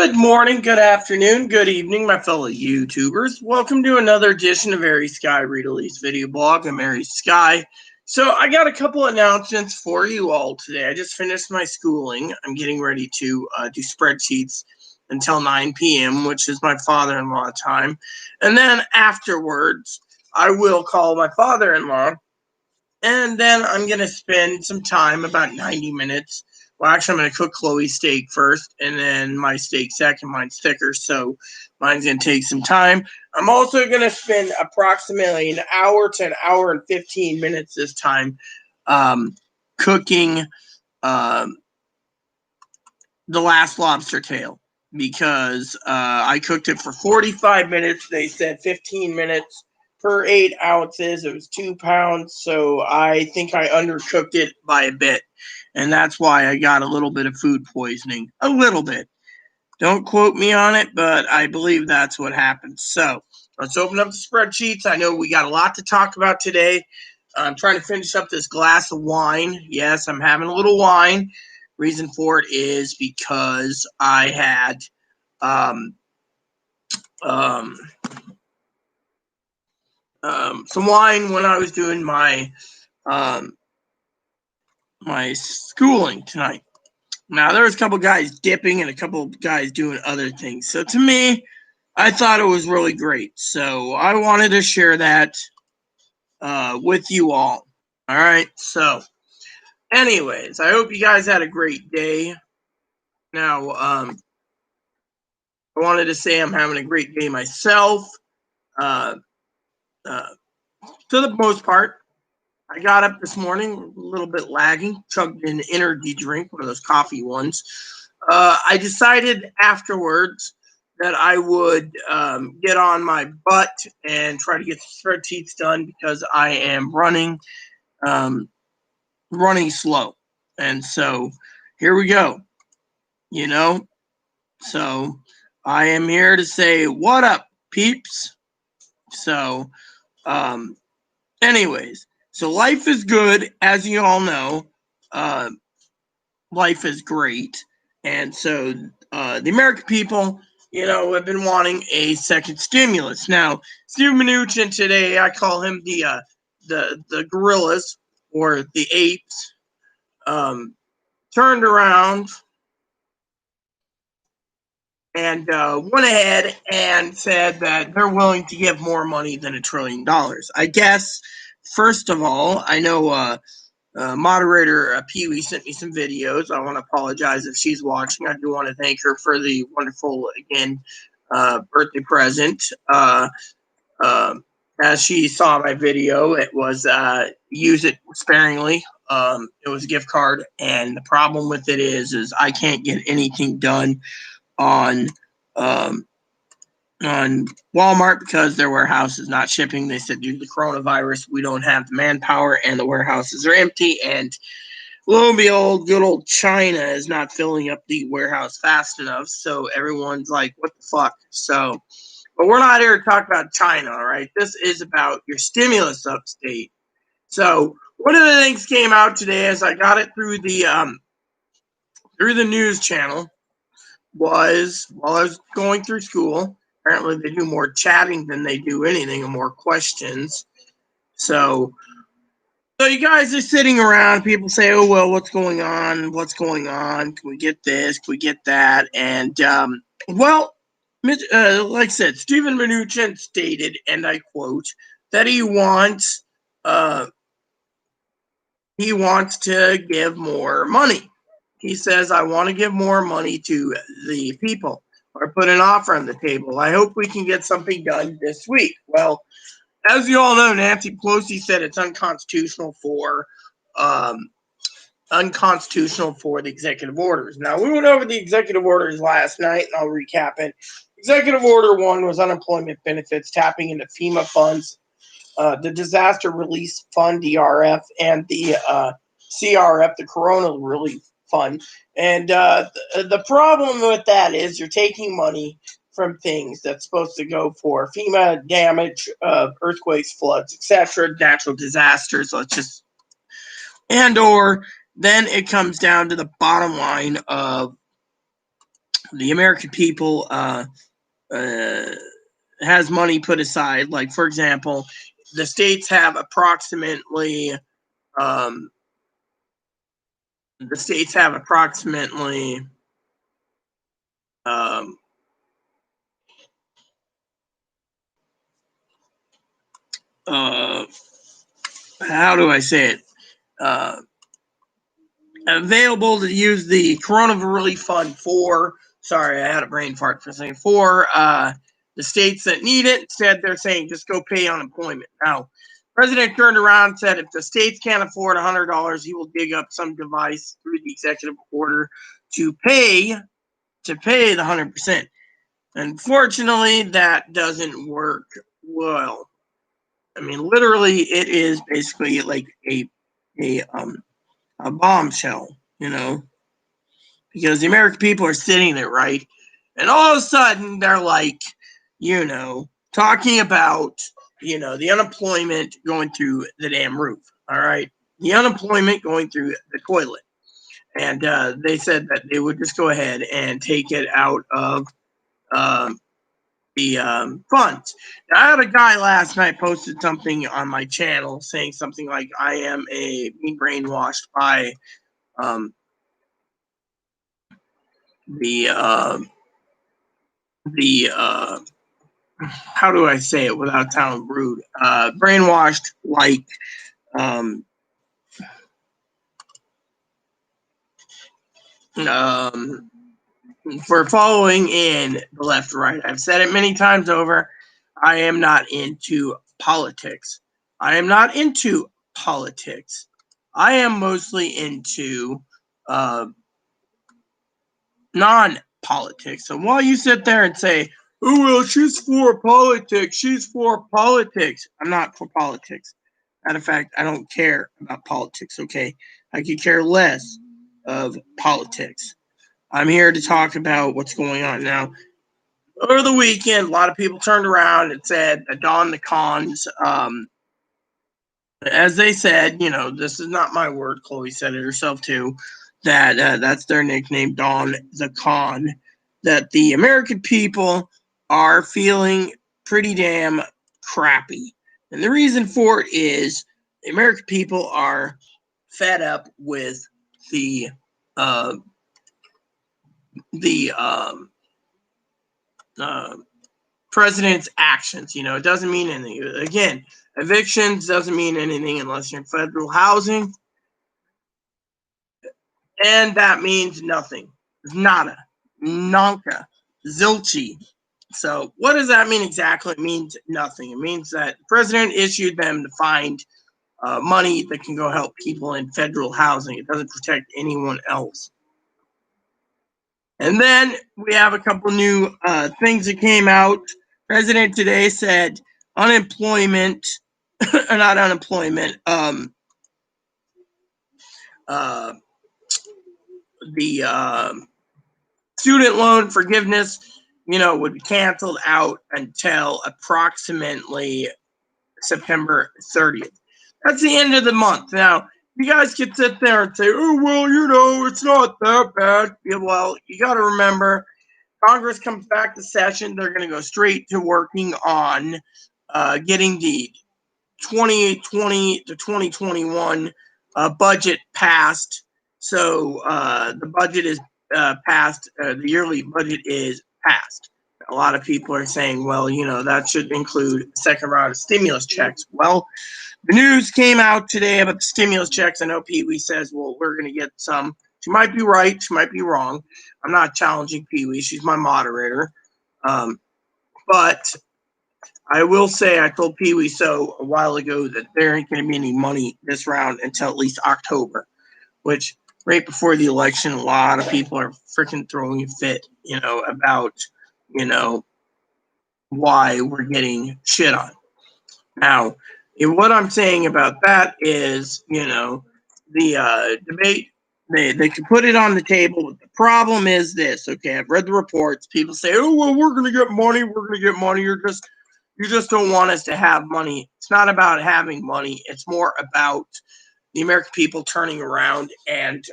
Good morning, good afternoon, good evening, my fellow YouTubers. Welcome to another edition of Mary Sky Read-A-Lease video blog. I'm Mary Sky. So I got a couple announcements for you all today. I just finished my schooling. I'm getting ready to do spreadsheets until 9 p.m., which is my father-in-law time. And then afterwards, I will call my father-in-law. And then I'm going to spend some time, about 90 minutes. Well, actually, I'm going to cook Chloe's steak first, and then my steak second. Mine's thicker, so mine's going to take some time. I'm also going to spend approximately an hour to an hour and 15 minutes this time cooking the last lobster tail, because I cooked it for 45 minutes. They said 15 minutes per 8 ounces. It was 2 pounds, so I think I undercooked it by a bit, and that's why I got a little bit of food poisoning. A little bit. Don't quote me on it, but I believe that's what happened. So let's open up the spreadsheets. I know we got a lot to talk about today. I'm trying to finish up this glass of wine. Yes, I'm having a little wine. Reason for it is because I had some wine when I was doing my my schooling tonight. Now, there was a couple guys dipping and a couple guys doing other things. So to me, I thought it was really great. So I wanted to share that with you all. All right. So anyways, I hope you guys had a great day. Now, I wanted to say I'm having a great day myself. To the most part, I got up this morning a little bit lagging, chugged an energy drink, one of those coffee ones. I decided afterwards that I would get on my butt and try to get the spreadsheets done, because I am running slow. And so here we go, you know. So I am here to say, what up, peeps? So anyways, so life is good, as you all know. Life is great. And so the American people, have been wanting a second stimulus. Now, Steve Mnuchin today, I call him the gorillas or the apes, turned around and went ahead and said that they're willing to give more money than $1 trillion. I guess, first of all, I know moderator Pee Wee sent me some videos. I want to apologize if she's watching. I do want to thank her for the wonderful, again, birthday present. As she saw my video, it was use it sparingly. It was a gift card, and the problem with it is I can't get anything done on Walmart because their warehouse is not shipping. They said due to the coronavirus, we don't have the manpower and the warehouses are empty. And lo and behold, good old China is not filling up the warehouse fast enough. So everyone's like, what the fuck? So, but we're not here to talk about China, all right? This is about your stimulus update. So one of the things came out today as I got it through the news channel was, while I was going through school, apparently they do more chatting than they do anything, and more questions. So you guys are sitting around, people say, oh, well, what's going on? What's going on? Can we get this? Can we get that? And, like I said, Stephen Mnuchin stated, and I quote, that he wants to give more money. He says, I want to give more money to the people, or put an offer on the table. I hope we can get something done this week. Well, as you all know, Nancy Pelosi said it's unconstitutional for the executive orders. Now, we went over the executive orders last night, and I'll recap it. Executive Order 1 was unemployment benefits, tapping into FEMA funds, the Disaster Relief Fund, DRF, and the CRF, the Corona Relief Fund. And the problem with that is you're taking money from things that's supposed to go for FEMA damage, earthquakes, floods, etc., natural disasters, and or then it comes down to the bottom line of the American people has money put aside. Like, for example, the states have approximately um, the states have approximately um, uh, how do I say it? Uh, Available to use the Corona Relief Fund for. Sorry, I had a brain fart for a second. For the states that need it, instead they're saying just go pay unemployment. Now, President turned around and said if the states can't afford $100, he will dig up some device through the executive order to pay the 100%. Unfortunately, that doesn't work well. I mean, literally, it is basically like a bombshell, because the American people are sitting there, right? And all of a sudden, they're like, talking about, the unemployment going through the damn roof, all right? The unemployment going through the toilet. And they said that they would just go ahead and take it out of um, the funds. Now, I had a guy last night posted something on my channel saying something like, I am being brainwashed by um, the how do I say it without sounding rude? Brainwashed, like um, um, for following in the left right. I've said it many times over. I am not into politics. I am not into politics. I am mostly into uh, non-politics. So while you sit there and say, "Oh well, she's for politics. She's for politics," I'm not for politics. Matter of fact, I don't care about politics. Okay, I could care less of politics. I'm here to talk about what's going on now. Over the weekend, a lot of people turned around and said that Don the Cons, as they said, this is not my word. Chloe said it herself too. That that's their nickname, Don the Con. That the American people are feeling pretty damn crappy, and the reason for it is the American people are fed up with the uh, the uh, president's actions. It doesn't mean anything. Again, evictions doesn't mean anything unless you're in federal housing, and that means nothing. Nada, nonka, zilchi. So, what does that mean exactly? It means nothing. It means that the president issued them to find money that can go help people in federal housing. It doesn't protect anyone else. And then we have a couple new things that came out. President today said unemployment, not unemployment, uh, the student loan forgiveness, would be canceled out until approximately September 30th. That's the end of the month. Now, you guys can sit there and say, oh, well, it's not that bad. Yeah, well, you got to remember, Congress comes back to session. They're going to go straight to working on getting the 2020 to 2021 budget passed. So the budget is passed. The yearly budget is passed. A lot of people are saying, well, that should include a second round of stimulus checks. Well, the news came out today about the stimulus checks. I know Pee Wee says, well, we're going to get some. She might be right. She might be wrong. I'm not challenging Pee Wee. She's my moderator. But I will say I told Pee Wee so a while ago that there ain't going to be any money this round until at least October, which right before the election, a lot of people are freaking throwing a fit, about, you know, why we're getting shit on. Now, what I'm saying about that is, the debate, they can put it on the table. But the problem is this, okay? I've read the reports. People say, oh, well, we're going to get money. We're going to get money. You just don't want us to have money. It's not about having money. It's more about the American people turning around and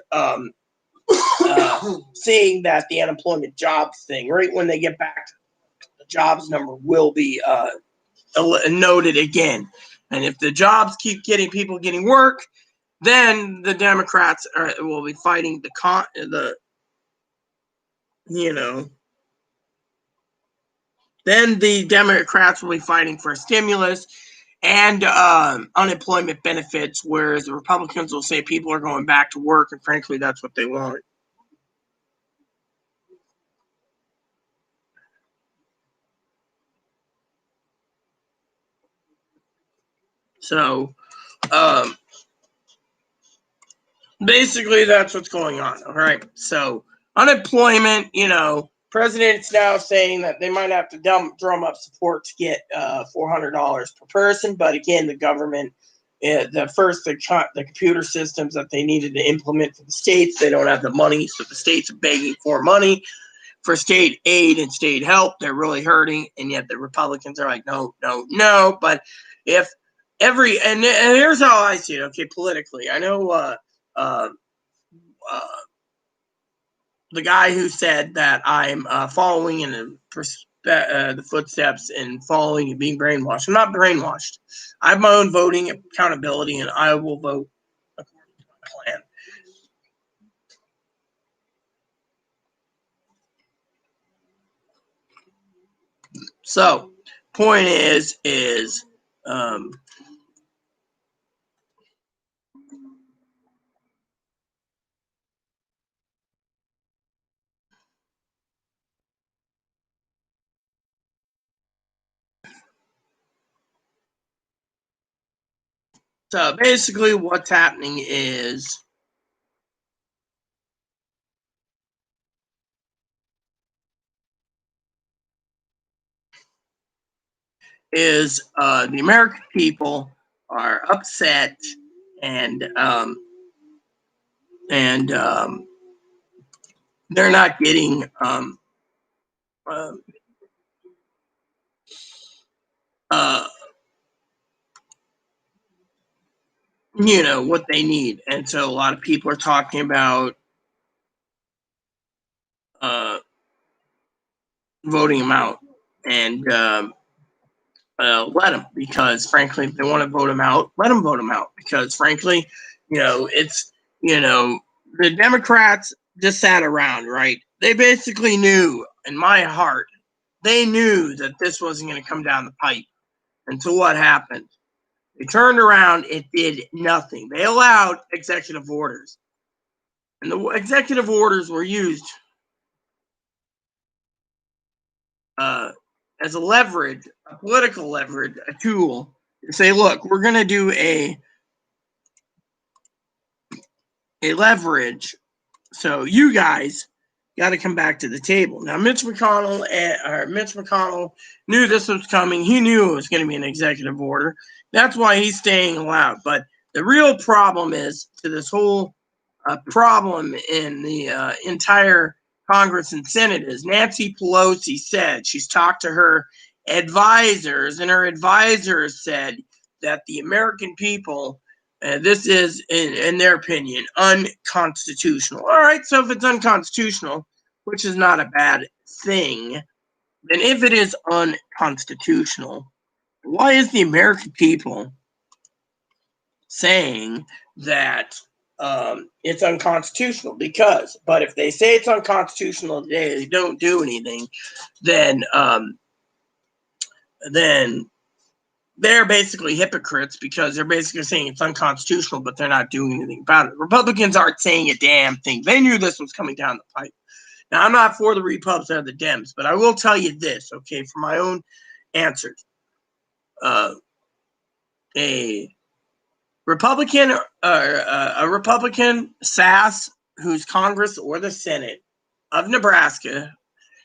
seeing that the unemployment jobs thing, right when they get back, the jobs number will be noted again. And if the jobs keep getting people getting work, then the Democrats will be fighting then the Democrats will be fighting for stimulus and unemployment benefits, whereas the Republicans will say people are going back to work, and frankly, that's what they want. So, um, basically, that's what's going on. All right. So, unemployment, president's now saying that they might have to drum up support to get $400 per person. But again, the government, the computer systems that they needed to implement for the states, they don't have the money. So, the states are begging for money for state aid and state help. They're really hurting. And yet, the Republicans are like, no, no, no. But if and here's how I see it, okay, politically. I know, uh, the guy who said that I'm following in the footsteps and following and being brainwashed. I'm not brainwashed. I have my own voting accountability, and I will vote according to my plan. So, point is so basically what's happening is the American people are upset and and they're not getting uh, uh, what they need, and so a lot of people are talking about uh, voting them out and let them, because frankly, if they want to vote them out, let them vote them out, because frankly, it's the Democrats just sat around, right? They basically knew, in my heart, they knew that this wasn't going to come down the pipe. And so what happened? They turned around, it did nothing. They allowed executive orders, and the executive orders were used uh, as a leverage, a political leverage, a tool to say, look, we're going to do a leverage. So you guys got to come back to the table. Now, Mitch McConnell knew this was coming. He knew it was going to be an executive order. That's why he's staying allowed. But the real problem is to this whole problem in the entire Congress and Senate is Nancy Pelosi said she's talked to her advisors, and her advisors said that the American people, this is, in their opinion, unconstitutional. All right, so if it's unconstitutional, which is not a bad thing, then if it is unconstitutional, why is the American people saying that it's unconstitutional? But if they say it's unconstitutional today, they don't do anything, then they're basically hypocrites, because they're basically saying it's unconstitutional, but they're not doing anything about it. Republicans aren't saying a damn thing. They knew this was coming down the pipe. Now, I'm not for the Repubs or the Dems, but I will tell you this, okay, for my own answers. A Republican, SAS, who's Congress or the Senate of Nebraska,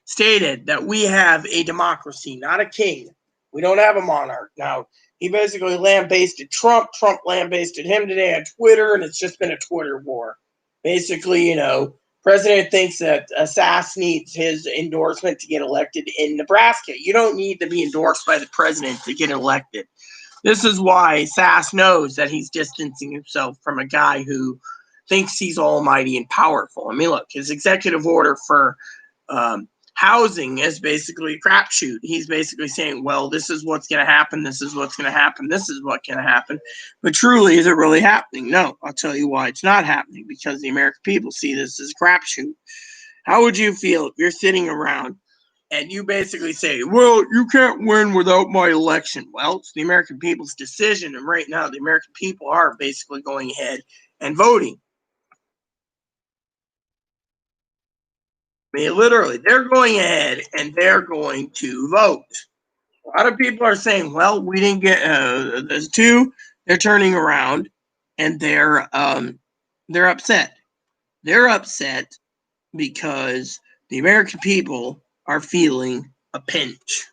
stated that we have a democracy, not a king. We don't have a monarch. Now, he basically lambasted Trump. Trump lambasted him today on Twitter, and it's just been a Twitter war. Basically, President thinks that SAS needs his endorsement to get elected in Nebraska. You don't need to be endorsed by the president to get elected. This is why SAS knows that he's distancing himself from a guy who thinks he's almighty and powerful. I mean, look, his executive order for housing is basically a crapshoot. He's basically saying, well, this is what's going to happen. This is what's going to happen. This is what's going to happen. But truly, is it really happening? No, I'll tell you why it's not happening, because the American people see this as a crapshoot. How would you feel if you're sitting around and you basically say, well, you can't win without my election? Well, it's the American people's decision. And right now, the American people are basically going ahead and voting. I mean, literally, they're going ahead and they're going to vote. A lot of people are saying, well, we didn't get there's two. They're turning around and they're upset. They're upset because the American people are feeling a pinch.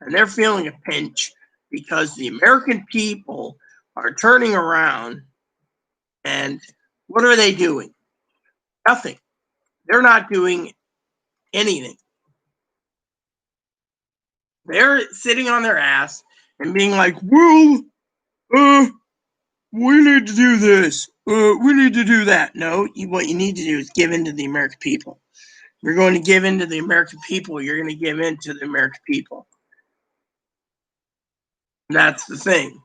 And they're feeling a pinch because the American people are turning around, and what are they doing? Nothing. They're not doing anything. They're sitting on their ass and being like, well, we need to do this. We need to do that. No, what you need to do is give in to the American people. You're going to give in to the American people. You're going to give in to the American people. That's the thing.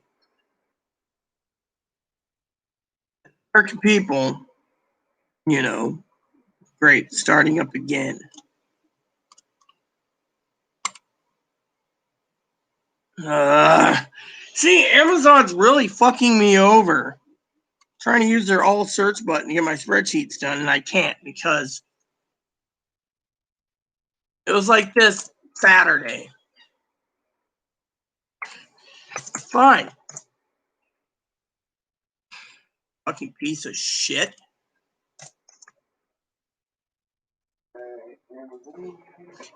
American people, great, starting up again. See, Amazon's really fucking me over. Trying to use their all search button to get my spreadsheets done, and I can't because it was like this Saturday. Fine. Fucking piece of shit.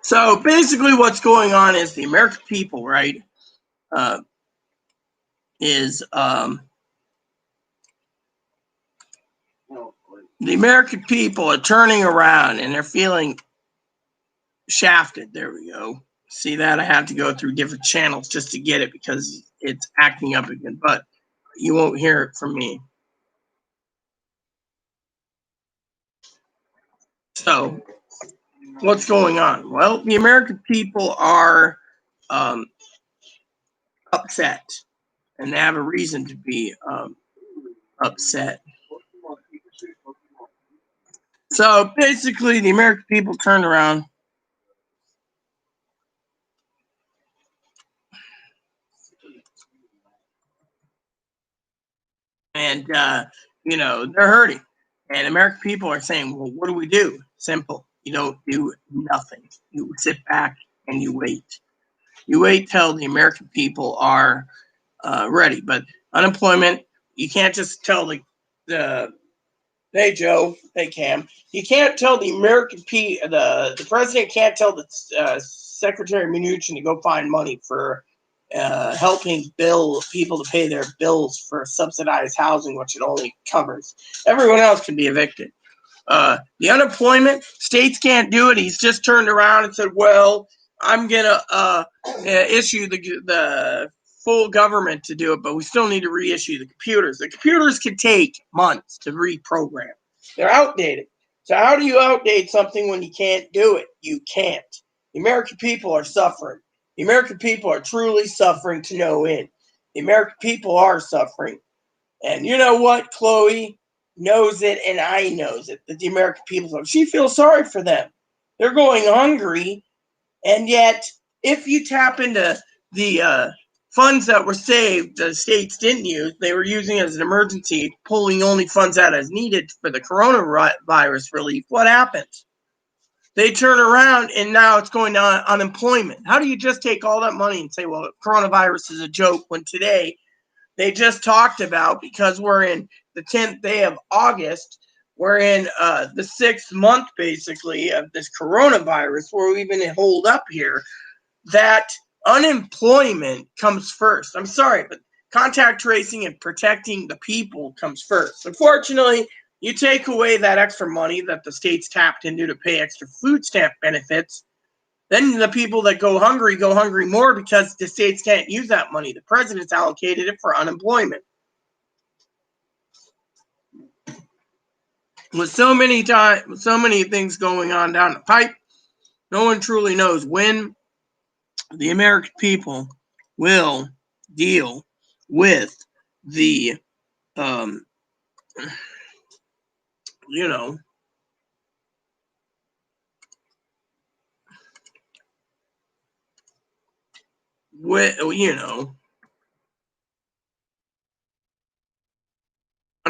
So basically what's going on is the American people, right, is the American people are turning around and they're feeling shafted. There we go. See that? I have to go through different channels just to get it because it's acting up again, but you won't hear it from me. So what's going on? Well, the American people are upset, and they have a reason to be upset. So basically, the American people turned around and, they're hurting. And American people are saying, well, what do we do? Simple. You don't do nothing. You sit back and you wait. You wait till the American people are ready. But unemployment, you can't just tell the hey Joe, hey Cam, you can't tell the American the president can't tell the Secretary Mnuchin to go find money for helping people to pay their bills for subsidized housing, which it only covers. Everyone else can be evicted. The unemployment, states can't do it. He's just turned around and said, well, I'm going to issue the full government to do it, but we still need to reissue the computers. The computers can take months to reprogram. They're outdated. So how do you outdate something when you can't do it? You can't. The American people are suffering. The American people are truly suffering to no end. The American people are suffering. And you know what? Chloe knows it, and I knows it, that the American people, she feels sorry for them. They're going hungry, and yet if you tap into the funds that were saved, the states didn't use, they were using as an emergency, pulling only funds out as needed for the coronavirus relief. What happens? They turn around and now it's going to unemployment. How do you just take all that money and say, well, coronavirus is a joke, when today they just talked about, because we're in the 10th day of August, we're in the 6th month basically of this coronavirus, where we've been holed up here, that unemployment comes first. I'm sorry, but contact tracing and protecting the people comes first. Unfortunately, you take away that extra money that the states tapped into to pay extra food stamp benefits, then the people that go hungry more because the states can't use that money. The president's allocated it for unemployment. With so many things going on down the pipe, no one truly knows when the American people will deal with the, um, you know, you know,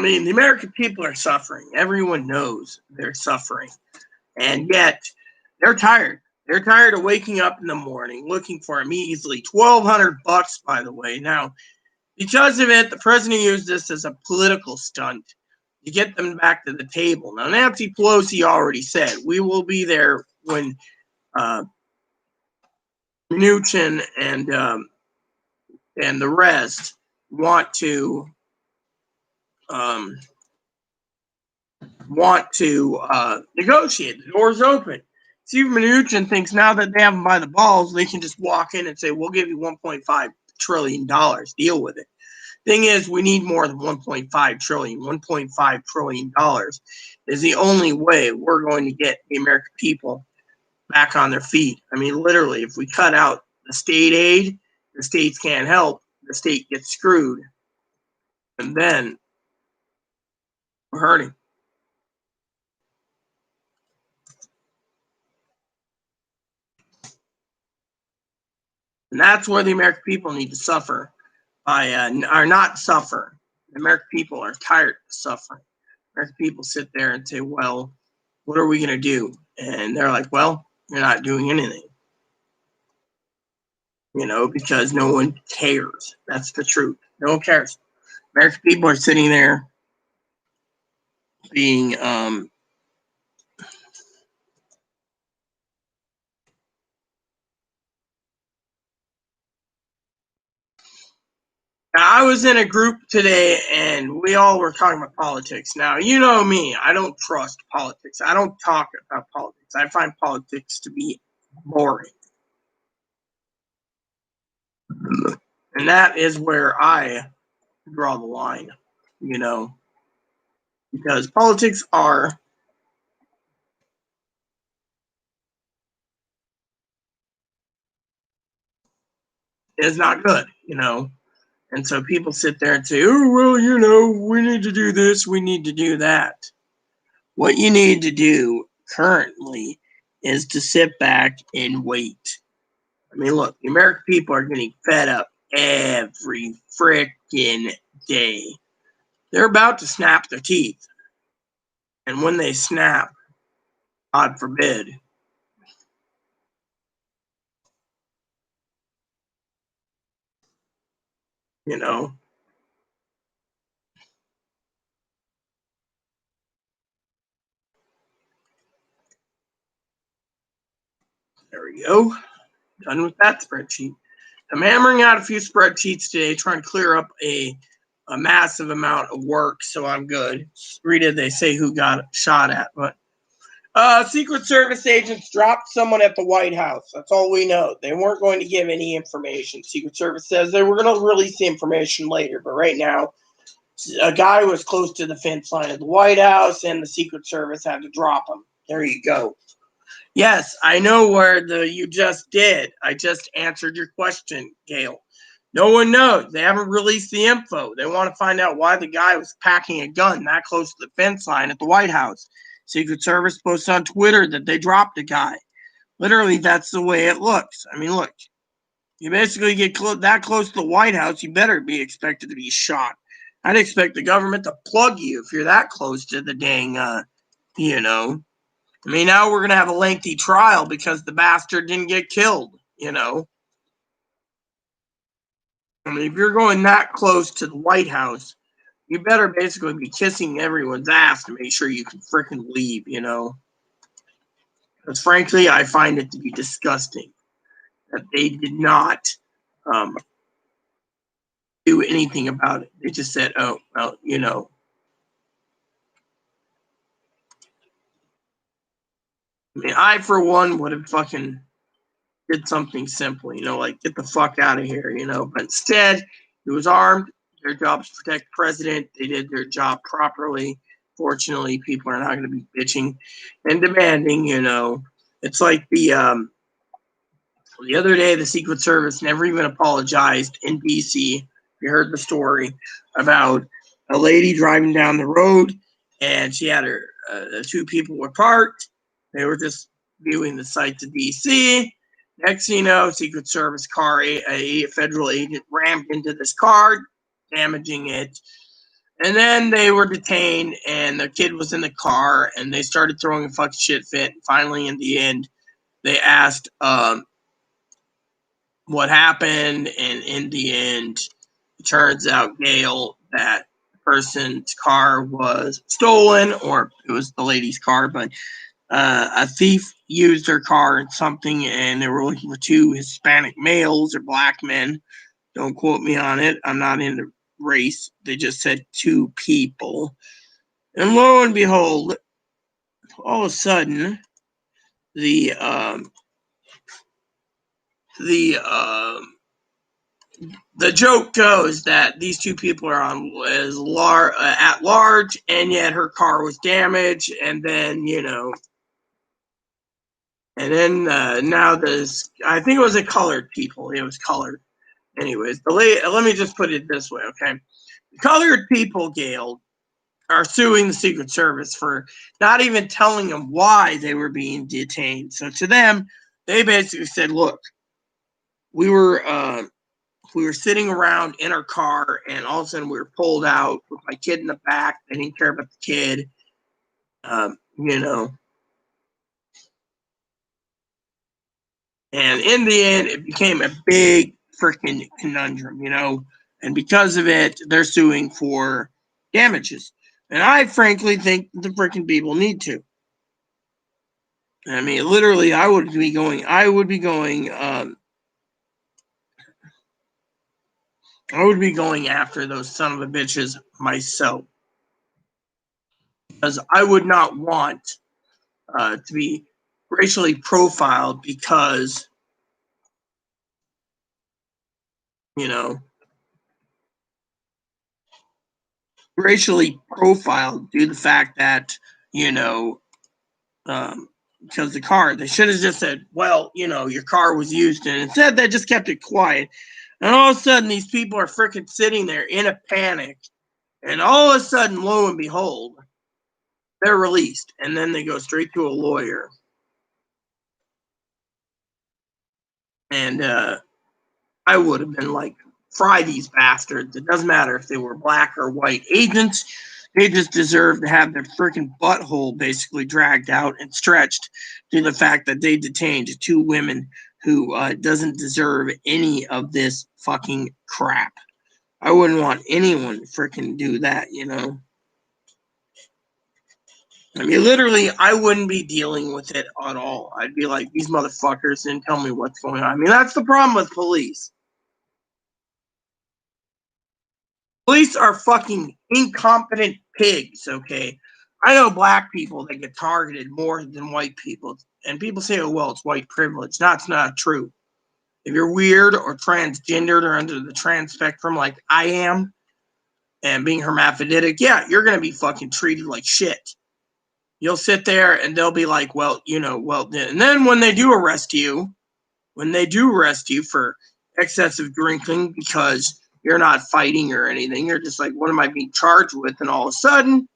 I mean, the American people are suffering. Everyone knows they're suffering, and yet they're tired. They're tired of waking up in the morning looking for a measly $1,200. By the way, now because of it, the president used this as a political stunt to get them back to the table. Now, Nancy Pelosi already said we will be there when uh, Mnuchin and the rest want to um, negotiate. The door's open. Steve Mnuchin thinks now that they have him by the balls, they can just walk in and say, "We'll give you $1.5 trillion. Deal with it." Thing is, we need more than 1.5 trillion. $1.5 trillion is the only way we're going to get the American people back on their feet. I mean, literally, if we cut out the state aid, the states can't help. The state gets screwed, and then we're hurting. And that's where the American people need to suffer by, or not suffer. The American people are tired of suffering. American people sit there and say, "Well, what are we going to do?" And they're like, "Well, you're not doing anything." Because no one cares. That's the truth. No one cares. American people are sitting there being, I was in a group today and we all were talking about politics. Now, you know me, I don't trust politics. I don't talk about politics. I find politics to be boring. And that is where I draw the line, you know, because politics is not good. And so people sit there and say, "Oh, well, we need to do this, we need to do that." What you need to do currently is to sit back and wait. I mean, look, the American people are getting fed up every freaking day. They're about to snap their teeth. And when they snap, God forbid, you know, there we go. Done with that spreadsheet. I'm hammering out a few spreadsheets today, trying to clear up a massive amount of work, so I'm good. Rita, they say who got shot at, but Secret Service agents dropped someone at the White House. That's all we know. They weren't going to give any information. Secret Service says they were going to release the information later, but right now, a guy was close to the fence line of the White House, and the Secret Service had to drop him. There you go. Yes, I know where you just did. I just answered your question, Gail. No one knows. They haven't released the info. They want to find out why the guy was packing a gun that close to the fence line at the White House. Secret Service posted on Twitter that they dropped a guy. Literally, that's the way it looks. I mean, look, you basically get that close to the White House, you better be expected to be shot. I'd expect the government to plug you if you're that close to the dang, you know. I mean, now we're going to have a lengthy trial because the bastard didn't get killed. I mean, if you're going that close to the White House, you better basically be kissing everyone's ass to make sure you can freaking leave. Because frankly, I find it to be disgusting that they did not um, do anything about it. They just said, "Oh, well." I mean, I, for one, would have fucking did something simple, like get the fuck out of here. But instead, he was armed. Their job is to protect the president. They did their job properly. Fortunately, people are not going to be bitching and demanding. It's like the other day, the Secret Service never even apologized in D.C. You heard the story about a lady driving down the road, and she had her two people were parked. They were just viewing the sights of D.C. Next thing you know, Secret Service car, a federal agent rammed into this car, damaging it. And then they were detained, and the kid was in the car, and they started throwing a fucking shit fit. Finally, in the end, they asked what happened, and in the end, it turns out, Gail, that the person's car was stolen, or it was the lady's car, but a thief used her car in something, and they were looking for two Hispanic males or black men. Don't quote me on it. I'm not into race. They just said two people. And lo and behold, all of a sudden, the the um, the joke goes that these two people are at large, and yet her car was damaged, and then now this, I think it was a colored people. It was colored. Anyways, let me just put it this way, okay? The colored people, Gail, are suing the Secret Service for not even telling them why they were being detained. So to them, they basically said, "Look, we were sitting around in our car, and all of a sudden we were pulled out with my kid in the back. They didn't care about the kid, you know." And in the end, it became a big freaking conundrum, and because of it, they're suing for damages. And I frankly think the freaking people need to. I mean, literally, I would be going after those son of a bitches myself, because I would not want to be racially profiled because, you know, racially profiled due to the fact that, you know, because they should have just said, well, your car was used, and instead they just kept it quiet. And all of a sudden, these people are freaking sitting there in a panic, and all of a sudden, lo and behold, they're released, and then they go straight to a lawyer. And I would have been like, fry these bastards. It doesn't matter if they were black or white agents. They just deserve to have their freaking butthole basically dragged out and stretched to the fact that they detained two women who doesn't deserve any of this fucking crap. I wouldn't want anyone freaking do that, I mean, literally, I wouldn't be dealing with it at all. I'd be like, these motherfuckers didn't tell me what's going on. I mean, that's the problem with police. Police are fucking incompetent pigs, okay? I know black people that get targeted more than white people. And people say, oh, well, it's white privilege. That's not true. If you're weird or transgendered or under the trans spectrum like I am, and being hermaphroditic, yeah, you're going to be fucking treated like shit. You'll sit there and they'll be like, well, and then when they do arrest you for excessive drinking because you're not fighting or anything, you're just like, what am I being charged with? And all of a sudden,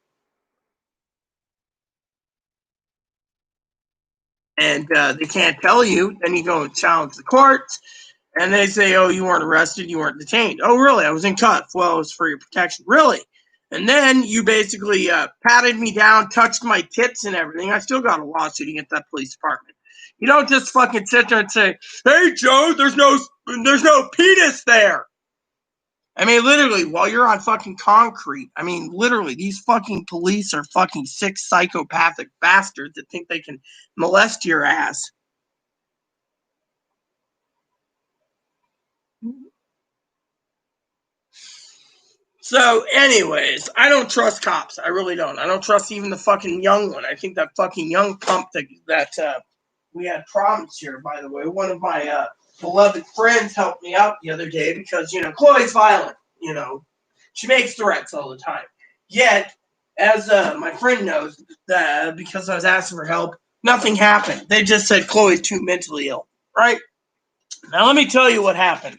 and they can't tell you, then you go and challenge the courts, and they say, oh, you weren't arrested, you weren't detained. Oh, really? I was in cuffs. Well, it was for your protection. Really? And then you basically patted me down, touched my tits and everything. I still got a lawsuit against that police department. You don't just fucking sit there and say, hey, Joe, there's no penis there. I mean, literally, while you're on fucking concrete, I mean, literally, these fucking police are fucking sick psychopathic bastards that think they can molest your ass. So, anyways, I don't trust cops. I really don't. I don't trust even the fucking young one. I think that fucking young pump that we had problems here, by the way. One of my beloved friends helped me out the other day because, Chloe's violent. She makes threats all the time. Yet, as my friend knows, that because I was asking for help, nothing happened. They just said Chloe's too mentally ill, right? Now let me tell you what happened.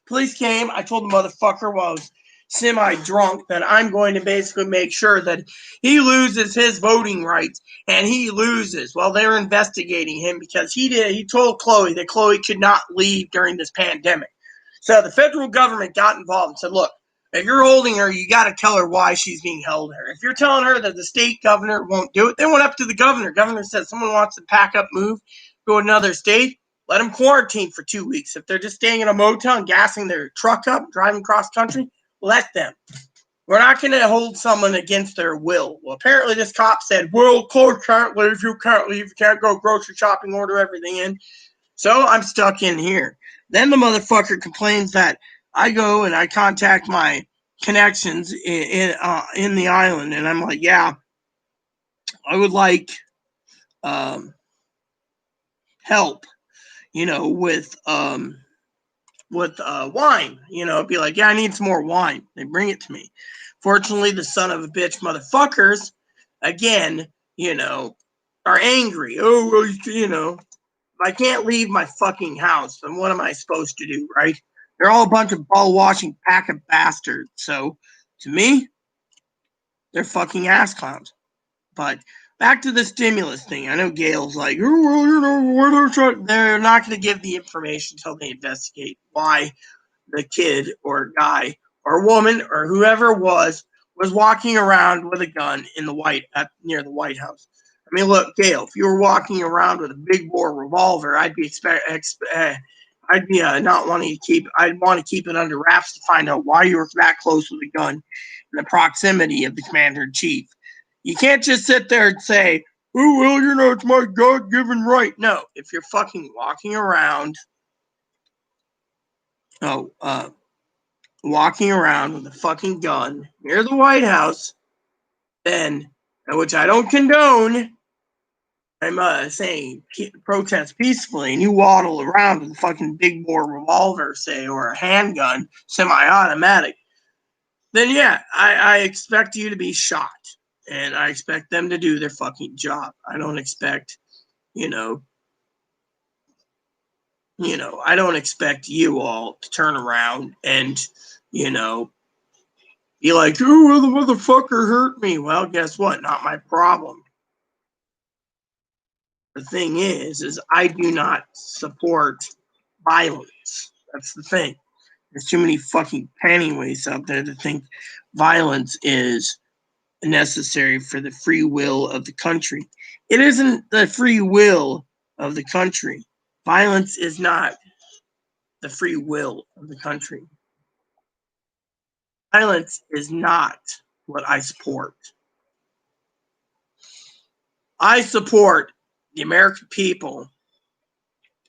Police came. I told the motherfucker while I was semi-drunk that I'm going to basically make sure that he loses his voting rights, and he loses. Well, they're investigating him because he told Chloe that Chloe could not leave during this pandemic. So the federal government got involved and said, look, if you're holding her, you got to tell her why she's being held here. If you're telling her that the state governor won't do it, they went up to the governor. Governor said someone wants to pack up, move, go to another state. Let them quarantine for 2 weeks. If they're just staying in a motel and gassing their truck up, driving cross country, let them. We're not going to hold someone against their will. Well, apparently this cop said, well, Chloe can't leave, you can't go grocery shopping, order everything in. So I'm stuck in here. Then the motherfucker complains that I go and I contact my connections in the island, and I'm like, yeah, I would like help, with wine. It'd be like, yeah, I need some more wine. They bring it to me. Fortunately, the son of a bitch motherfuckers, again, are angry. Oh, well, if I can't leave my fucking house, then what am I supposed to do, right? They're all a bunch of ball-washing pack of bastards. So, to me, they're fucking ass clowns. But back to the stimulus thing. I know Gail's like, oh, well, they're not going to give the information until they investigate why the kid or guy or woman or whoever was walking around with a gun near the White House. I mean, look, Gail, if you were walking around with a big bore revolver, I'd be not wanting to keep. I'd want to keep it under wraps to find out why you were that close with a gun in the proximity of the commander in chief. You can't just sit there and say, "Oh well, it's my God-given right." No, if you're fucking walking around, walking around with a fucking gun near the White House, then, which I don't condone, I'm saying protest peacefully, and you waddle around with a fucking big bore revolver, say, or a handgun, semi-automatic, then yeah, I expect you to be shot, and I expect them to do their fucking job. I don't expect, I don't expect you all to turn around and, be like, oh, the motherfucker hurt me. Well, guess what? Not my problem. The thing is I do not support violence. That's the thing. There's too many fucking pennyweights out there to think violence is necessary for the free will of the country. It isn't the free will of the country. Violence is not the free will of the country. Violence is not what I support. I support the American people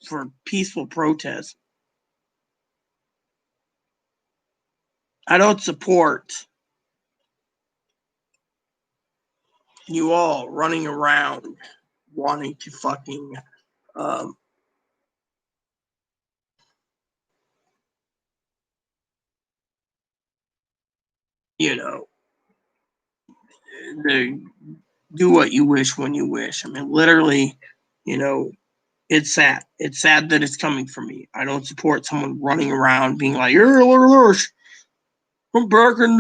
for peaceful protest. I don't support you all running around wanting to fucking um, you know, do what you wish when you wish. I mean, literally, you know, it's sad. It's sad that it's coming from me. I don't support someone running around being like, I'm back and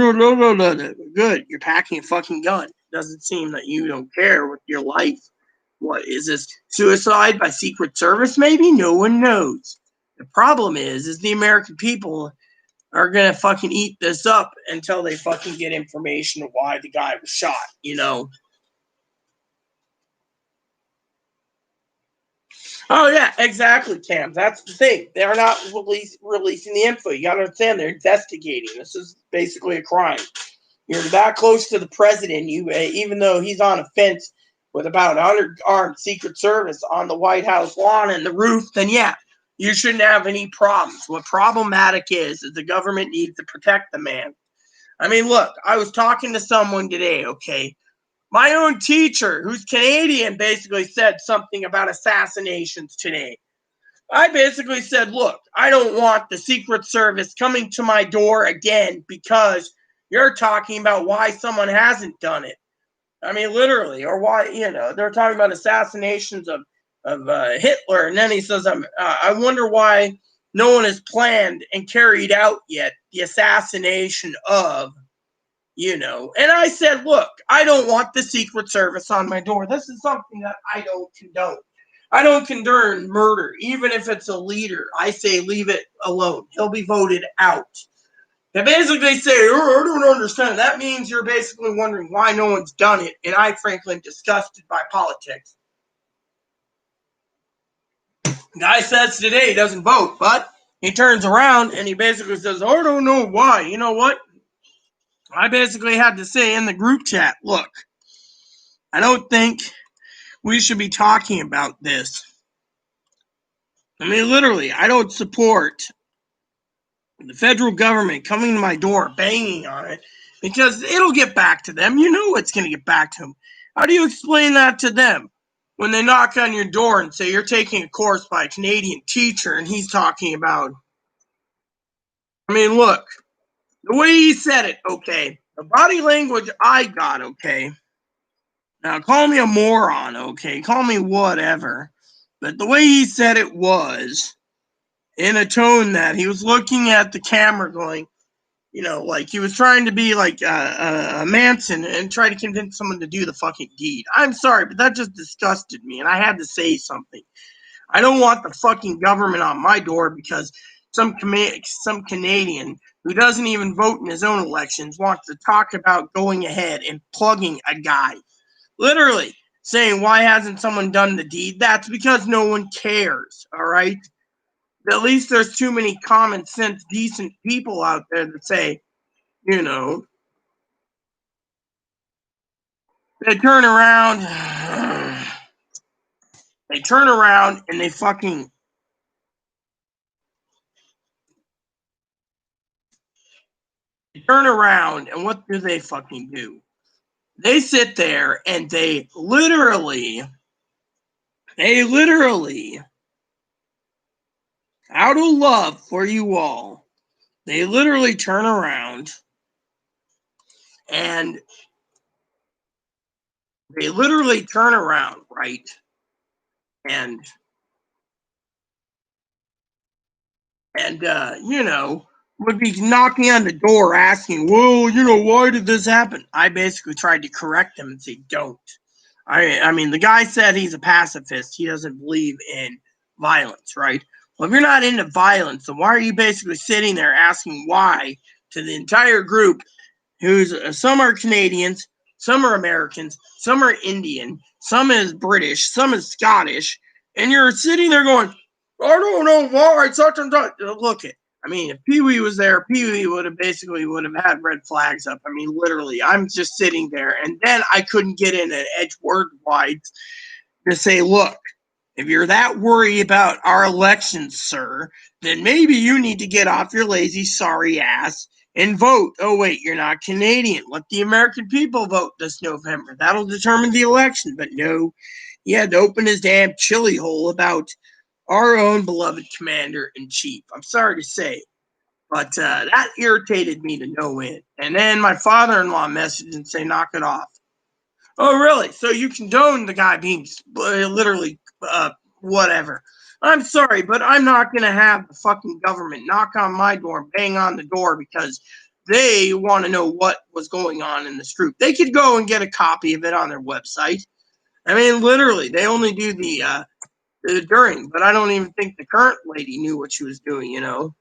good. You're packing a fucking gun. Doesn't seem that you don't care with your life. What is this? Suicide by Secret Service? Maybe no one knows. The problem is the American people are gonna fucking eat this up until they fucking get information of why the guy was shot. Oh yeah, exactly, Cam. That's the thing. They're not releasing the info. You gotta understand they're investigating. This is basically a crime. You're that close to the president, even though he's on a fence with about 100 armed Secret Service on the White House lawn and the roof, then yeah, you shouldn't have any problems. What problematic is the government needs to protect the man. I mean, look, I was talking to someone today, okay? My own teacher, who's Canadian, basically said something about assassinations today. I basically said, look, I don't want the Secret Service coming to my door again because You're talking about why someone hasn't done it. I mean, literally, or why, they're talking about assassinations of Hitler, and then he says, I wonder why no one has planned and carried out yet the assassination of, And I said, look, I don't want the Secret Service on my door. This is something that I don't condone. I don't condone murder, even if it's a leader. I say leave it alone. He'll be voted out. They basically say, oh, I don't understand. That means you're basically wondering why no one's done it. And I, frankly, am disgusted by politics. Guy says today he doesn't vote, but he turns around and he basically says, oh, I don't know why. You know what? I basically had to say in the group chat, look, I don't think we should be talking about this. I mean, literally, I don't support the federal government coming to my door, banging on it, because it'll get back to them. You know it's going to get back to them. How do you explain that to them when they knock on your door and say you're taking a course by a Canadian teacher and he's talking about, I mean, look, the way he said it, okay, the body language I got, okay, now call me a moron, okay, call me whatever, but the way he said it was in a tone that he was looking at the camera going, like he was trying to be like a Manson and try to convince someone to do the fucking deed. I'm sorry, but that just disgusted me, and I had to say something. I don't want the fucking government on my door because some Canadian who doesn't even vote in his own elections wants to talk about going ahead and plugging a guy. Literally saying, why hasn't someone done the deed? That's because no one cares, all right? At least there's too many common sense, decent people out there that say, they turn around, and they fucking turn around, and what do they fucking do? They sit there and they literally, out of love for you all, they literally turn around and right? And would be knocking on the door asking, well, why did this happen? I basically tried to correct them and say, don't. I mean, the guy said he's a pacifist. He doesn't believe in violence, right? Well, if you're not into violence, then why are you basically sitting there asking why to the entire group who's some are Canadians, some are Americans, some are Indian, some is British, some is Scottish, and you're sitting there going, I don't know why, such and such. Look it. I mean, if Pee Wee was there, Pee Wee would have had red flags up. I mean, literally, I'm just sitting there, and then I couldn't get in an edge word wide to say, look, if you're that worried about our elections, sir, then maybe you need to get off your lazy, sorry ass and vote. Oh, wait, you're not Canadian. Let the American people vote this November. That'll determine the election. But no, he had to open his damn chili hole about our own beloved commander-in-chief. I'm sorry to say, but that irritated me to no end. And then my father-in-law messaged and say, knock it off. Oh, really? So you condone the guy being literally whatever. I'm sorry, but I'm not going to have the fucking government knock on my door and bang on the door because they want to know what was going on in this group. They could go and get a copy of it on their website. I mean, literally, they only do the during, but I don't even think the current lady knew what she was doing, I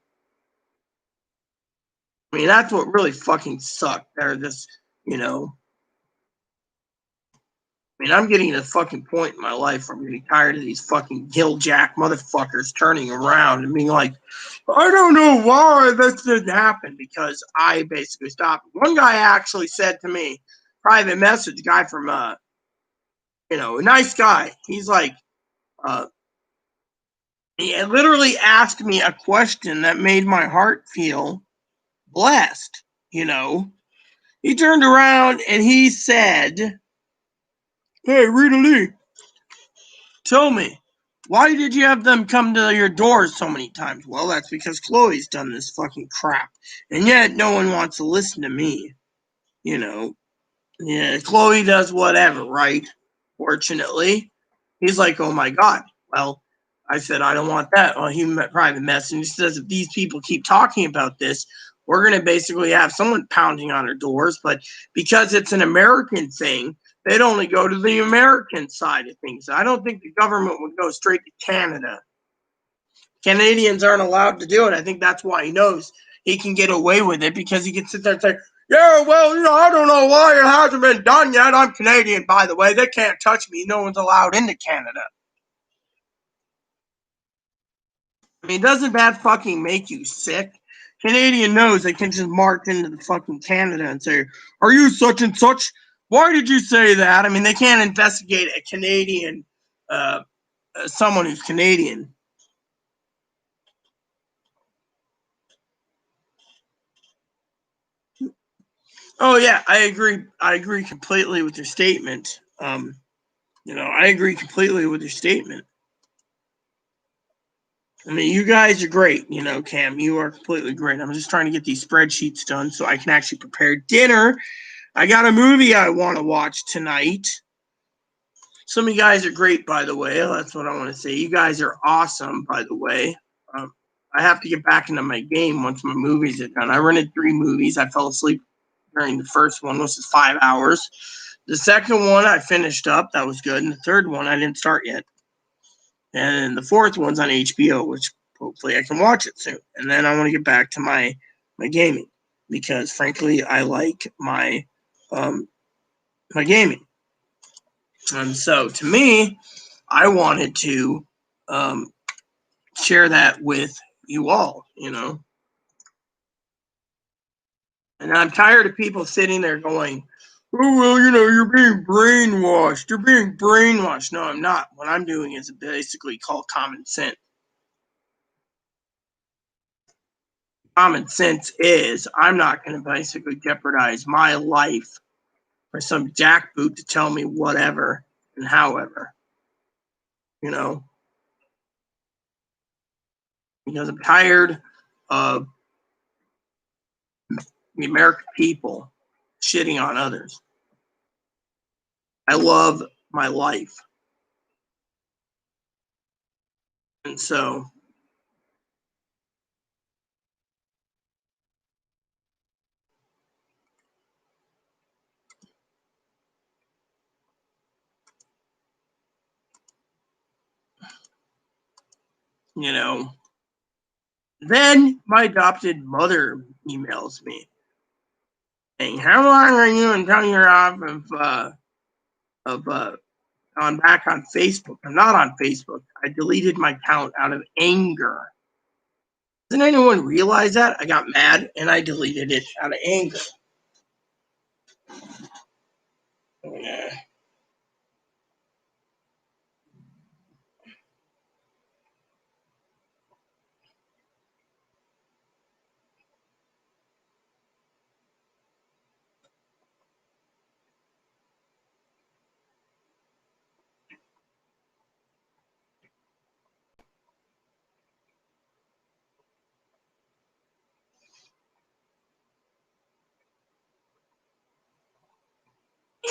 mean, that's what really fucking sucked. They're just, I mean, I'm getting to a fucking point in my life where I'm getting tired of these fucking gilljack motherfuckers turning around and being like, I don't know why this didn't happen because I basically stopped. One guy actually said to me, private message guy from, a nice guy. He's like, he literally asked me a question that made my heart feel blessed, He turned around and he said, hey, Rita Lee, tell me, why did you have them come to your doors so many times? Well, that's because Chloe's done this fucking crap. And yet no one wants to listen to me. you know, yeah, Chloe does whatever, right? Fortunately, he's like, oh my God. Well, I said, I don't want that. Well, he private message. He says, if these people keep talking about this, we're going to basically have someone pounding on our doors. But because it's an American thing, they'd only go to the American side of things. I don't think the government would go straight to Canada. Canadians aren't allowed to do it. I think that's why he knows he can get away with it, because he can sit there and say, yeah, well, I don't know why it hasn't been done yet. I'm Canadian, by the way. They can't touch me. No one's allowed into Canada. I mean, doesn't that fucking make you sick? Canadian knows they can just march into the fucking Canada and say, are you such and such? Why did you say that? I mean, they can't investigate a Canadian, someone who's Canadian. Oh yeah, I agree. I agree completely with your statement. I agree completely with your statement. I mean, you guys are great. Cam, you are completely great. I'm just trying to get these spreadsheets done so I can actually prepare dinner. I got a movie I want to watch tonight. Some of you guys are great, by the way. That's what I want to say. You guys are awesome, by the way. Um, I have to get back into my game once my movies are done. I rented 3 movies. I fell asleep during the first one, which is 5 hours. The second one I finished up. That was good. And the third one I didn't start yet. And the fourth one's on HBO, which hopefully I can watch it soon. And then I want to get back to my gaming, because frankly I like my my gaming. And so to me, I wanted to share that with you all. And I'm tired of people sitting there going, oh, well, you're being brainwashed. You're being brainwashed. No, I'm not. What I'm doing is basically called common sense. Common sense is I'm not going to basically jeopardize my life for some jackboot to tell me whatever and however, you know, because I'm tired of the American people shitting on others. I love my life. And so, you know, then my adopted mother emails me saying, how long are you until you're off of on back on Facebook? I'm not on Facebook. I deleted my account out of anger. Doesn't anyone realize that? I got mad and I deleted it out of anger. Yeah.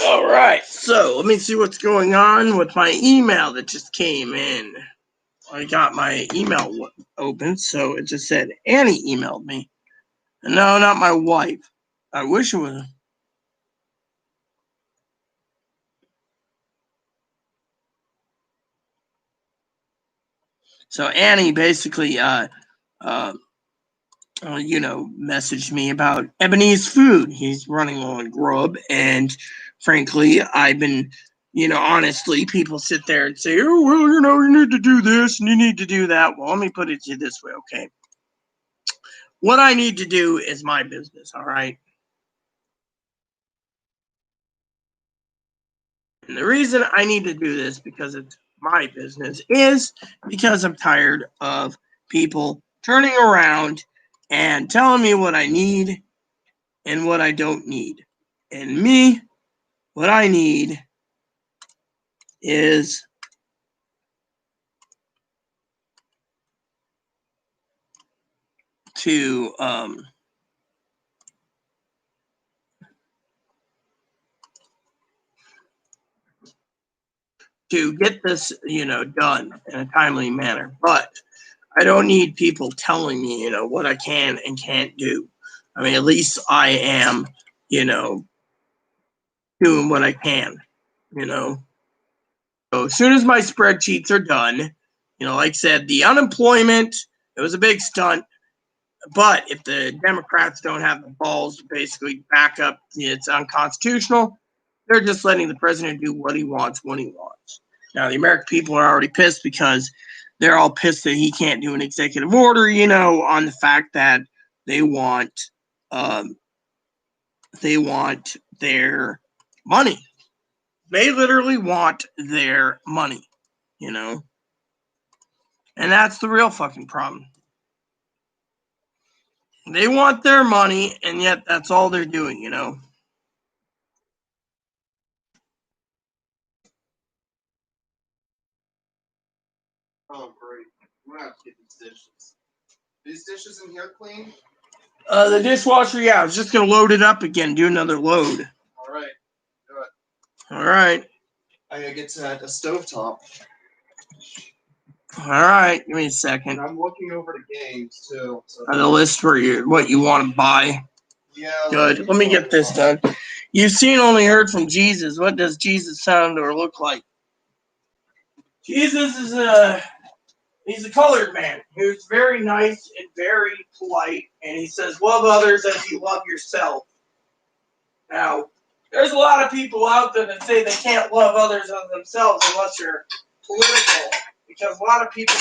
All right. So let me see what's going on with my email that just came in. I got my email open, so it just said Annie emailed me. No, not my wife. I wish it was. So Annie basically, uh, messaged me about Ebony's food. He's running low on grub, and frankly, I've been, honestly, people sit there and say, oh, well, you need to do this and you need to do that. Well, let me put it to you this way, okay? What I need to do is my business, all right? And the reason I need to do this, because it's my business, is because I'm tired of people turning around and telling me what I need and what I don't need. And me, what I need is to to get this, done in a timely manner. But I don't need people telling me, what I can and can't do. I mean, at least I am, doing what I can, you know. So as soon as my spreadsheets are done, like I said, the unemployment, it was a big stunt. But if the Democrats don't have the balls to basically back up it's unconstitutional, they're just letting the president do what he wants when he wants. Now, the American people are already pissed because they're all pissed that he can't do an executive order, on the fact that they want um, their money. They literally want their money, and that's the real fucking problem. They want their money, and yet that's all they're doing, Oh, great. I'm gonna have to get these dishes. Are these dishes in here clean? The dishwasher, yeah, I was just gonna load it up again, do another load. All right. Do it. All right. I gotta get to that stovetop. All right. Give me a And second. I'm looking over the games too. So On the list for what you want to buy. yeah. Good. Let me get this done. You've seen, only heard from Jesus. What does Jesus sound or look like? Jesus is he's a colored man who's very nice and very polite, and he says, "Love others as you love yourself." Now, there's a lot of people out there that say they can't love others as themselves unless you're political, because a lot of people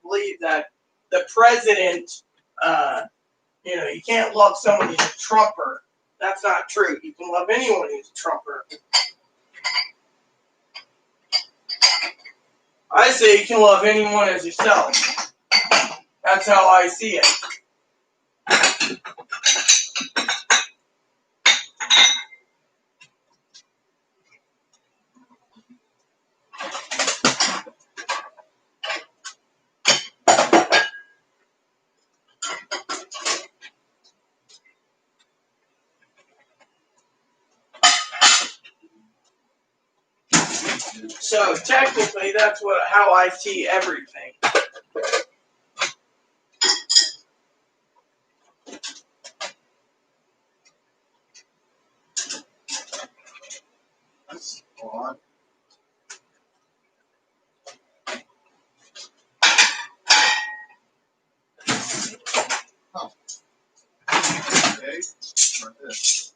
believe that the president, you can't love someone who's a Trumper. That's not true. You can love anyone who's a Trumper. I say you can love anyone as yourself. That's how I see it. So technically, that's how I see everything. That's odd. Oh. Okay. Try this.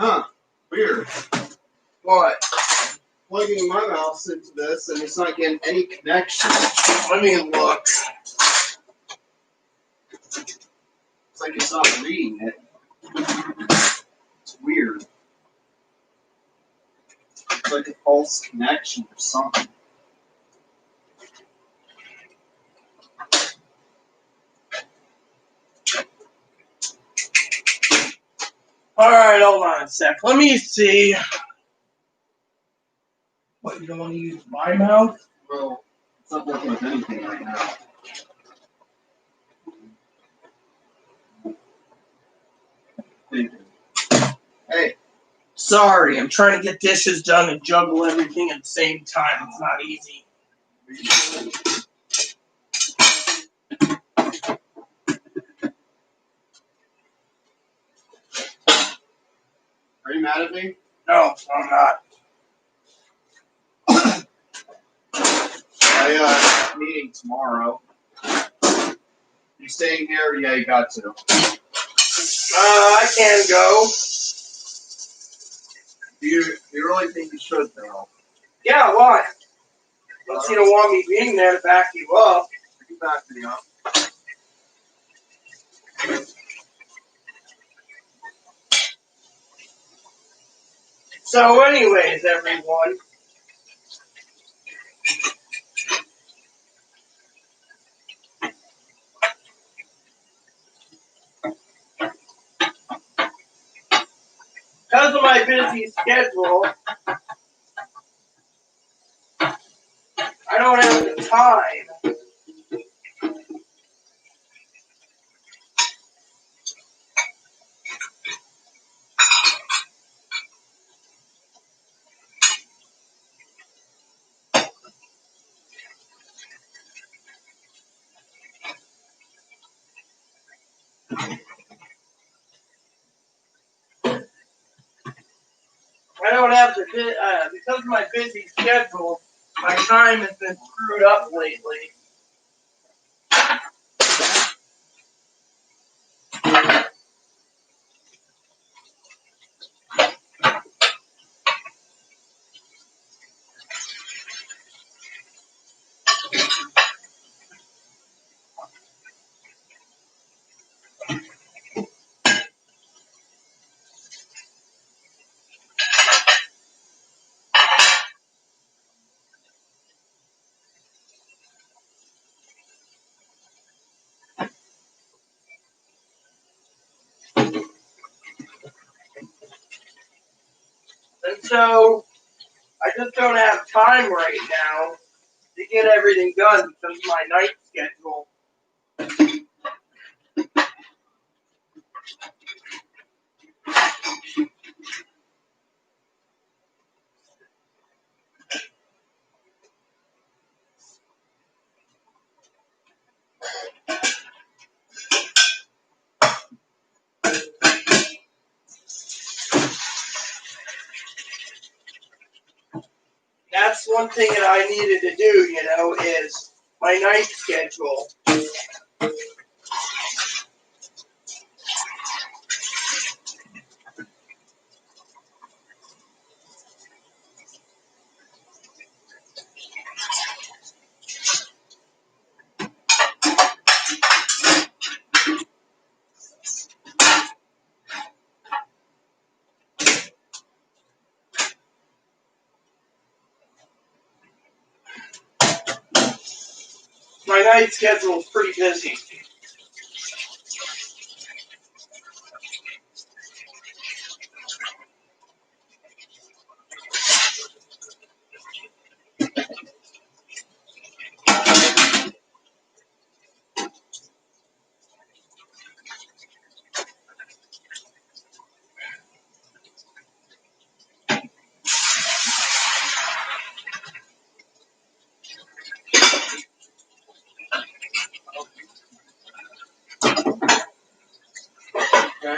Huh. Weird. What? Plugging my mouse into this and it's not getting any connection. Let me look. It's like it's not reading it. It's weird. It's like a false connection or something. Alright, hold on a sec. Let me see. What, you don't want to use my mouse? Well, it's not working with anything right now. Hey. Sorry, I'm trying to get dishes done and juggle everything at the same time. It's not easy. Are you mad at me? No, I'm not. I have a meeting tomorrow. You staying here? Yeah, you got to. I can go. Do you really think you should, though? Yeah, why? Unless you don't want me being there to back you up. You back me up. So anyways, everyone. Because of my busy schedule, I don't have the time because of my busy schedule, my time has been screwed up lately. And so I just don't have time right now to get everything done because of my night schedule. That's one thing that I needed to do, is my night schedule. My night schedule is pretty busy. Okay.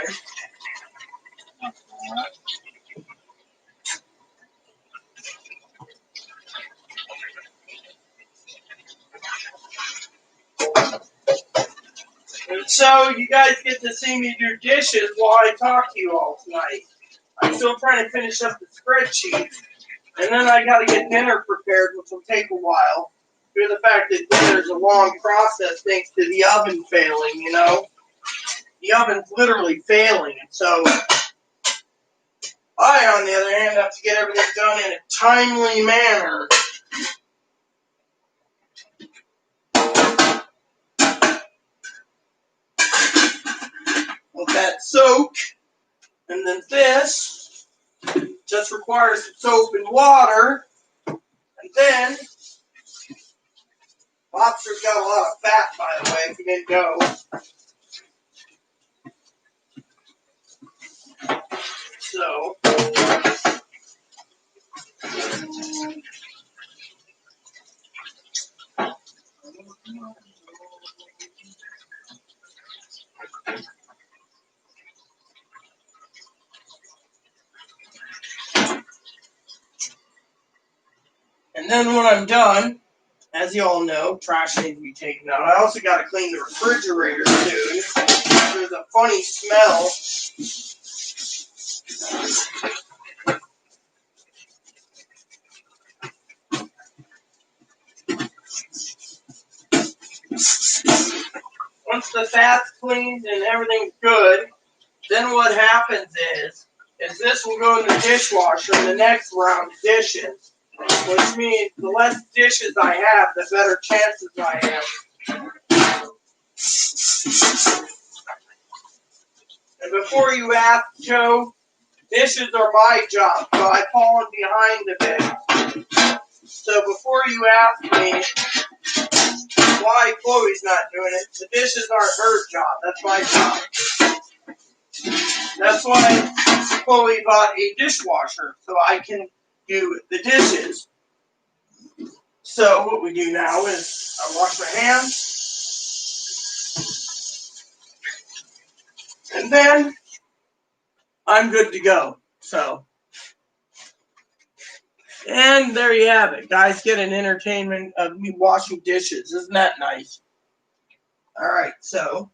And so you guys get to see me do dishes while I talk to you all tonight. I'm still trying to finish up the spreadsheet. And then I got to get dinner prepared, which will take a while. Due to the fact that dinner is a long process thanks to the oven failing. The oven's literally failing. And so I, on the other hand, have to get everything done in a timely manner. Let that soak. And then this just requires some soap and water. And then, lobster's got a lot of fat, by the way, if you didn't know. So, and then when I'm done, as you all know, trash needs to be taken out. I also got to clean the refrigerator soon. There's a funny smell. Once the fat's cleaned and everything's good, then what happens is this will go in the dishwasher in the next round of dishes. Which means the less dishes I have, the better chances I have. And before you ask, Joe, Dishes are my job, so I've fallen behind a bit. So before you ask me why Chloe's not doing it, the dishes aren't her job. That's my job. That's why Chloe bought a dishwasher, so I can do the dishes. So what we do now is I wash my hands, and then I'm good to go. So, and there you have it. Guys get an entertainment of me washing dishes. Isn't that nice? All right, so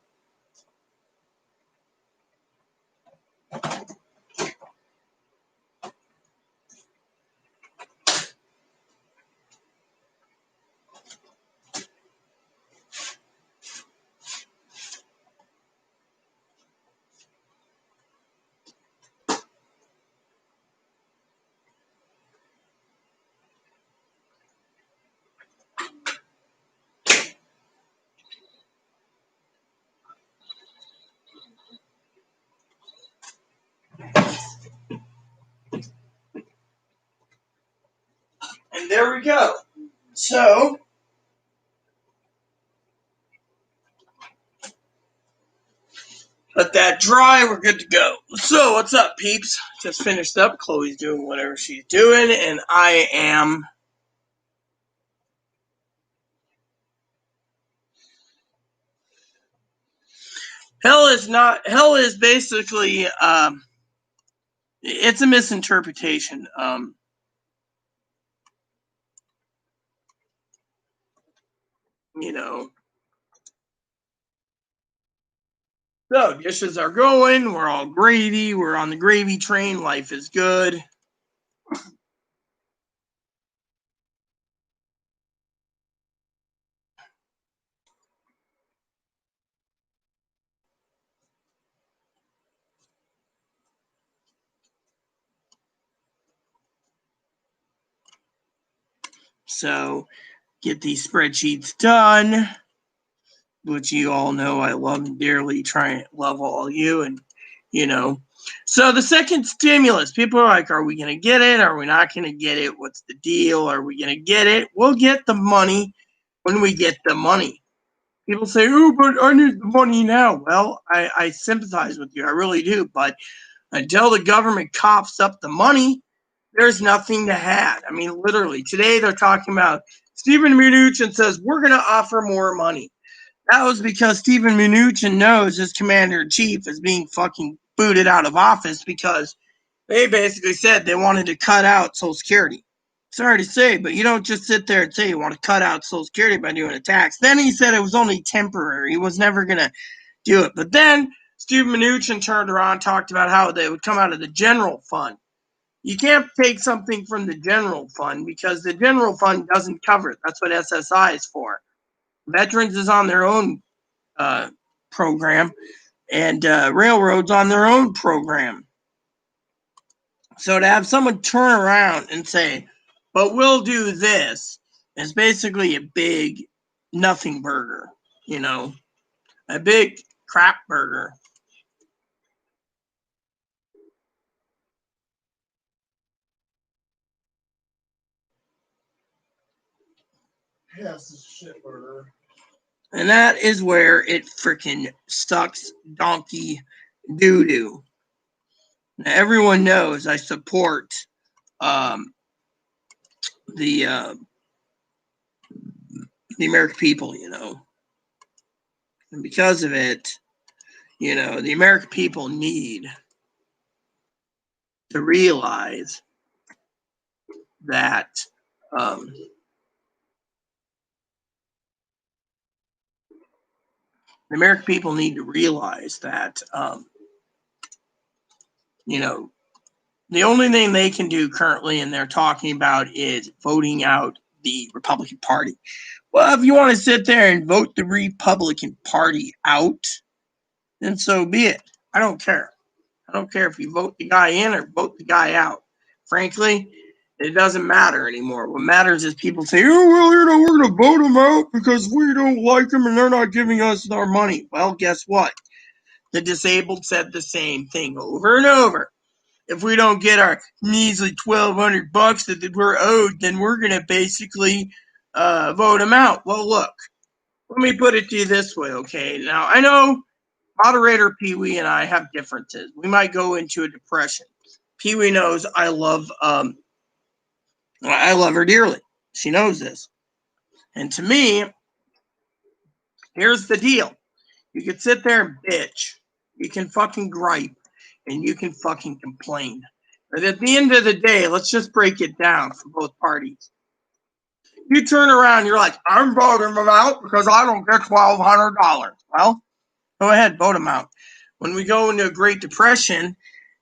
and there we go. So let that dry. We're good to go. So what's up, peeps? Just finished up. Chloe's doing whatever she's doing, and I am. Hell is not. Hell is basically. It's a misinterpretation. You know. So dishes are going. We're all gravy. We're on the gravy train. Life is good. So get these spreadsheets done, which you all know I love dearly. Try and love all of you, and you know. So the second stimulus, people are like, are we going to get it? Are we not going to get it? What's the deal? Are we going to get it? We'll get the money when we get the money. People say, oh, but I need the money now. Well, I sympathize with you. I really do. But until the government coughs up the money, there's nothing to have. I mean, literally, today they're talking about Stephen Mnuchin says, we're going to offer more money. That was because Stephen Mnuchin knows his commander-in-chief is being fucking booted out of office because they basically said they wanted to cut out Social Security. Sorry to say, but you don't just sit there and say you want to cut out Social Security by doing a tax. Then he said it was only temporary. He was never going to do it. But then Stephen Mnuchin turned around and talked about how they would come out of the general fund. You can't take something from the general fund because the general fund doesn't cover it. That's what SSI is for. Veterans is on their own program, and railroads on their own program. So to have someone turn around and say, but we'll do this, is basically a big nothing burger, a big crap burger. Yes, it's a shit burger. And that is where it freaking sucks donkey doo-doo. Now, everyone knows I support the American people, and because of it, the American people need to realize that the American people need to realize that the only thing they can do currently, and they're talking about, is voting out the Republican Party. Well, if you want to sit there and vote the Republican Party out, then so be it. I don't care. I don't care if you vote the guy in or vote the guy out. Frankly, it doesn't matter anymore. What matters is people say, oh, well, we're going to vote them out because we don't like them and they're not giving us our money. Well, guess what? The disabled said the same thing over and over. if we don't get our measly $1,200 that we're owed, then we're going to basically vote them out. Well, look, let me put it to you this way, okay? Now, I know moderator Pee Wee and I have differences. We might go into a depression. Pee Wee knows I love her dearly. She knows this. And to me, here's the deal. You can sit there and bitch. You can fucking gripe. And you can fucking complain. But at the end of the day, let's just break it down for both parties. You turn around, you're like, I'm voting them out because I don't get $1,200. Well, go ahead, vote them out. When we go into a Great Depression,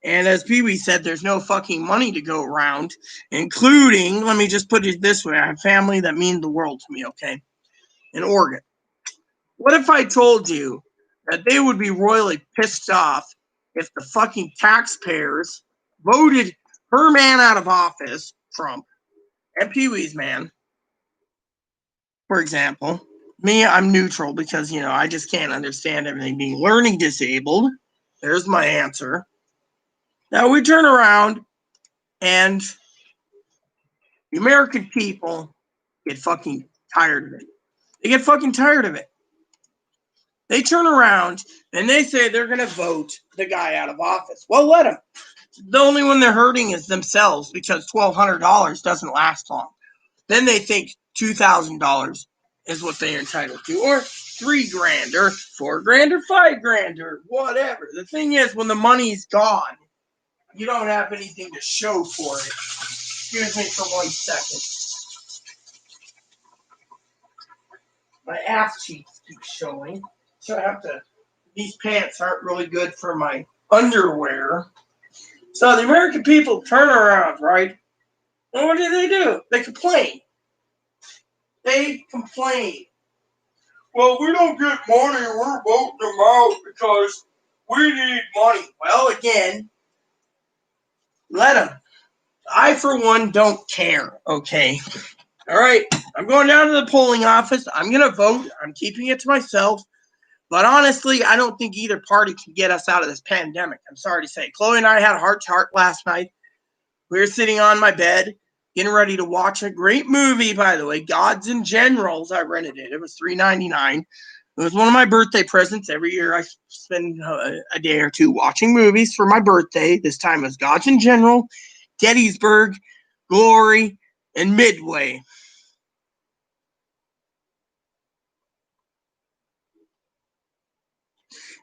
and as Pee Wee said, there's no fucking money to go around, including, let me just put it this way, I have family that mean the world to me, okay, in Oregon. What if I told you that they would be royally pissed off if the fucking taxpayers voted her man out of office, Trump, and Pee Wee's man, for example? Me, I'm neutral because, I just can't understand everything being learning disabled. There's my answer. Now we turn around and the American people get fucking tired of it. They get fucking tired of it. They turn around and they say they're going to vote the guy out of office. Well, let them. The only one they're hurting is themselves because $1,200 doesn't last long. Then they think $2,000 is what they're entitled to, or $3,000, or $4,000, or $5,000, or whatever. The thing is, when the money's gone, you don't have anything to show for it. Excuse me for 1 second. My ass cheeks keep showing, so I have to. These pants aren't really good for my underwear. So the American people turn around, right? And what do? They complain. They complain. Well, we don't get money. We're voting them out because we need money. Well, again, let them. I, for one, don't care, okay? All right, I'm going down to the polling office. I'm going to vote. I'm keeping it to myself. But honestly, I don't think either party can get us out of this pandemic. I'm sorry to say. Chloe and I had a heart-to-heart last night. We were sitting on my bed, getting ready to watch a great movie, by the way, Gods and Generals. I rented it. It was $3.99. It was one of my birthday presents. Every year I spend a day or two watching movies for my birthday. This time it was Gods and General, Gettysburg, Glory, and Midway.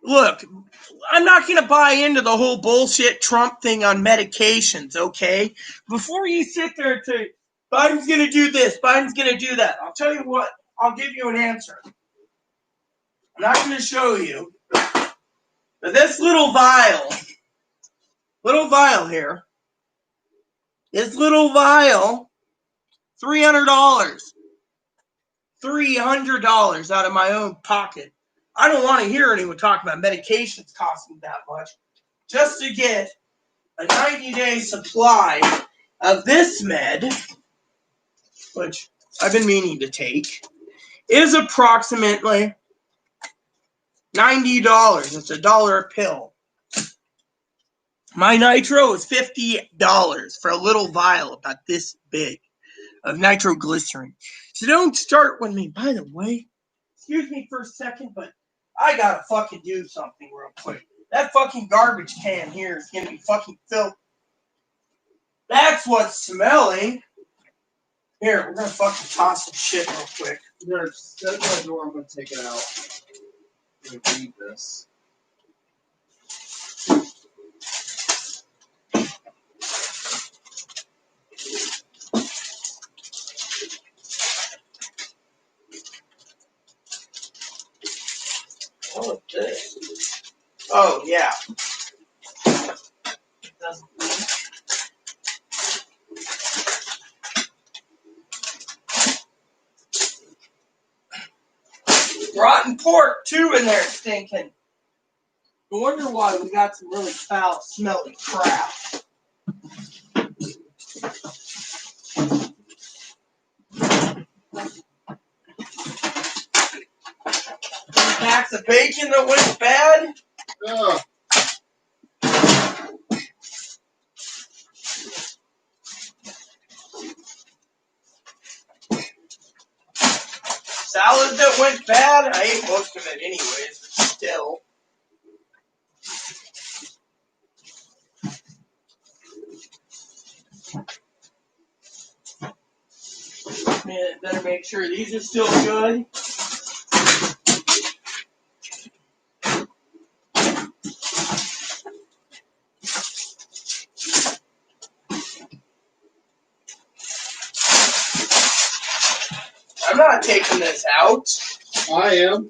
Look, I'm not going to buy into the whole bullshit Trump thing on medications, okay? Before you sit there and say, Biden's going to do this, Biden's going to do that, I'll tell you what, I'll give you an answer. I'm not going to show you, but this little vial here, this little vial, $300. $300 out of my own pocket. I don't want to hear anyone talk about medications costing that much. Just to get a 90-day supply of this med, which I've been meaning to take, is approximately $90. It's $1 a pill. My nitro is $50 for a little vial about this big of nitroglycerin. So don't start with me. By the way, excuse me for a second, but I gotta fucking do something real quick. That fucking garbage can here is gonna be fucking filled. That's what's smelling. Here, we're gonna fucking toss some shit real quick. I'm gonna set my door. I'm gonna take it out. I'm gonna read this. What is this? Oh, yeah. It doesn't leak. Rotten pork, too, in there stinking. No wonder why we got some really foul, smelly crap. Packs of bacon that went bad. Ugh. salad that went bad. I ate most of it anyways, but still. Man, better make sure these are still good. I'm not taking this out. I am.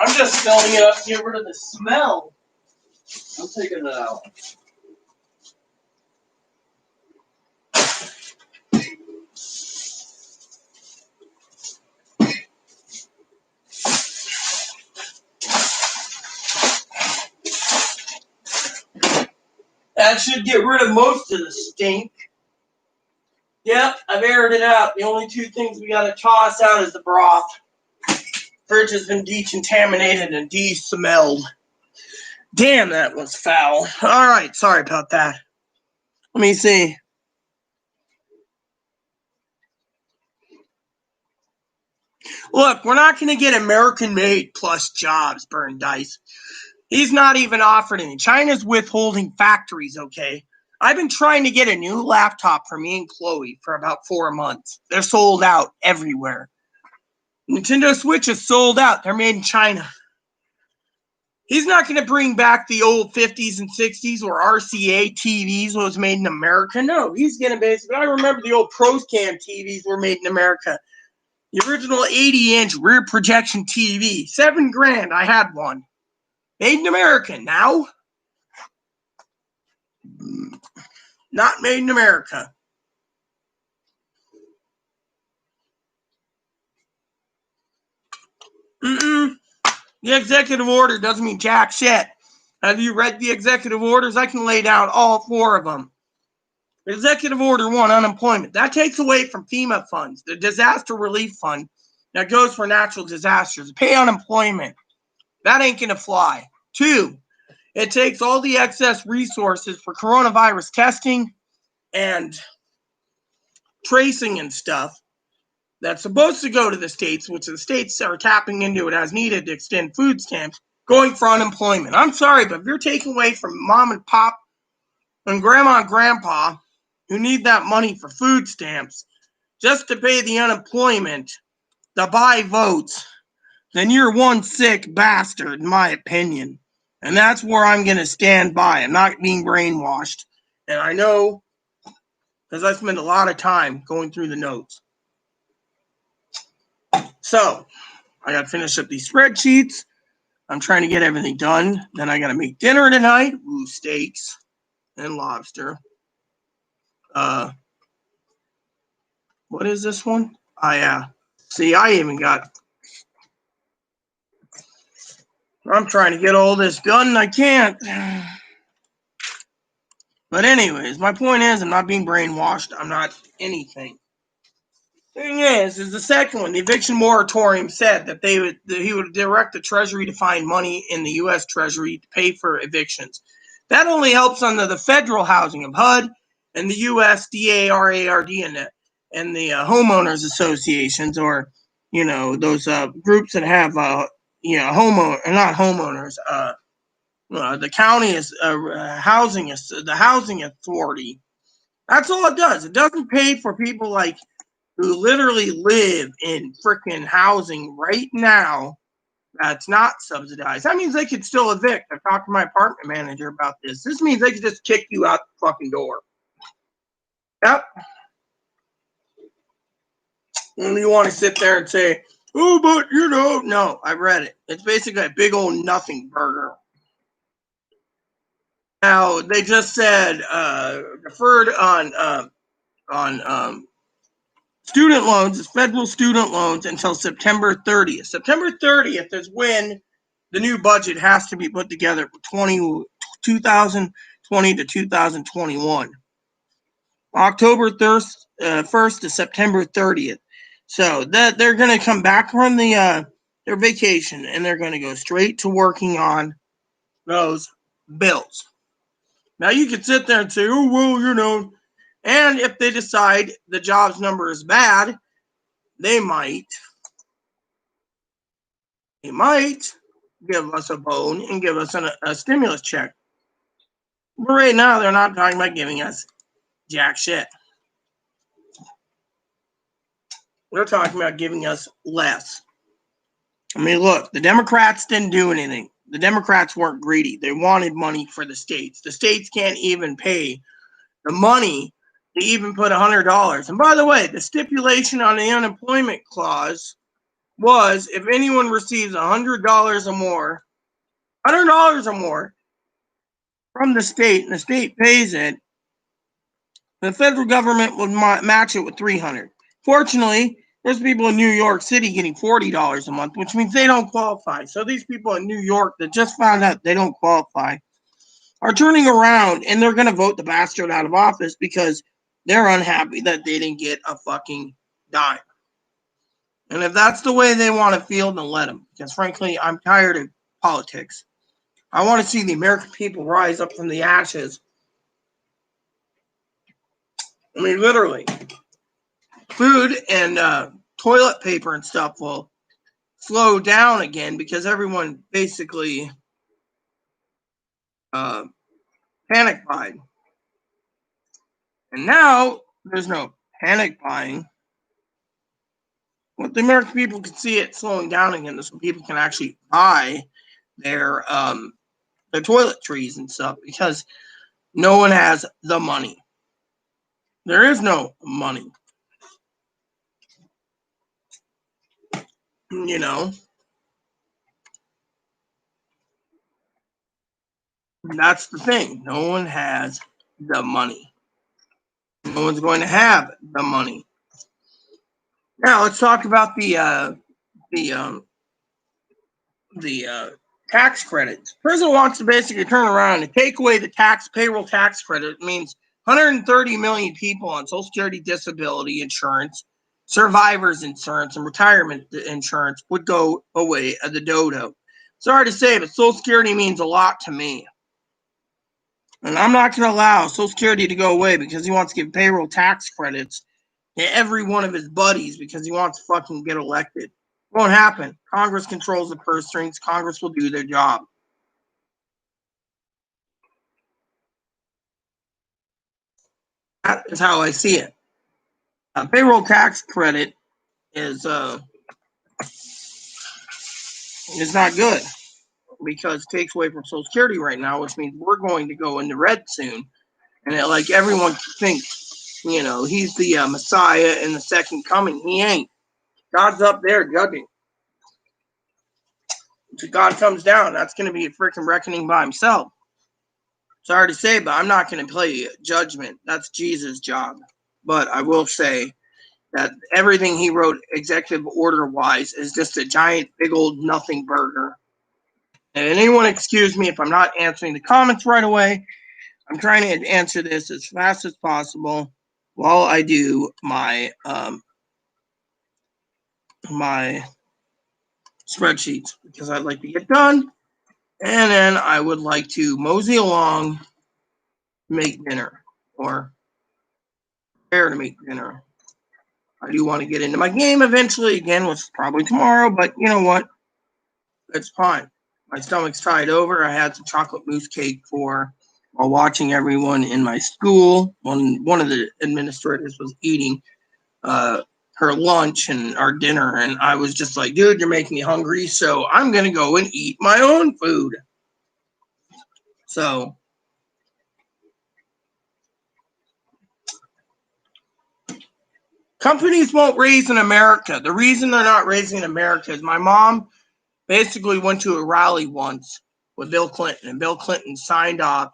I'm just filling it up to get rid of the smell. I'm taking it out. That should get rid of most of the stink. Yep, I've aired it out. The only two things we gotta toss out is the broth. Fridge has been decontaminated and de-smelled. Damn, that was foul. Alright, sorry about that. Let me see. Look, we're not gonna get American-made plus jobs, Burn Dice. He's not even offered any. China's withholding factories, okay? I've been trying to get a new laptop for me and Chloe for about 4 months. They're sold out everywhere. Nintendo Switch is sold out. They're made in China. He's not going to bring back the old 50s and 60s where RCA TVs was made in America. No, he's going to basically, I remember the old ProCam TVs were made in America. The original 80-inch rear projection TV, $7,000. I had one. Made in America. Now, not made in America. The executive order doesn't mean jack shit. Have you read the executive orders? I can lay down all 4 of them. Executive Order 1, unemployment. That takes away from FEMA funds, the disaster relief fund that goes for natural disasters. Pay unemployment. That ain't going to fly. 2, it takes all the excess resources for coronavirus testing and tracing and stuff that's supposed to go to the states, which the states are tapping into it as needed to extend food stamps, going for unemployment. I'm sorry, but if you're taking away from mom and pop and grandma and grandpa who need that money for food stamps just to pay the unemployment to buy votes, then you're one sick bastard, in my opinion. And that's where I'm going to stand by. I'm not being brainwashed. And I know because I spend a lot of time going through the notes. So, I got to finish up these spreadsheets. I'm trying to get everything done. Then I got to make dinner tonight. Ooh, steaks and lobster. What is this one? Oh, yeah. See, I even got... I'm trying to get all this done and I can't. But anyways, my point is I'm not being brainwashed. I'm not anything. Thing is the second one, the eviction moratorium said that he would direct the Treasury to find money in the U.S. Treasury to pay for evictions. That only helps under the federal housing of HUD and the USDARARD and the homeowners associations, or those groups that have homeowner, not homeowners. The county is the housing authority. That's all it does. It doesn't pay for people like who literally live in freaking housing right now that's not subsidized. That means they could still evict. I talked to my apartment manager about this. This means they could just kick you out the fucking door. Yep. And you want to sit there and say, oh, but no, I read it. It's basically a big old nothing burger. Now, they just said deferred on student loans, federal student loans, until September 30th. September 30th is when the new budget has to be put together for 2020 to 2021. October 1st to September 30th. So that they're going to come back from their vacation and they're going to go straight to working on those bills. Now you could sit there and say, oh, well, and if they decide the jobs number is bad, they might They might give us a bone and give us a stimulus check. But right now, they're not talking about giving us jack shit. They're talking about giving us less. I mean, look, the Democrats didn't do anything. The Democrats weren't greedy. They wanted money for the states. The states can't even pay the money to even put $100. And by the way, the stipulation on the unemployment clause was if anyone receives $100 or more, $100 or more from the state, and the state pays it, the federal government would match it with $300. Fortunately, there's people in New York City getting $40 a month, which means they don't qualify. So these people in New York that just found out they don't qualify are turning around and they're going to vote the bastard out of office because they're unhappy that they didn't get a fucking dime. And if that's the way they want to feel, then let them. Because frankly, I'm tired of politics. I want to see the American people rise up from the ashes. I mean, literally. Food and toilet paper and stuff will slow down again because everyone basically panic buyed. And now there's no panic buying. What the American people can see it slowing down again, so people can actually buy their toiletries and stuff because no one has the money. There is no money. You know, that's the thing. No one has the money. No one's going to have the money. Now let's talk about the tax credits. President wants to basically turn around and take away the payroll tax credit. It means 130 million people on Social Security, disability insurance, survivors insurance, and retirement insurance would go away at the dodo. Sorry to say, but Social Security means a lot to me. And I'm not going to allow Social Security to go away because he wants to give payroll tax credits to every one of his buddies because he wants to fucking get elected. Won't happen. Congress controls the purse strings. Congress will do their job. That is how I see it. Payroll tax credit is not good because it takes away from Social Security right now, which means we're going to go into red soon. And like everyone thinks, he's the Messiah in the second coming. He ain't. God's up there judging. If God comes down, that's going to be a freaking reckoning by himself. Sorry to say, but I'm not going to play judgment. That's Jesus' job. But I will say that everything he wrote executive order wise is just a giant, big old nothing burger. And anyone excuse me if I'm not answering the comments right away. I'm trying to answer this as fast as possible while I do my my spreadsheets because I'd like to get done. And then I would like to mosey along, make dinner, or prepare to make dinner. I do want to get into my game eventually again, which is probably tomorrow, but you know what? It's fine. My stomach's tied over. I had some chocolate mousse cake while watching everyone in my school. One of the administrators was eating her lunch and our dinner, and I was just like, dude, you're making me hungry, so I'm going to go and eat my own food. So companies won't raise in America. The reason they're not raising in America is my mom basically went to a rally once with Bill Clinton, and Bill Clinton signed off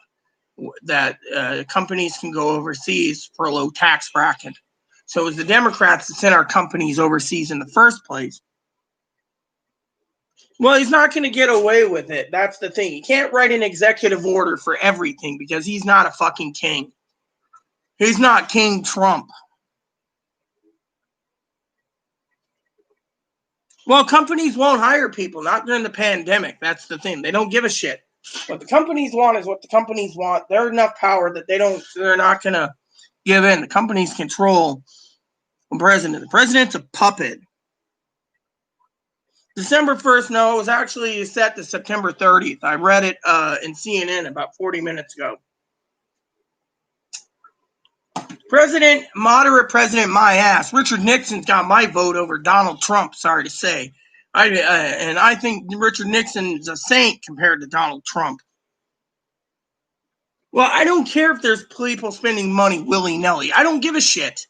that companies can go overseas for a low tax bracket. So it was the Democrats that sent our companies overseas in the first place. Well, he's not going to get away with it. That's the thing. He can't write an executive order for everything because he's not a fucking king. He's not King Trump. Well, companies won't hire people, not during the pandemic. That's the thing. They don't give a shit. What the companies want is what the companies want. They're enough power that they're not going to give in. The companies control the president. The president's a puppet. December 1st, no, it was actually set to September 30th. I read it in CNN about 40 minutes ago. Moderate president, my ass. Richard Nixon's got my vote over Donald Trump, sorry to say. And I think Richard Nixon's a saint compared to Donald Trump. Well, I don't care if there's people spending money willy-nilly. I don't give a shit.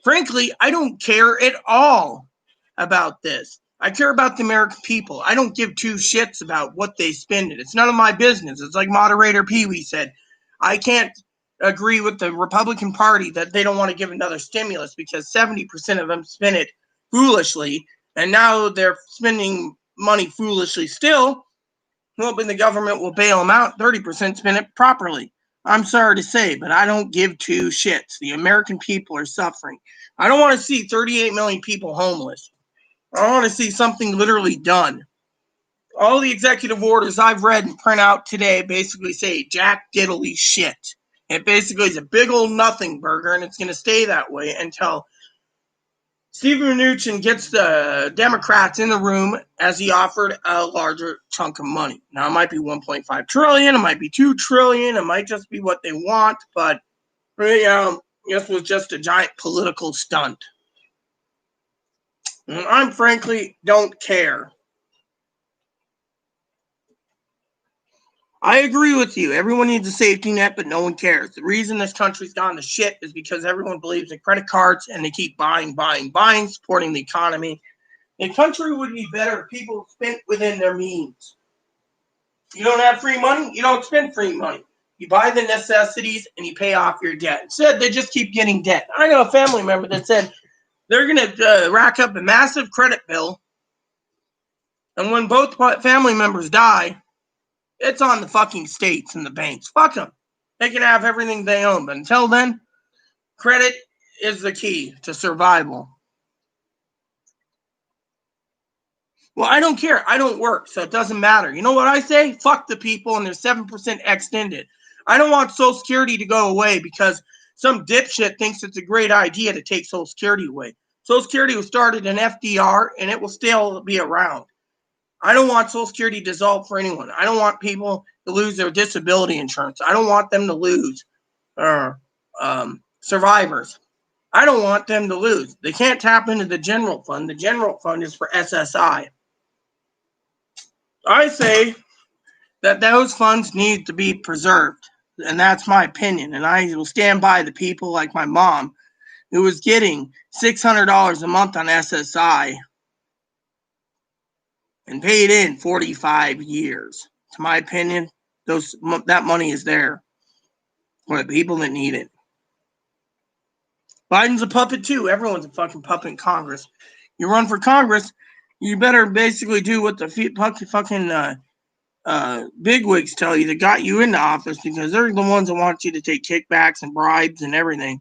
Frankly, I don't care at all about this. I care about the American people. I don't give two shits about what they spend it. It's none of my business. It's like moderator Pee Wee said. I can't agree with the Republican Party that they don't want to give another stimulus because 70% of them spend it foolishly, and now they're spending money foolishly still, hoping the government will bail them out. 30% spend it properly. I'm sorry to say, but I don't give two shits. The American people are suffering. I don't want to see 38 million people homeless. I want to see something literally done. All the executive orders I've read and print out today basically say jack diddly shit. It basically is a big old nothing burger, and it's going to stay that way until Stephen Mnuchin gets the Democrats in the room as he offered a larger chunk of money. Now, it might be 1.5 trillion, it might be 2 trillion, it might just be what they want, but this was just a giant political stunt. And I frankly don't care. I agree with you. Everyone needs a safety net, but no one cares. The reason this country's gone to shit is because everyone believes in credit cards and they keep buying, supporting the economy. The country would be better if people spent within their means. You don't have free money, you don't spend free money. You buy the necessities and you pay off your debt. Instead, they just keep getting debt. I know a family member that said they're going to rack up a massive credit bill, and when both family members die, it's on the fucking states and the banks. Fuck them. They can have everything they own, but until then, credit is the key to survival. Well, I don't care. I don't work, so it doesn't matter. You know what I say? Fuck the people, and there's 7% extended. I don't want Social Security to go away because some dipshit thinks it's a great idea to take Social Security away. Social Security was started in FDR, and it will still be around. I don't want Social Security dissolved for anyone. I don't want people to lose their disability insurance. I don't want them to lose survivors. I don't want them to lose. They can't tap into the general fund. The general fund is for SSI. I say that those funds need to be preserved, and that's my opinion. And I will stand by the people like my mom, who was getting $600 a month on SSI and paid in 45 years. To my opinion, that money is there for the people that need it. Biden's a puppet too. Everyone's a fucking puppet in Congress. You run for Congress, you better basically do what the fucking bigwigs tell you that got you into office, because they're the ones that want you to take kickbacks and bribes and everything.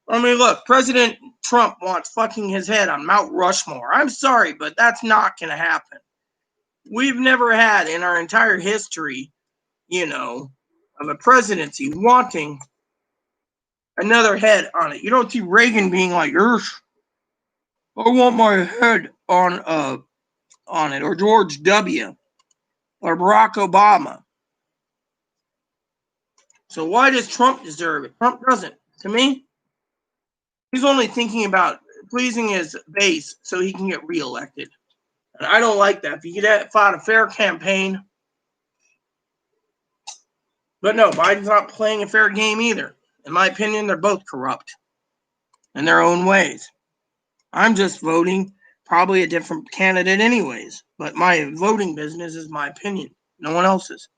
I mean, look, President Trump wants fucking his head on Mount Rushmore. I'm sorry, but that's not going to happen. We've never had in our entire history, of a presidency wanting another head on it. You don't see Reagan being like, I want my head on it, or George W. or Barack Obama. So why does Trump deserve it? Trump doesn't. To me, he's only thinking about pleasing his base so he can get reelected. And I don't like that. If you could fought a fair campaign. But no, Biden's not playing a fair game either. In my opinion, they're both corrupt in their own ways. I'm just voting probably a different candidate anyways. But my voting business is my opinion. No one else's.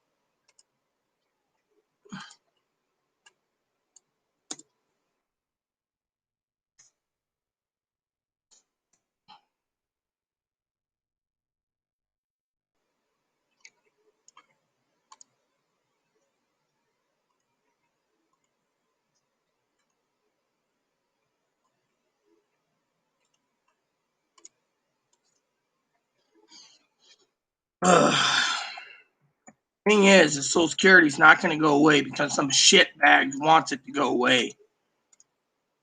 Thing is, Social Security is not going to go away because some shitbag wants it to go away.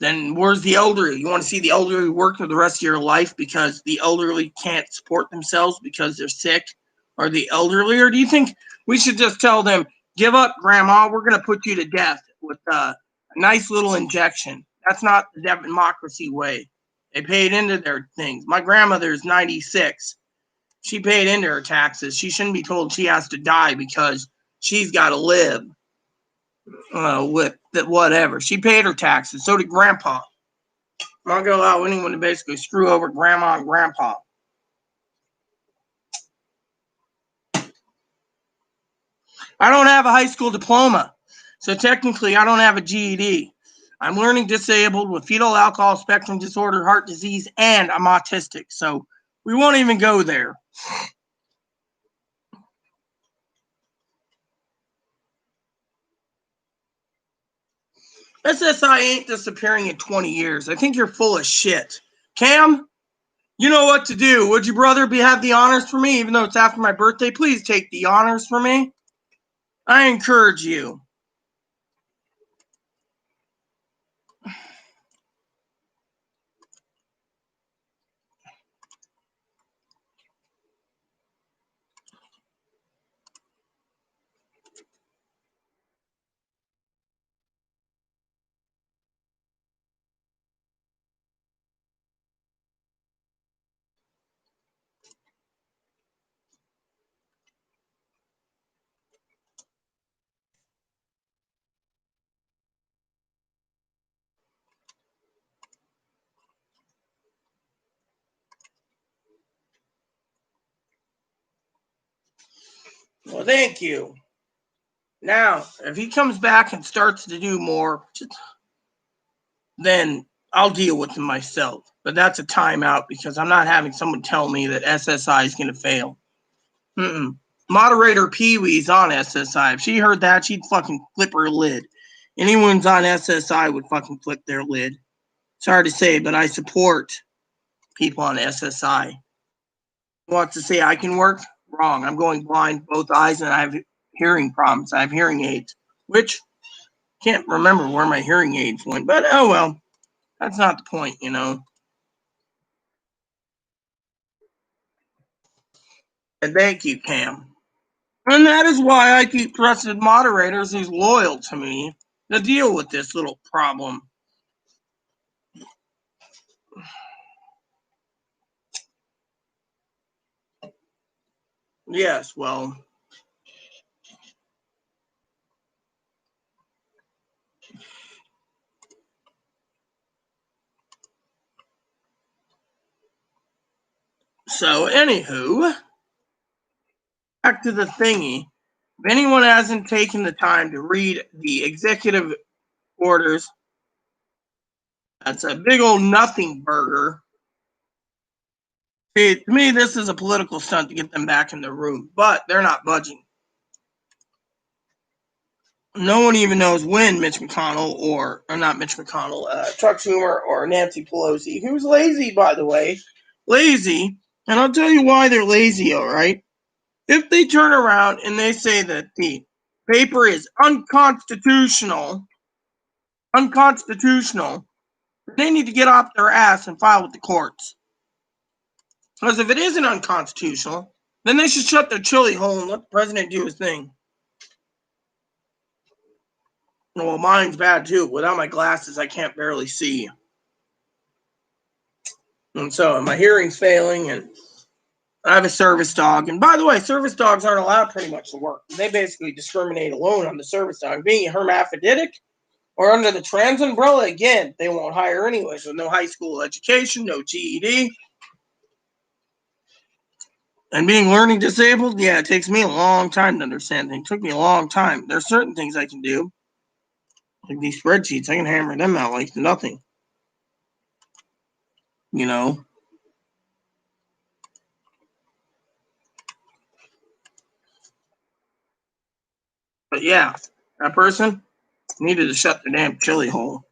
Then where's the elderly? You want to see the elderly work for the rest of your life because the elderly can't support themselves because they're sick? Or the elderly? Or do you think we should just tell them, give up, Grandma, we're going to put you to death with a nice little injection? That's not the democracy way. They paid into their things. My grandmother is 96. She paid into her taxes. She shouldn't be told she has to die because she's got to live with whatever. She paid her taxes. So did Grandpa. I'm not going to allow anyone to basically screw over Grandma and Grandpa. I don't have a high school diploma, so technically I don't have a GED. I'm learning disabled with fetal alcohol spectrum disorder, heart disease, and I'm autistic. So we won't even go there. SSI ain't disappearing in 20 years. I think you're full of shit. Cam, you know what to do. Would you brother have the honors for me, even though it's after my birthday? Please take the honors for me. I encourage you. Well, thank you. Now, if he comes back and starts to do more, then I'll deal with him myself. But that's a timeout because I'm not having someone tell me that SSI is going to fail. Moderator Pee Wee's on SSI. If she heard that, she'd fucking flip her lid. Anyone's on SSI would fucking flip their lid. Sorry to say, but I support people on SSI. Wants to say I can work? Wrong. I'm going blind, both eyes, and I have hearing problems. I have hearing aids, which can't remember where my hearing aids went, but oh well. That's not the point, you know. And thank you, Cam. And that is why I keep trusted moderators who's loyal to me to deal with this little problem. Yes, well. So, anywho, back to the thingy. If anyone hasn't taken the time to read the executive orders, that's a big old nothing burger. See, to me, this is a political stunt to get them back in the room, but they're not budging. No one even knows when Mitch McConnell or not Mitch McConnell, Chuck Schumer or Nancy Pelosi, who's lazy, by the way, lazy. And I'll tell you why they're lazy, all right? If they turn around and they say that the paper is unconstitutional, they need to get off their ass and file with the courts. Because if it isn't unconstitutional, then they should shut their chili hole and let the president do his thing. Well, mine's bad too. Without my glasses, I can't barely see. And so my hearing's failing, and I have a service dog. And by the way, service dogs aren't allowed pretty much to work. They basically discriminate alone on the service dog. Being hermaphroditic or under the trans umbrella, again, they won't hire anyway. So no high school education, no GED. And being learning disabled, yeah, it takes me a long time to understand things. It took me a long time. There's certain things I can do. Like these spreadsheets, I can hammer them out like nothing. You know? But yeah, that person needed to shut their damn chili hole.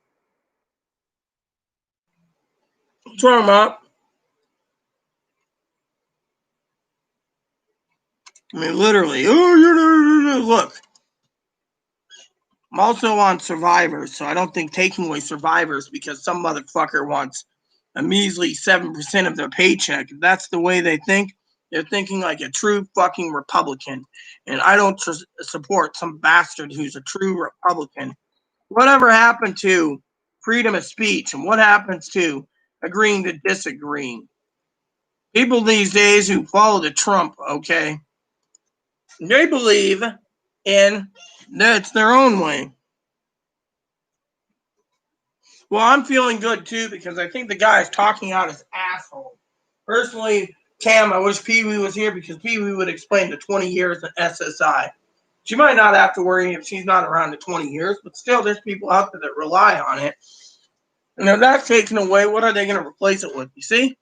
What's wrong, Mom? I mean, literally. Oh, look. I'm also on survivors, so I don't think taking away survivors because some motherfucker wants a measly 7% of their paycheck. If that's the way they think, they're thinking like a true fucking Republican. And I don't support some bastard who's a true Republican. Whatever happened to freedom of speech and what happens to agreeing to disagreeing? People these days who follow the Trump, okay, they believe in that it's their own way. Well, I'm feeling good too because I think the guy is talking out his asshole. Personally, Cam, I wish Pee Wee was here because Pee Wee would explain the 20 years of SSI. She might not have to worry if she's not around in 20 years, but still, there's people out there that rely on it. And if that's taken away, what are they going to replace it with? You see?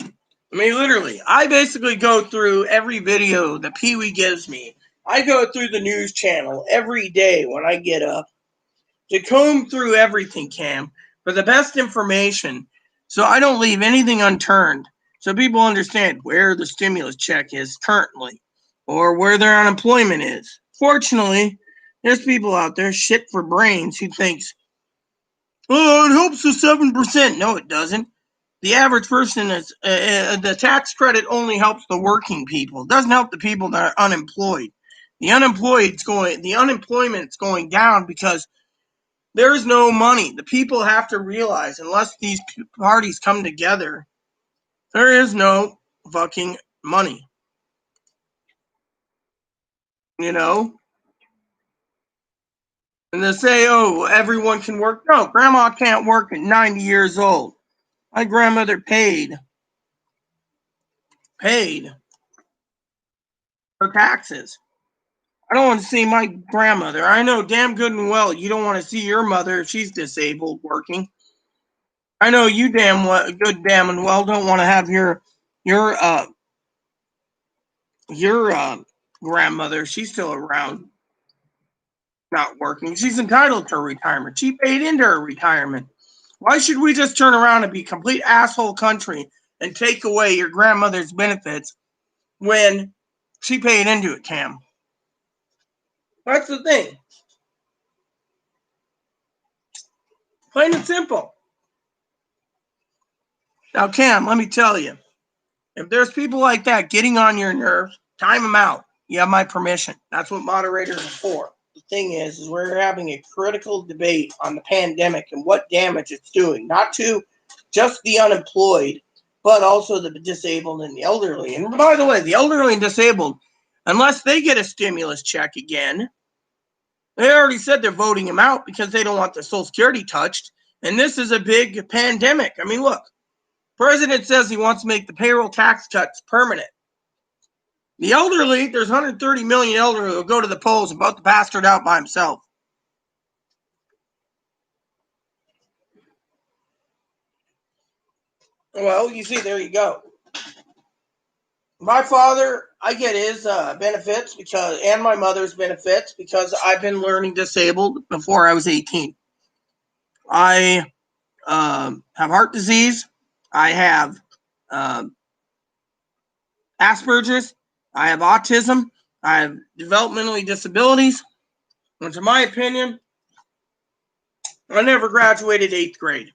I mean, literally, I basically go through every video that Pee Wee gives me. I go through the news channel every day when I get up to comb through everything, Cam, for the best information so I don't leave anything unturned so people understand where the stimulus check is currently or where their unemployment is. Fortunately, there's people out there, shit for brains, who thinks, oh, it helps the 7%. No, it doesn't. The average person is, the tax credit only helps the working people. It doesn't help the people that are unemployed. The unemployment's going down because there is no money. The people have to realize, unless these parties come together, there is no fucking money. You know? And they say, oh, everyone can work. No, grandma can't work at 90 years old. My grandmother paid her taxes. I don't want to see my grandmother. I know damn good and well you don't want to see your mother if she's disabled working. I know you damn and well don't want to have your your grandmother. She's still around, not working. She's entitled to retirement. She paid into her retirement. Why should we just turn around and be a complete asshole country and take away your grandmother's benefits when she paid into it, Cam? That's the thing. Plain and simple. Now, Cam, let me tell you, if there's people like that getting on your nerves, time them out. You have my permission. That's what moderators are for. The thing is we're having a critical debate on the pandemic and what damage it's doing, not to just the unemployed, but also the disabled and the elderly. And by the way, the elderly and disabled, unless they get a stimulus check again, they already said they're voting him out because they don't want their Social Security touched. And this is a big pandemic. I mean, look, President says he wants to make the payroll tax cuts permanent. The elderly, there's 130 million elderly who will go to the polls and vote the bastard out by himself. Well, you see, there you go. My father, I get his benefits and my mother's benefits because I've been learning disabled before I was 18. I have heart disease. I have Asperger's. I have autism. I have developmentally disabilities. And in my opinion, I never graduated 8th grade.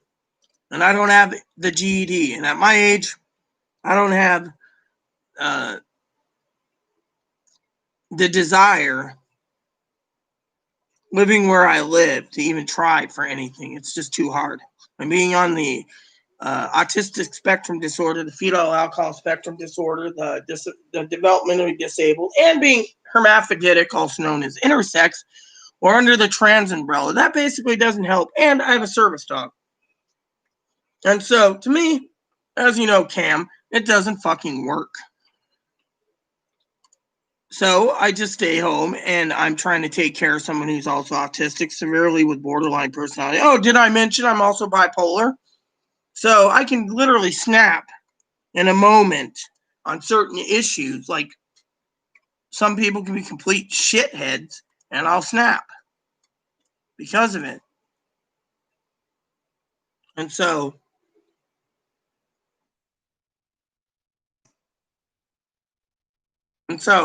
And I don't have the GED. And at my age, I don't have the desire living where I live to even try for anything. It's just too hard. And being on the autistic spectrum disorder, the fetal alcohol spectrum disorder, the developmentally disabled, and being hermaphroditic, also known as intersex, or under the trans umbrella, that basically doesn't help. And I have a service dog. And so, to me, as you know, Cam, it doesn't fucking work. So I just stay home and I'm trying to take care of someone who's also autistic, severely with borderline personality. Oh, did I mention I'm also bipolar? So I can literally snap in a moment on certain issues. Like some people can be complete shitheads and I'll snap because of it. And so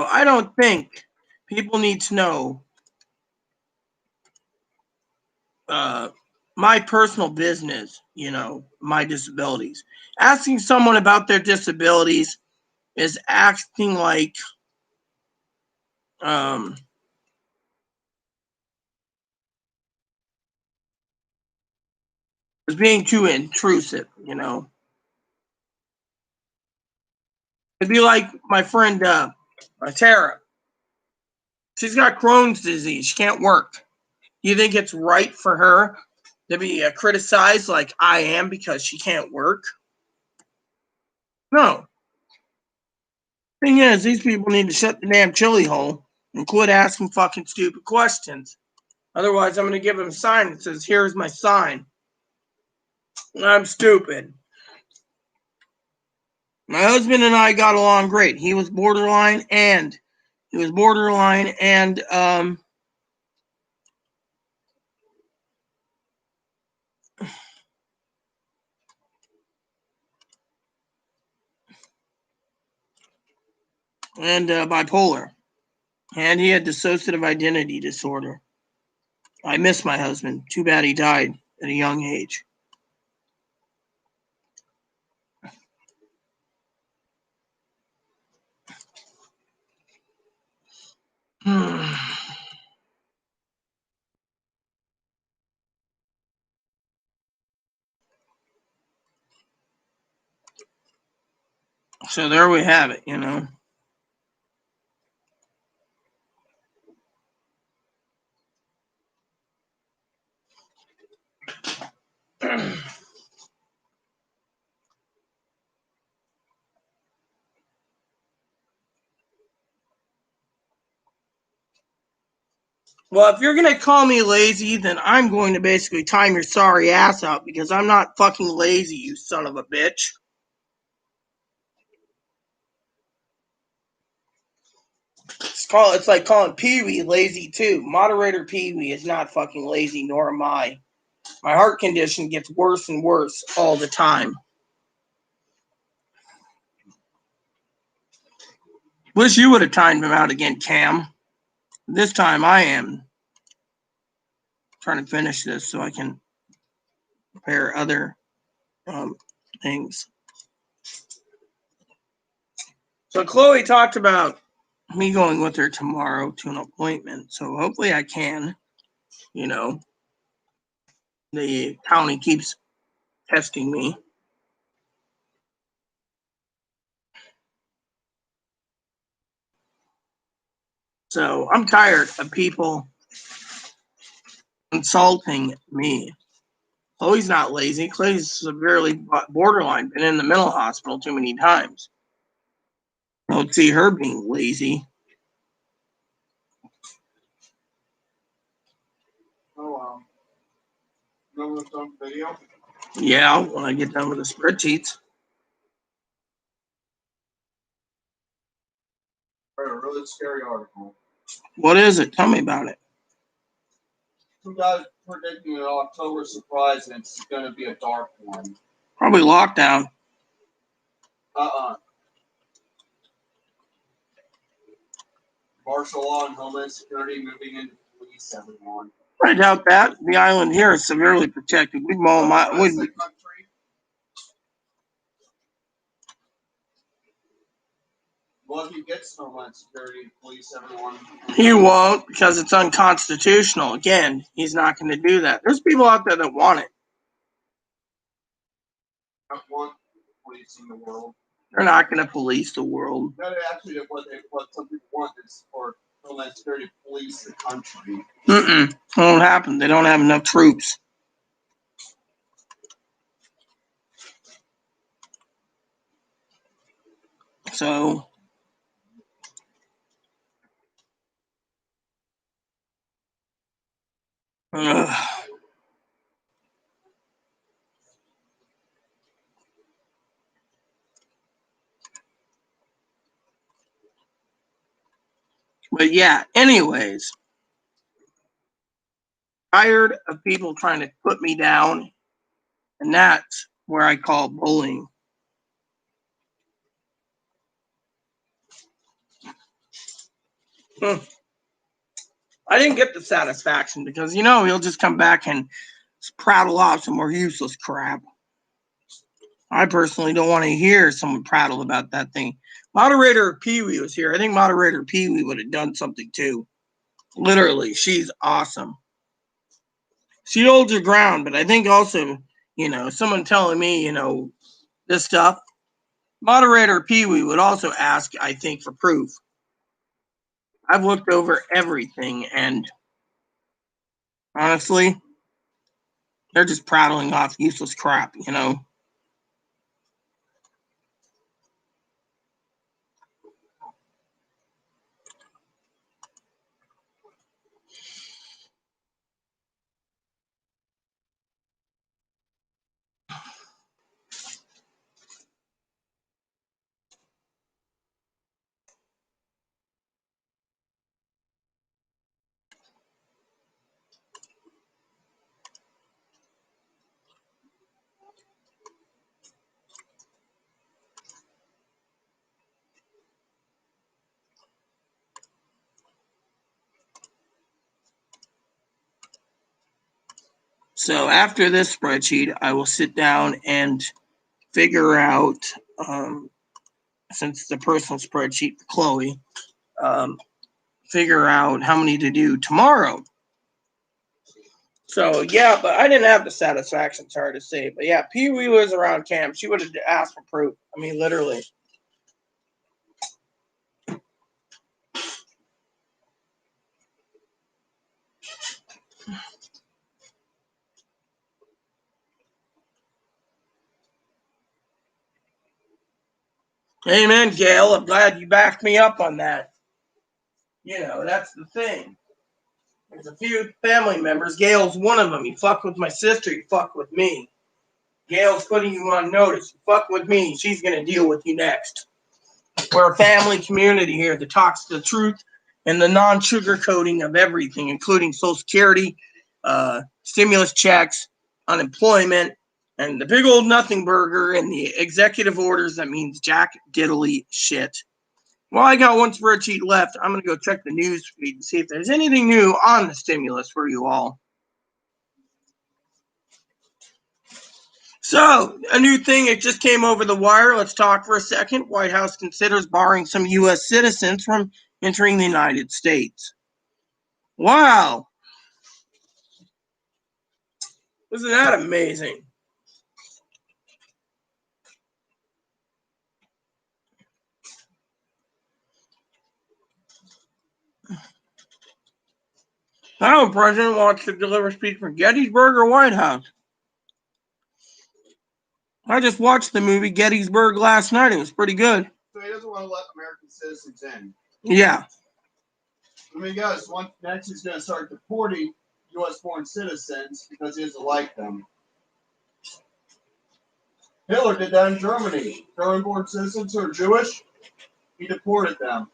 I don't think people need to know my personal business, my disabilities. Asking someone about their disabilities is acting like um, is being too intrusive. It'd be like my friend Tara. She's got Crohn's disease. She can't work. Do you think it's right for her to be criticized like I am because she can't work? No. Thing is, these people need to shut the damn chili hole and quit asking fucking stupid questions. Otherwise, I'm going to give them a sign that says, "Here's my sign." I'm stupid. My husband and I got along great. He was borderline and bipolar, and he had dissociative identity disorder. I miss my husband. Too bad he died at a young age. So there we have it. Well, if you're going to call me lazy, then I'm going to basically time your sorry ass out because I'm not fucking lazy, you son of a bitch. It's like calling Pee Wee lazy too. Moderator Pee Wee is not fucking lazy, nor am I. My heart condition gets worse and worse all the time. Wish you would have timed him out again, Cam. This time I am trying to finish this so I can prepare other things. So Chloe talked about me going with her tomorrow to an appointment. So hopefully I can. The county keeps testing me. So I'm tired of people insulting me. Chloe's not lazy. Chloe's severely borderline, been in the mental hospital too many times. I don't see her being lazy. Oh, wow. You know what's on video? Yeah, when I get done with the spreadsheets. I read a really scary article. What is it? Tell me about it. Two guys predicting an October surprise, and it's going to be a dark one. Probably lockdown. Martial law and Homeland Security moving into police, everyone. I doubt that. The island here is severely protected. We'd mow them out. Well, if he gets Homeland Security, police, everyone. He won't because it's unconstitutional. Again, he's not going to do that. There's people out there that want it. I want policing the world. They're not going to police the world. That actually what some people want is for Homeland Security to police the country. It won't happen. They don't have enough troops. So, but yeah, anyways, tired of people trying to put me down, and that's where I call bullying. I didn't get the satisfaction because, he'll just come back and prattle off some more useless crap. I personally don't want to hear someone prattle about that thing. Moderator Pee Wee was here. I think Moderator Pee Wee would have done something too. Literally, she's awesome. She holds her ground, but I think also, someone telling me, this stuff, Moderator Pee Wee would also ask, I think, for proof. I've looked over everything, and honestly, they're just prattling off useless crap, So after this spreadsheet, I will sit down and figure out, since it's a personal spreadsheet for Chloe, figure out how many to do tomorrow. So yeah, but I didn't have the satisfaction. It's hard to say, but yeah, Pee Wee was around camp. She would have asked for proof. I mean, literally. Amen, Gail. I'm glad you backed me up on that. That's the thing. There's a few family members. Gail's one of them. You fuck with my sister, you fuck with me. Gail's putting you on notice. You fuck with me, she's going to deal with you next. We're a family community here that talks the truth and the non-sugarcoating of everything, including Social Security, stimulus checks, unemployment, and the big old nothing burger and the executive orders that means jack diddly shit. Well, I got one spreadsheet left. I'm going to go check the news feed and see if there's anything new on the stimulus for you all. So, a new thing, it just came over the wire. Let's talk for a second. White House considers barring some U.S. citizens from entering the United States. Wow. Isn't that amazing? How President wants to deliver speech from Gettysburg or White House? I just watched the movie Gettysburg last night. It was pretty good. So he doesn't want to let American citizens in. Yeah. I mean, guys, next he's going to start deporting U.S. foreign citizens because he doesn't like them. Hitler did that in Germany. German-born citizens who are Jewish, he deported them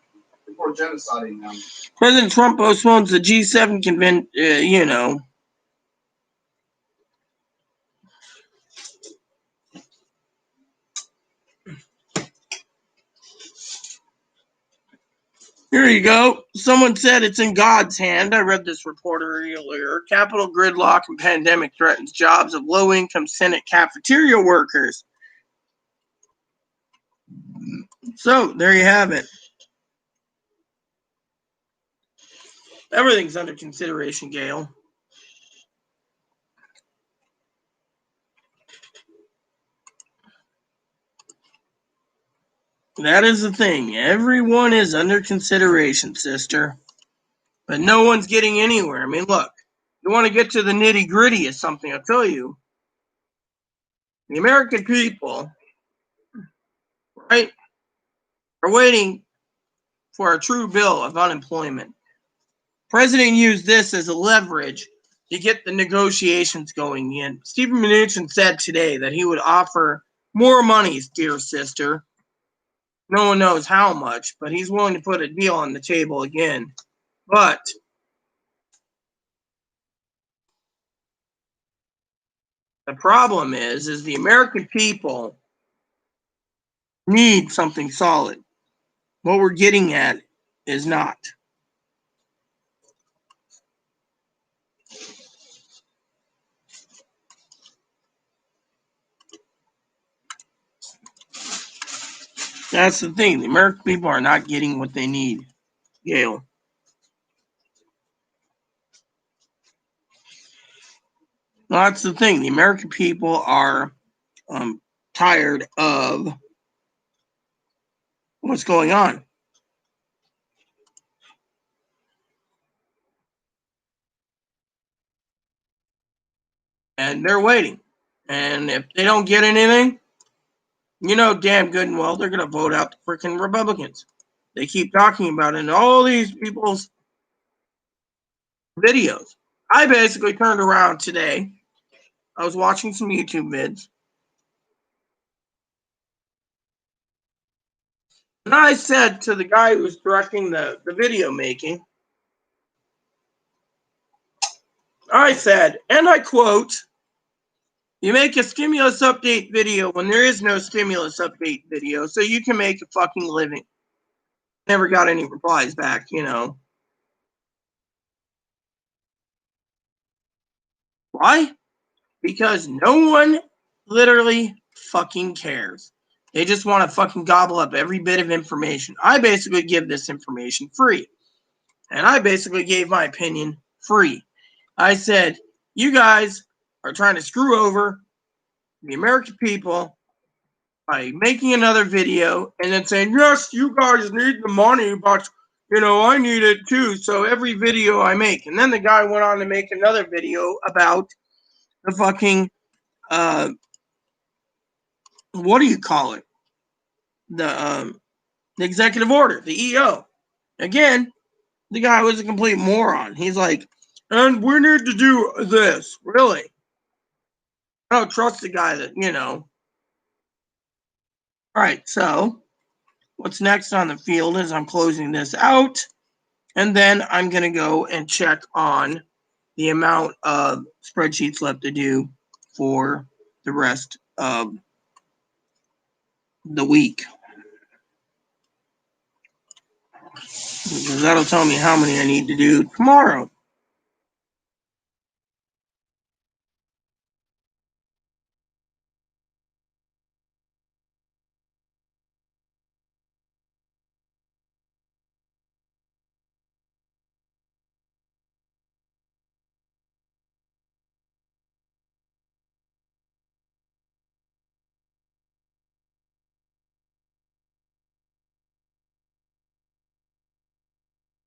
before genociding them. President Trump postpones the G7 convention, Here you go. Someone said it's in God's hand. I read this report earlier. Capital gridlock and pandemic threatens jobs of low-income Senate cafeteria workers. So, there you have it. Everything's under consideration, Gail. That is the thing. Everyone is under consideration, sister. But no one's getting anywhere. I mean, look, you want to get to the nitty-gritty of something, I'll tell you. The American people, right, are waiting for a true bill of unemployment. President used this as a leverage to get the negotiations going in. Stephen Mnuchin said today that he would offer more money, dear sister. No one knows how much, but he's willing to put a deal on the table again. But the problem is the American people need something solid. What we're getting at is not. That's the thing. The American people are not getting what they need, Gail. That's the thing. The American people are tired of what's going on. And they're waiting. And if they don't get anything, you know damn good and well they're going to vote out the freaking Republicans. They keep talking about it in all these people's videos. I basically turned around today. I was watching some YouTube vids. And I said to the guy who was directing the video making, I said, and I quote, "You make a stimulus update video when there is no stimulus update video, so you can make a fucking living." Never got any replies back, you know. Why? Because no one literally fucking cares. They just want to fucking gobble up every bit of information. I basically give this information free. And I basically gave my opinion free. I said, you guys are trying to screw over the American people by making another video and then saying, yes, you guys need the money, but, you know, I need it too. So every video I make. And then the guy went on to make another video about the fucking, what do you call it? The executive order, the EO. Again, the guy was a complete moron. He's like, and we need to do this. Really? I don't trust the guy that, you know. All right, so what's next on the field is I'm closing this out, and then I'm going to go and check on the amount of spreadsheets left to do for the rest of the week. Because that'll tell me how many I need to do tomorrow.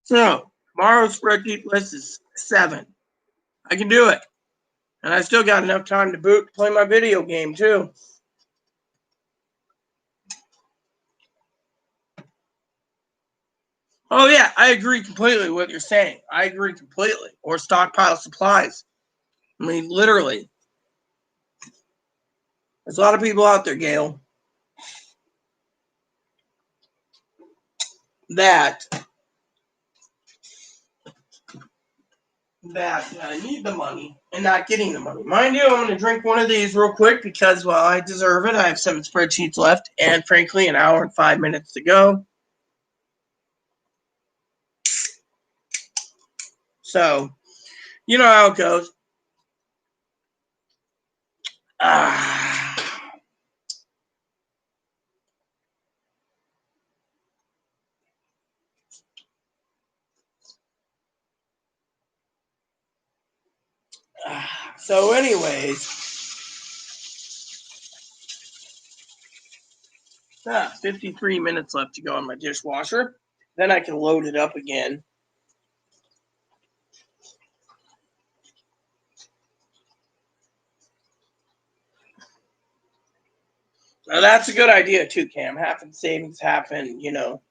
So tomorrow's spreadsheet list is 7. I can do it. And I still got enough time to boot to play my video game too. Oh yeah, I agree completely with what you're saying. I agree completely. Or stockpile supplies. I mean, literally. There's a lot of people out there, Gail, that need the money and not getting the money. Mind you, I'm going to drink one of these real quick because, well, I deserve it. I have 7 spreadsheets left and, frankly, an hour and 5 minutes to go. So, you know how it goes. So, anyways, 53 minutes left to go on my dishwasher. Then I can load it up again. Now, that's a good idea too, Cam. Half in savings, half in, you know.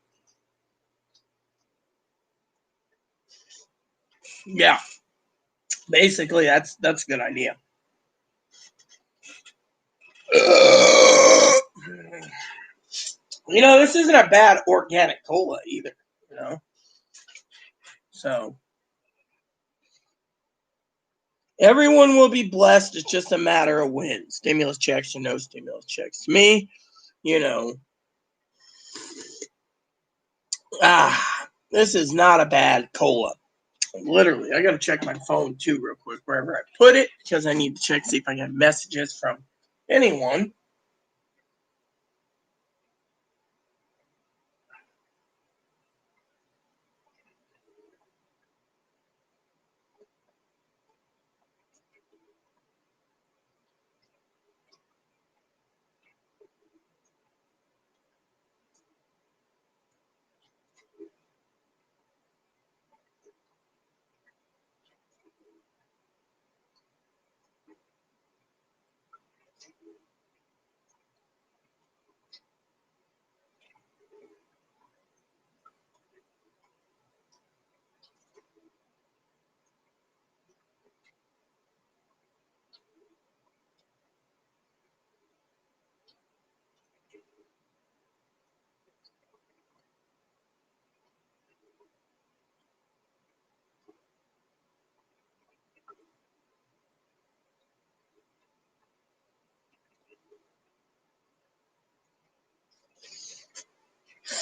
Yeah. Basically, that's a good idea. You know, this isn't a bad organic cola either, you know. So everyone will be blessed. It's just a matter of when. Stimulus checks or no stimulus checks. To me, you know, this is not a bad cola. Literally, I got to check my phone too real quick wherever I put it because I need to check see if I get messages from anyone.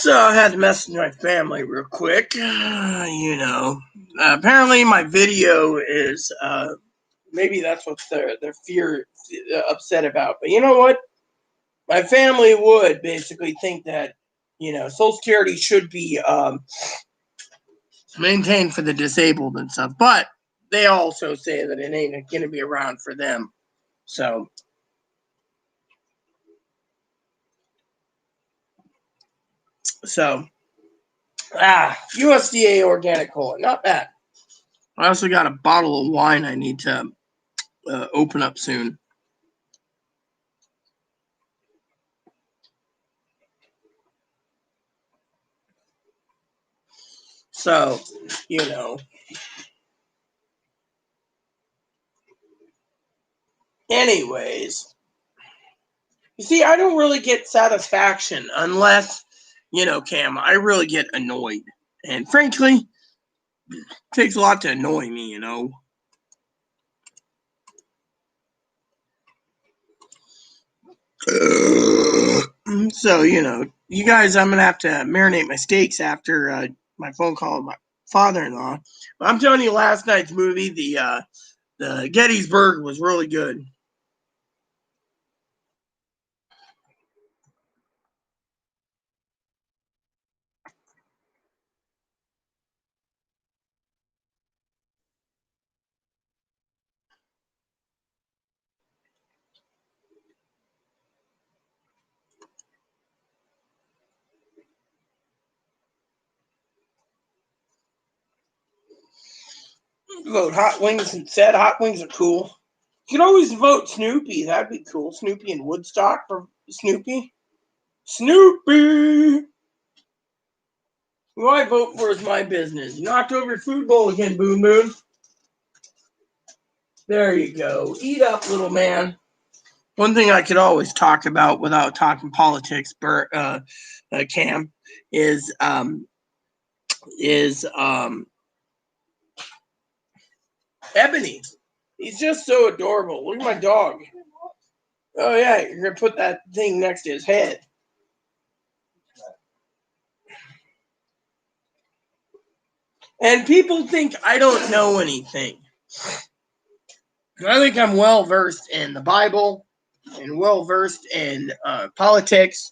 So I had to message my family real quick. Apparently my video is maybe that's what they're upset about. But you know what? My family would basically think that Social Security should be maintained for the disabled and stuff. But they also say that it ain't going to be around for them. So. USDA organic cola, not bad. I also got a bottle of wine I need to open up soon. So, Anyways, you see, I don't really get satisfaction unless, Cam, I really get annoyed. And frankly, it takes a lot to annoy me, So, you guys, I'm going to have to marinate my steaks after my phone call with my father-in-law. But I'm telling you, last night's movie, the Gettysburg, was really good. Vote hot wings and said hot wings are cool. You can always vote Snoopy. That'd be cool. Snoopy and Woodstock for Snoopy. Snoopy! Who I vote for is my business. You knocked over your food bowl again, Boom Boom. There you go. Eat up, little man. One thing I could always talk about without talking politics, Cam, is Ebony. He's just so adorable. Look at my dog. Oh yeah, you're gonna put that thing next to his head. And people think I don't know anything. I think I'm well versed in the Bible and well versed in politics,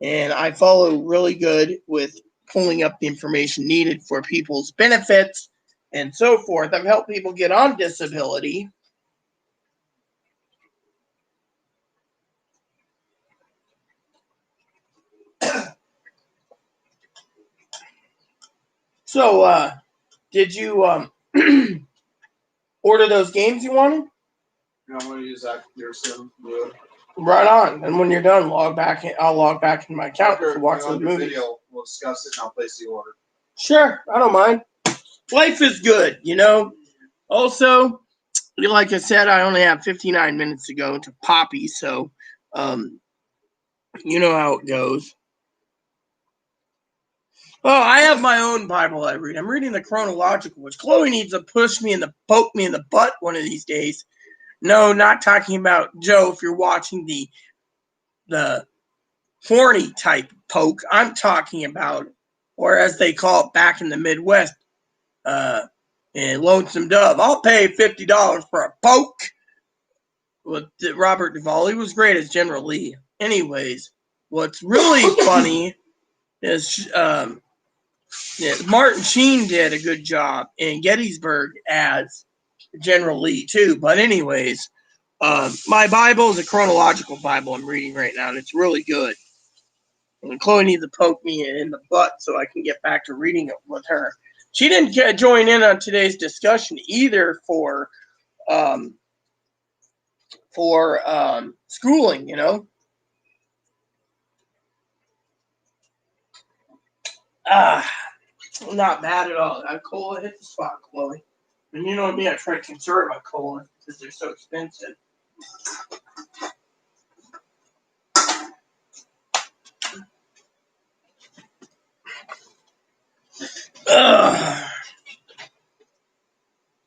and I follow really good with pulling up the information needed for people's benefits and so forth. I've helped people get on disability. So, did you order those games you wanted? I'm going to use that here soon. Right on. And when you're done, log back in. I'll log back in my account to watch the movie. Video, we'll discuss it and I'll place the order. Sure, I don't mind. Life is good, Also, like I said, I only have 59 minutes to go to Poppy, so you know how it goes. Oh, I have my own Bible I read. I'm reading the chronological, which Chloe needs to push me and poke me in the butt one of these days. No, not talking about Joe. If you're watching the horny type poke, I'm talking about, or as they call it back in the Midwest, in Lonesome Dove. I'll pay $50 for a poke. With Robert Duvall, he was great as General Lee. Anyways, what's really funny is Martin Sheen did a good job in Gettysburg as General Lee too. But anyways, my Bible is a chronological Bible I'm reading right now, and it's really good. And Chloe needs to poke me in the butt so I can get back to reading it with her. She didn't join in on today's discussion either for schooling, Not bad at all. That cola hit the spot, Chloe. And you know me, I try to conserve my cola because they're so expensive. Ugh.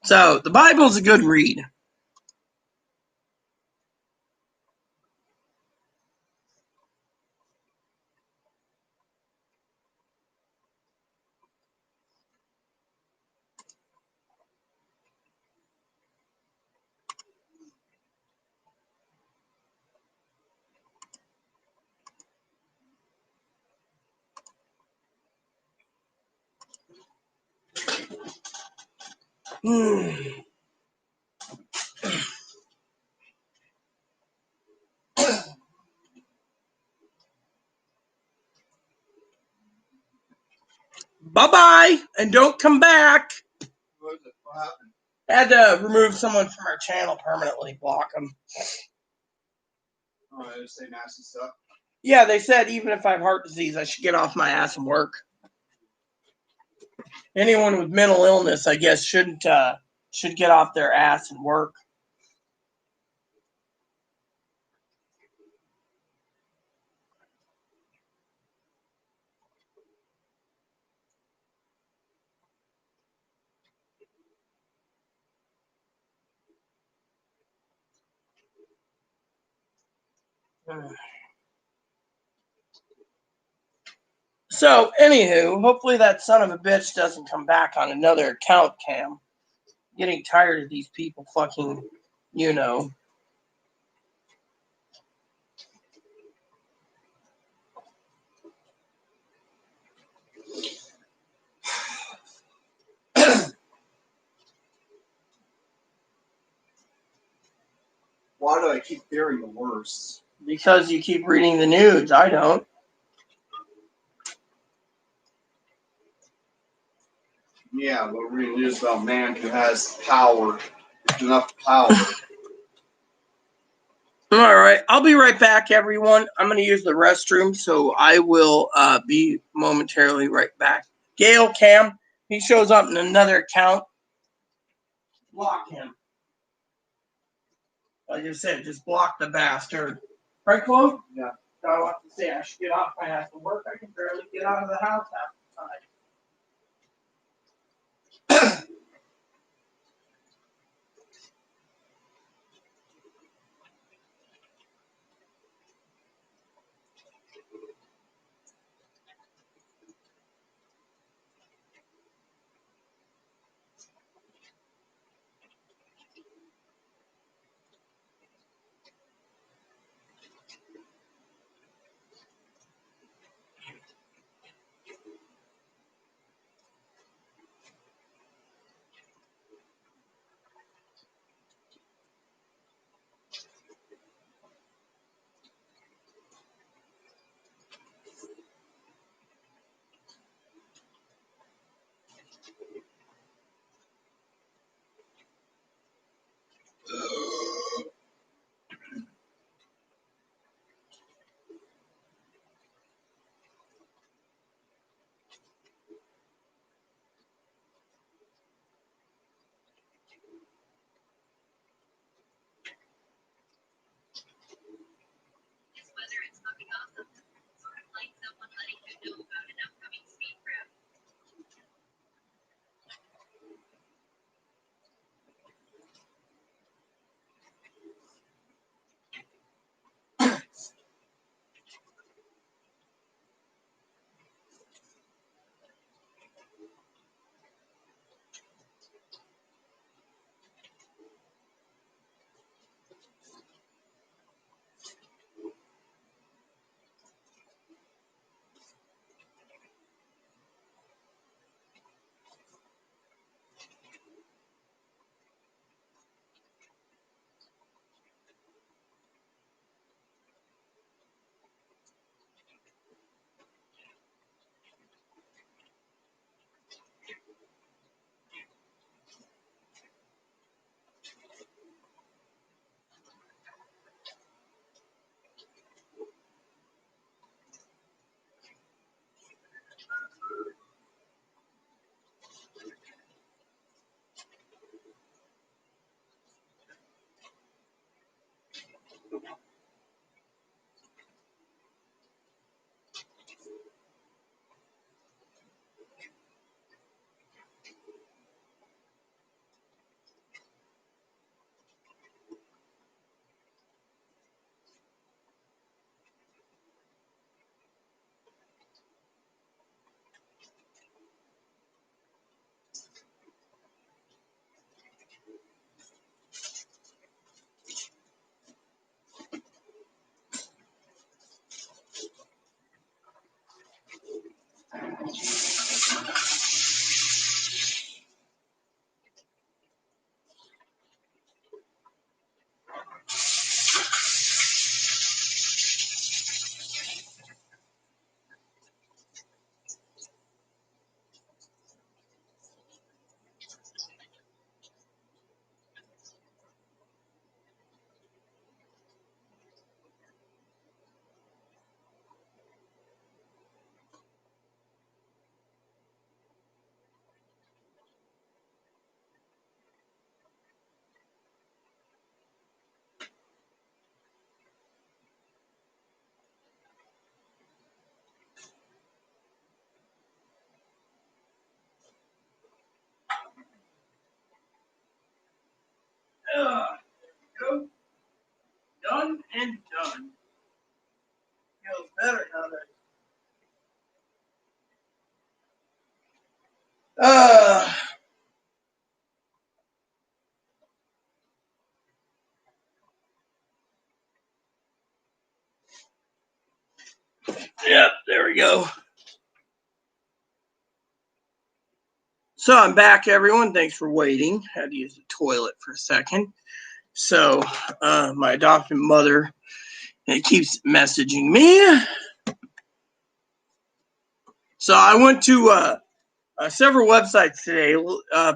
So, the Bible's a good read. Bye-bye, and don't come back. What happened? I had to remove someone from our channel permanently, block them. Oh, they say nasty stuff. Yeah, they said even if I have heart disease, I should get off my ass and work. Anyone with mental illness, I guess, should get off their ass and work. So, anywho, hopefully that son of a bitch doesn't come back on another account, Cam. Getting tired of these people fucking, you know. Why do I keep fearing the worst? Because you keep reading the news. I don't. Yeah, but we're reading news about a man who has power. Enough power. All right. I'll be right back, everyone. I'm going to use the restroom, so I will be momentarily right back. Gail, Cam, he shows up in another account. Block him. Like I said, just block the bastard. Right, Chloe? Yeah. I want to say I should get off my ass and work. I can barely get out of the house half the time. and done. Feels better now that. Yep, there we go. So I'm back, everyone. Thanks for waiting. Had to use the toilet for a second. So my adopted mother keeps messaging me. So I went to several websites today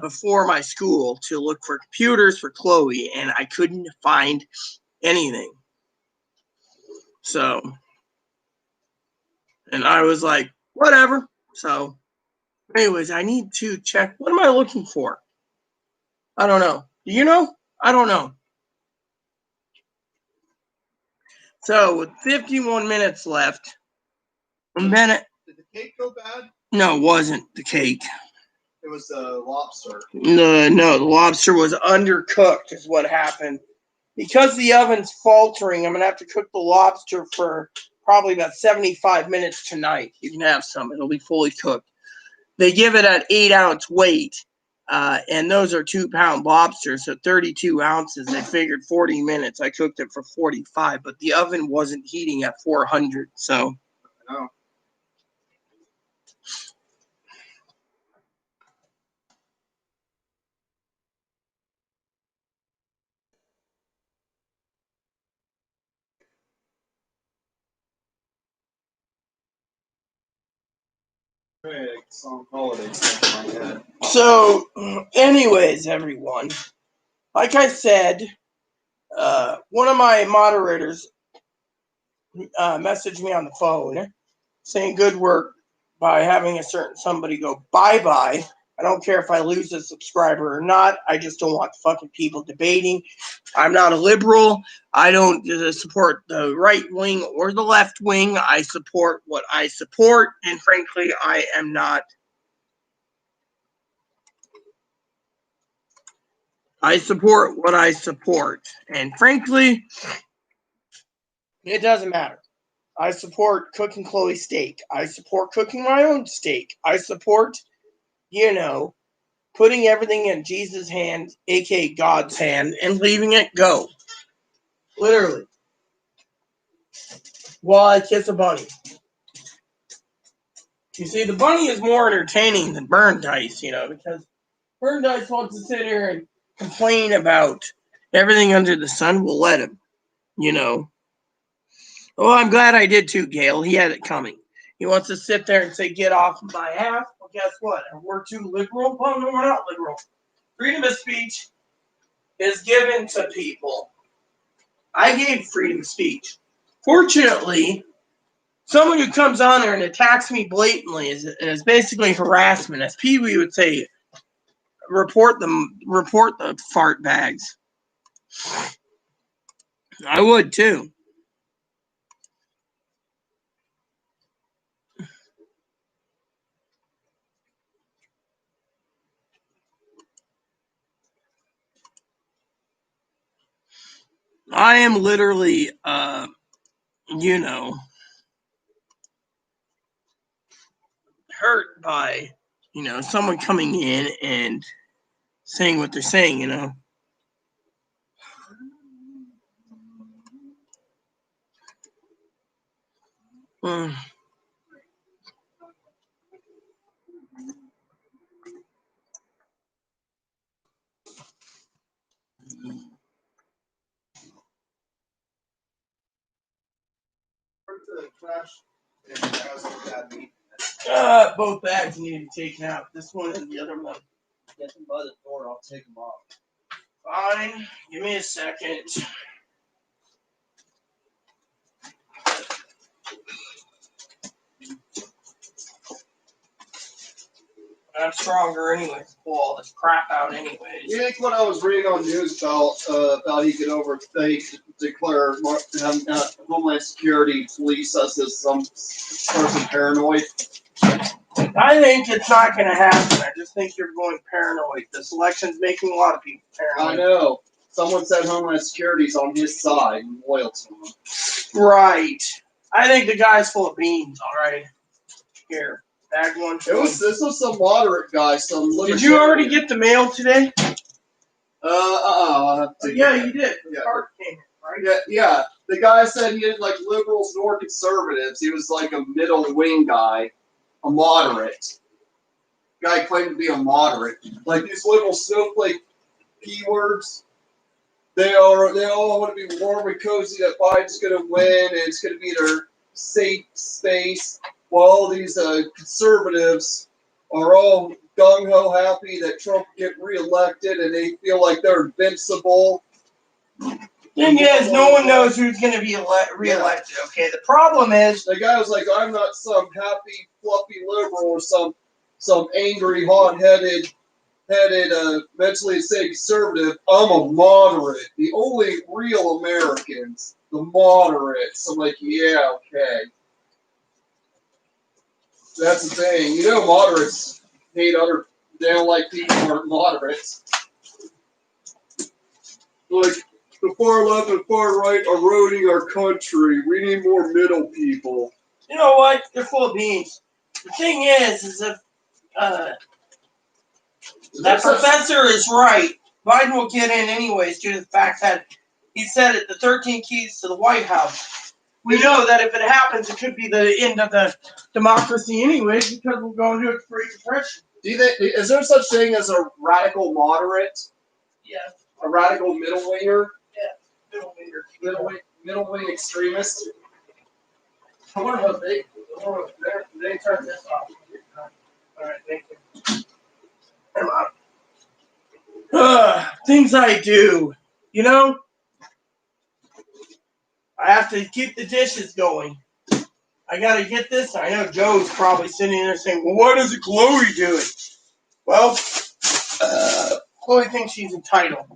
before my school to look for computers for Chloe, and I couldn't find anything. So, and I was like, whatever. So, anyways, I need to check. What am I looking for? I don't know. Do you know? I don't know. So, with 51 minutes left, and then Did the cake go bad? No, it wasn't the cake. It was the lobster. No, the lobster was undercooked is what happened. Because the oven's faltering, I'm going to have to cook the lobster for probably about 75 minutes tonight. You can have some. It'll be fully cooked. They give it an 8-ounce weight, and those are 2-pound lobsters, so 32 ounces. They figured 40 minutes. I cooked it for 45, but the oven wasn't heating at 400, so. No. Some holiday stuff in my head. So, anyways, everyone, like I said, one of my moderators messaged me on the phone saying good work by having a certain somebody go bye-bye. I don't care if I lose a subscriber or not. I just don't want fucking people debating. I'm not a liberal. I don't support the right wing or the left wing. I support what I support, and frankly, I am not. I support what I support, and frankly, it doesn't matter. I support cooking Chloe's steak. I support cooking my own steak. I support, putting everything in Jesus' hand, aka God's hand, and leaving it go. Literally. While I kiss a bunny. You see, the bunny is more entertaining than Burn Dice, because Burn Dice wants to sit here and complain about everything under the sun. We'll let him, Oh, I'm glad I did too, Gail. He had it coming. He wants to sit there and say, get off my ass. Well, guess what? We're too liberal? Well, no, we're not liberal. Freedom of speech is given to people. I gave freedom of speech. Fortunately, someone who comes on there and attacks me blatantly is basically harassment. As Pee Wee would say, report the fart bags. I would too. I am literally, hurt by, someone coming in and saying what they're saying, Mm. The trash and it has some bad meat. Both bags need to be taken out. This one and the other one. Get them by the door, I'll take them off. Fine. Give me a second. I'm stronger anyway. Pull all this crap out anyways. You think what I was reading on news about he could declare Homeland Security police us as some person paranoid? I think it's not going to happen. I just think you're going paranoid. This election's making a lot of people paranoid. I know. someone said Homeland Security's on his side and loyal to him. Right. I think the guy's full of beans. All right. Here, bag one. This was some moderate guy. Did you already get the mail today? I'll have to. Yeah, you did. The Yeah. card came in, right? Yeah. The guy said he didn't like liberals nor conservatives. He was like a middle wing guy, a moderate. Guy claimed to be a moderate. Like these liberal snowflake keywords. They all want to be warm and cozy that Biden's going to win and it's going to be their safe space. While all these conservatives are all gung ho happy that Trump get reelected and they feel like they're invincible. Thing is, no one knows who's going to be reelected. Yeah. Okay, the problem is the guy was like, "I'm not some happy, fluffy liberal or some angry, hot-headed, mentally insane conservative. I'm a moderate. The only real Americans, the moderates." I'm like, yeah, okay. That's the thing. You know, moderates hate other. They don't like people who aren't moderates. Like the far left and far right are ruining our country. We need more middle people. You know what? They're full of beans. The thing is if that professor is right, Biden will get in anyways due to the fact that he said it, the 13 keys to the White House. We know that if it happens, it could be the end of the democracy anyways because we're going to a Great Depression. Is there such thing as a radical moderate? Yeah. A radical middle winger? Yeah, middle wing extremist? I wonder what they turn this off. All right, thank you. Things I do, you know? I have to keep the dishes going. I gotta get this. I know Joe's probably sitting there saying, well, what is Chloe doing? Well, Chloe thinks she's entitled.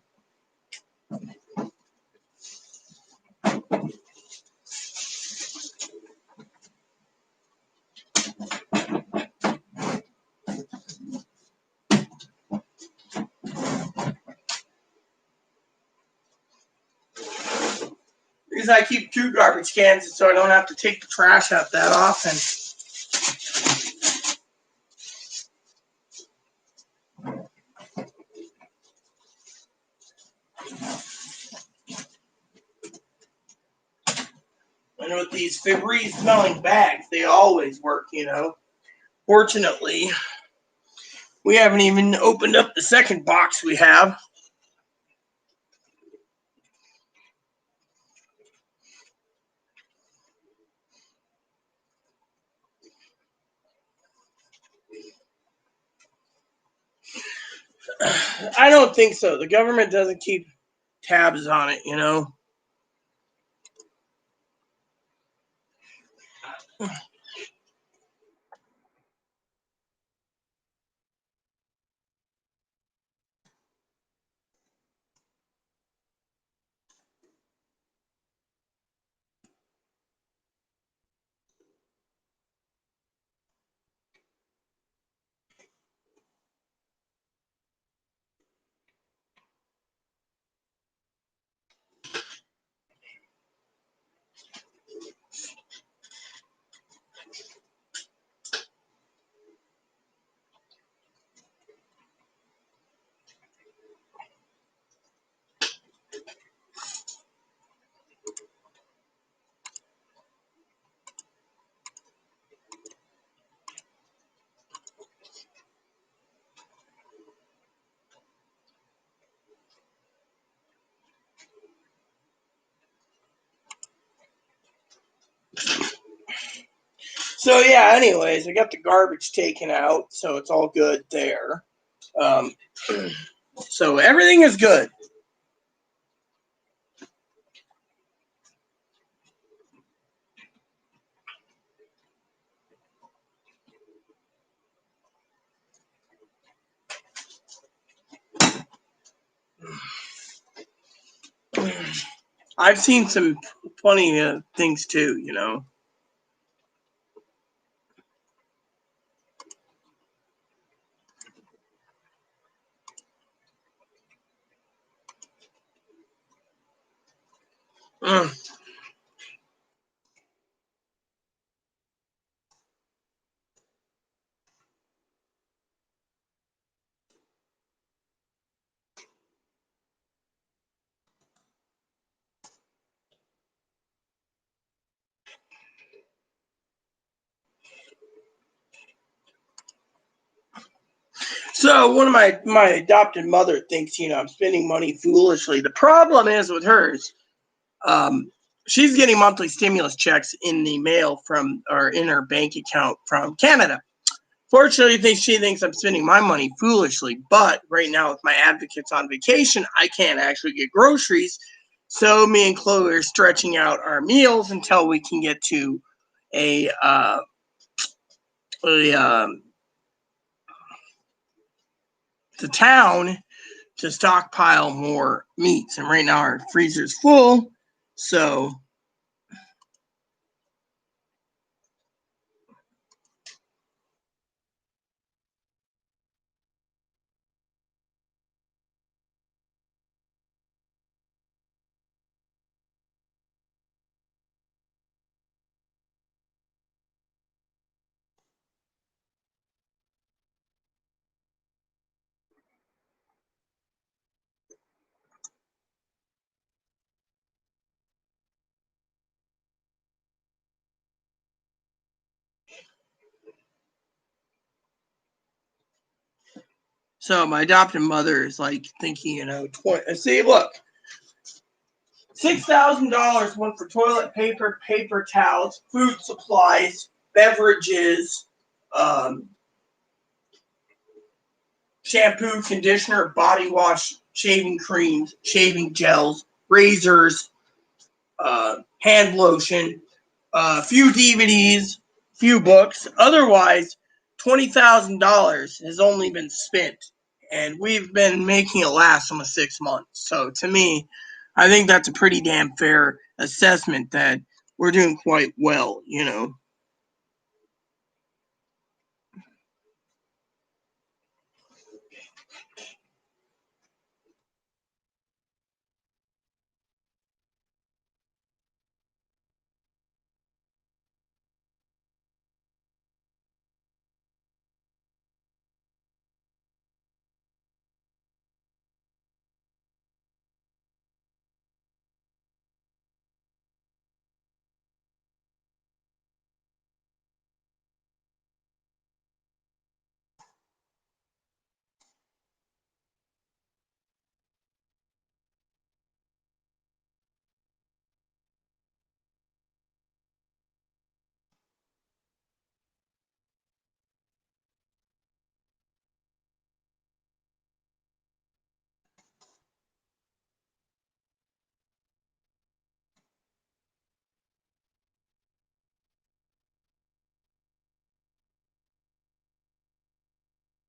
Because I keep 2 garbage cans so I don't have to take the trash out that often. And with these Febreze smelling bags, they always work, you know. Fortunately, we haven't even opened up the second box we have. I don't think so. The government doesn't keep tabs on it, you know. So yeah, anyways, I got the garbage taken out, so it's all good there. So everything is good. I've seen some funny things too, you know. Mm. So one of my adopted mother thinks, I'm spending money foolishly. The problem is with hers, um, she's getting monthly stimulus checks in the mail from or in her bank account from Canada. Fortunately, she thinks I'm spending my money foolishly. But right now, with my advocates on vacation, I can't actually get groceries. So me and Chloe are stretching out our meals until we can get to a a the town to stockpile more meats. And right now our freezer's full. So my adopted mother is like thinking, 20, see, look, $6,000 went for toilet paper, paper towels, food supplies, beverages, um, shampoo, conditioner, body wash, shaving creams, shaving gels, razors, hand lotion, a few DVDs, few books. Otherwise, $20,000 has only been spent, and we've been making it last almost 6 months. So to me, I think that's a pretty damn fair assessment that we're doing quite well.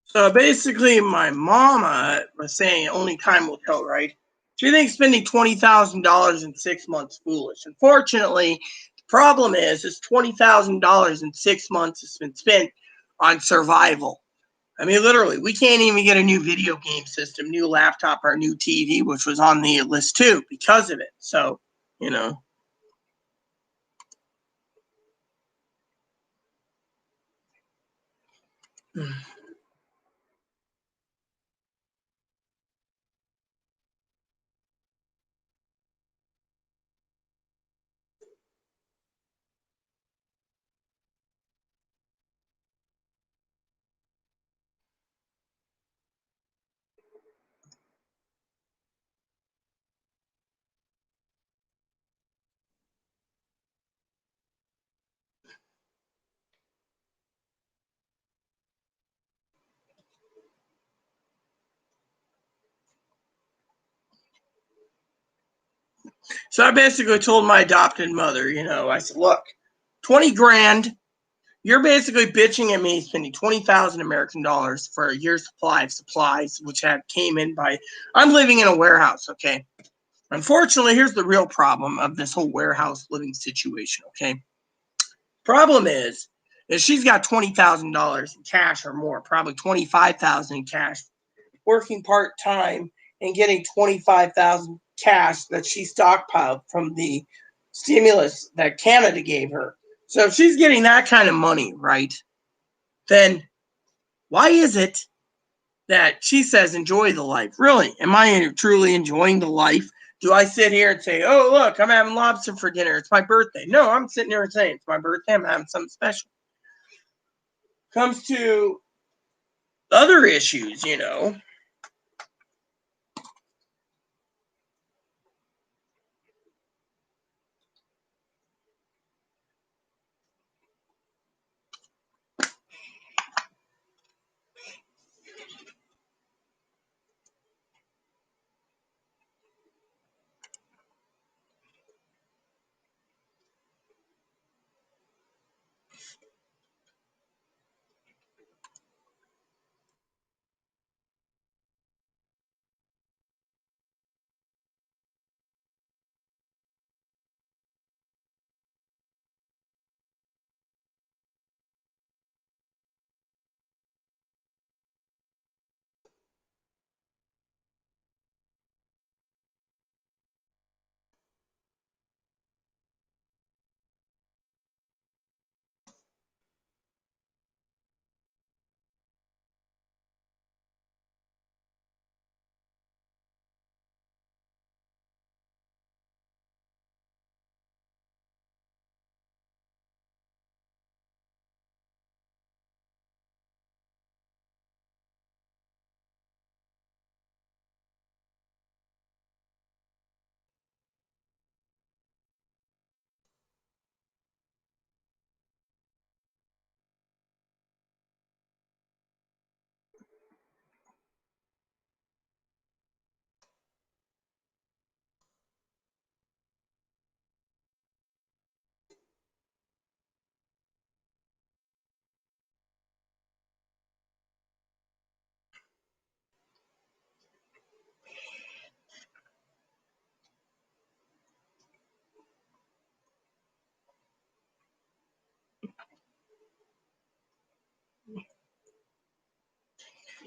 So basically, my mama was saying only time will tell, right? She thinks spending $20,000 in 6 months foolish. Unfortunately, the problem is $20,000 in 6 months has been spent on survival. I mean, literally, we can't even get a new video game system, new laptop, or new TV, which was on the list too because of it. So, you know. So I basically told my adopted mother, I said, look, 20 grand. You're basically bitching at me spending 20,000 American dollars for a year's supply of supplies, which came in by. I'm living in a warehouse, okay. Unfortunately, here's the real problem of this whole warehouse living situation, okay. Problem is she's got $20,000 in cash or more, probably 25,000 in cash, working part time and getting 25,000 cash that she stockpiled from the stimulus that Canada gave her. So if she's getting that kind of money, right, then why is it that she says enjoy the life? Really, am I truly enjoying the life? Do I sit here and say, oh, look, I'm having lobster for dinner. It's my birthday. No, I'm sitting here and saying it's my birthday. I'm having something special. Comes to other issues,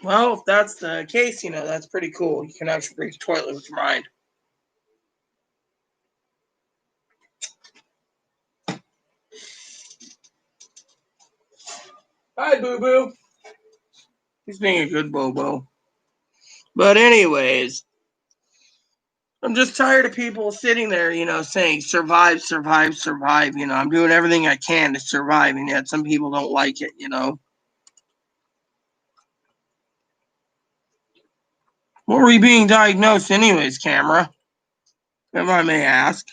Well, if that's the case, that's pretty cool. You can actually break the toilet with your mind. Hi, Boo Boo. He's being a good Bobo. But anyways, I'm just tired of people sitting there, saying survive, survive, survive. I'm doing everything I can to survive, and yet some people don't like it. What were you being diagnosed anyways, camera? If I may ask.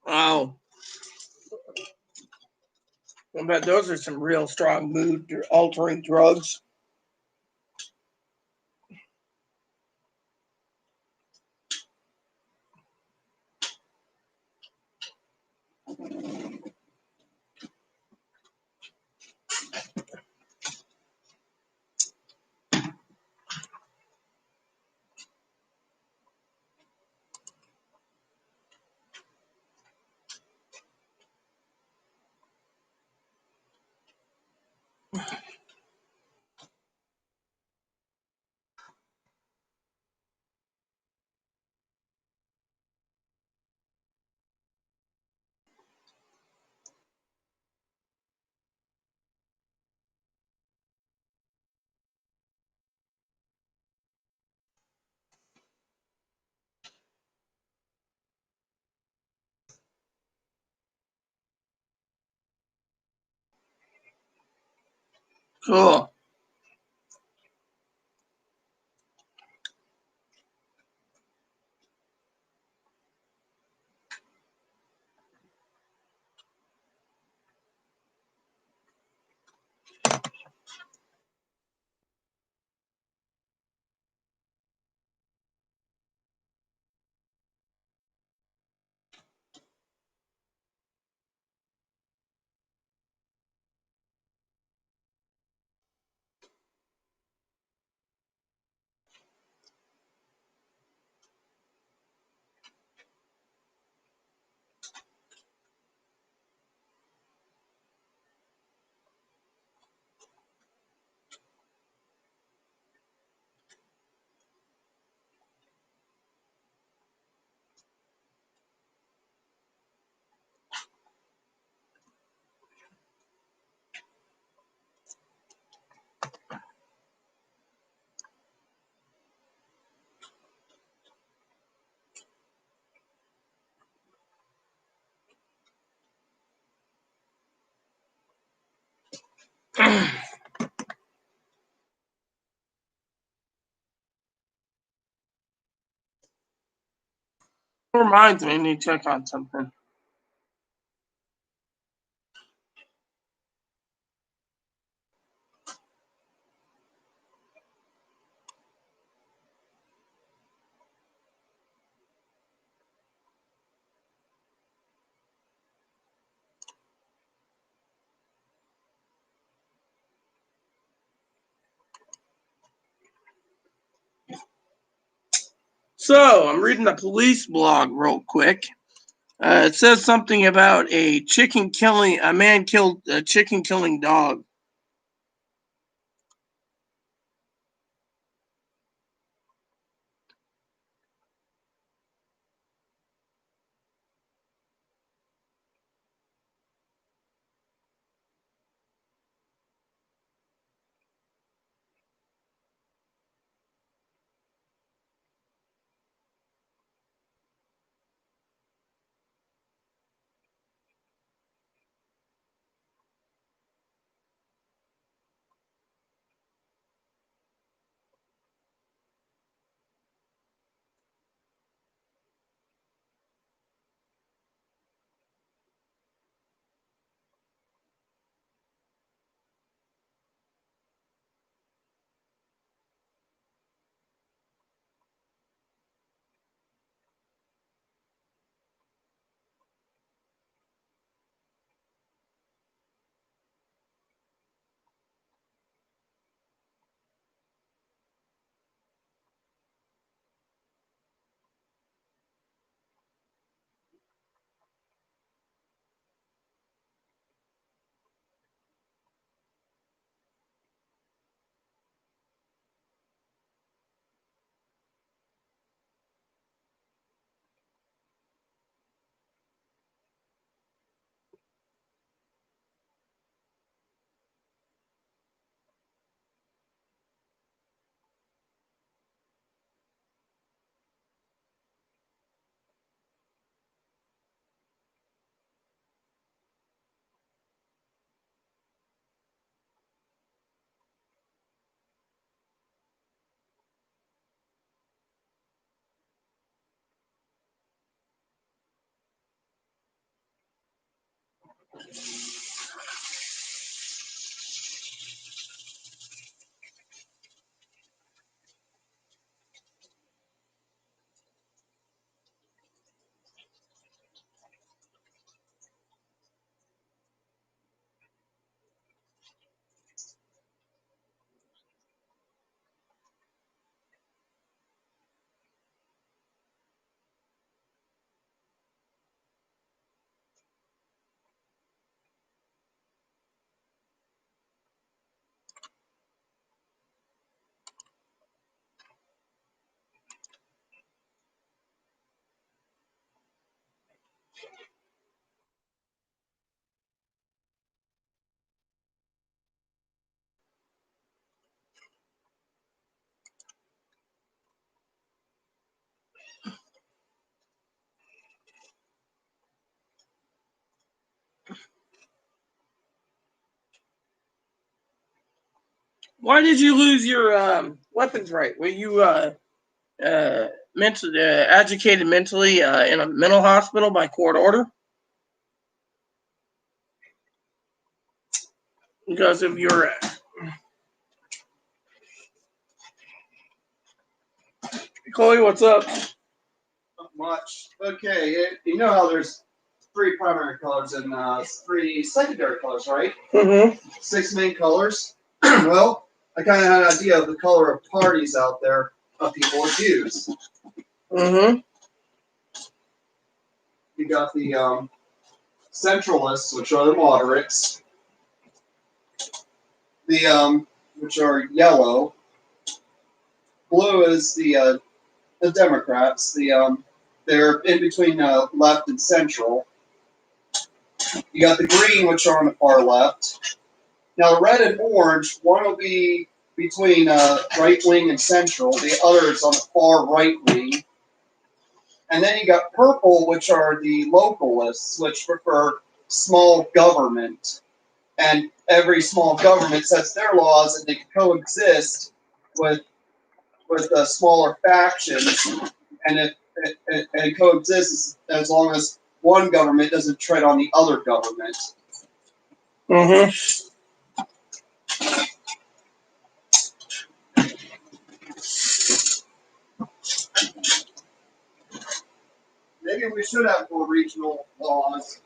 Wow. I bet those are some real strong mood altering drugs. Cool. Reminds me, I need to check on something. So I'm reading a police blog real quick. It says something about a man killed a chicken killing dog. Why did you lose your weapons right? Were you mentally educated mentally in a mental hospital by court order? Because of your Chloe, what's up? Not much. Okay, you know how there's 3 primary colors and 3 secondary colors, right? Mm-hmm. 6 main colors. Well, I kind of had an idea of the color of parties out there of people accused. Mm-hmm. You got the centralists, which are the moderates. The which are yellow. Blue is the Democrats. They're in between left and central. You got the green, which are on the far left. Now, red and orange, one will be between right wing and central. The other is on the far right wing. And then you got purple, which are the localists, which prefer small government. And every small government sets their laws, and they can coexist with smaller factions, and it coexists as long as one government doesn't tread on the other government. Mm-hmm. Maybe we should have more regional laws.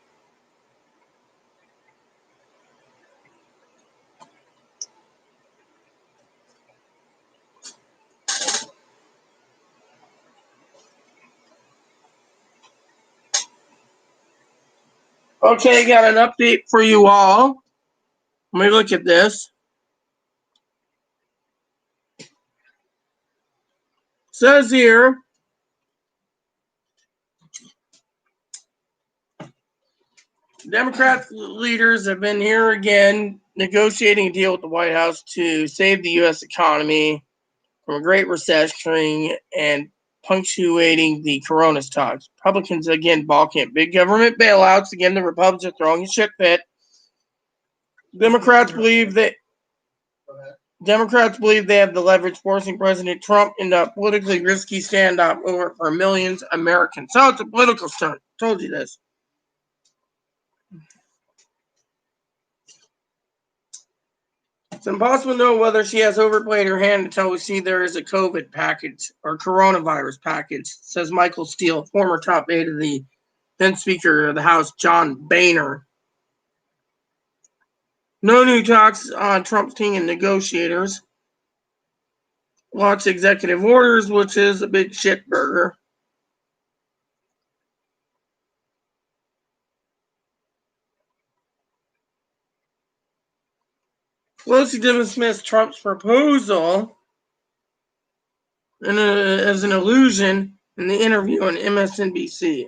Okay, got an update for you all. Let me look at this. Says here, Democrat leaders have been here again negotiating a deal with the White House to save the U.S. economy from a great recession and punctuating the Corona talks. Republicans again balking big government bailouts. Again, the Republicans are throwing a shit fit. Democrats believe they have the leverage, forcing President Trump into a politically risky standoff over for millions of Americans. So it's a political stunt. Told you this. It's impossible to know whether she has overplayed her hand until we see there is a COVID package or coronavirus package, says Michael Steele, former top aide of the then Speaker of the House, John Boehner. No new talks on Trump's team and negotiators. Lots of executive orders, which is a big shit burger. Pelosi dismissed Trump's proposal as an illusion in the interview on MSNBC.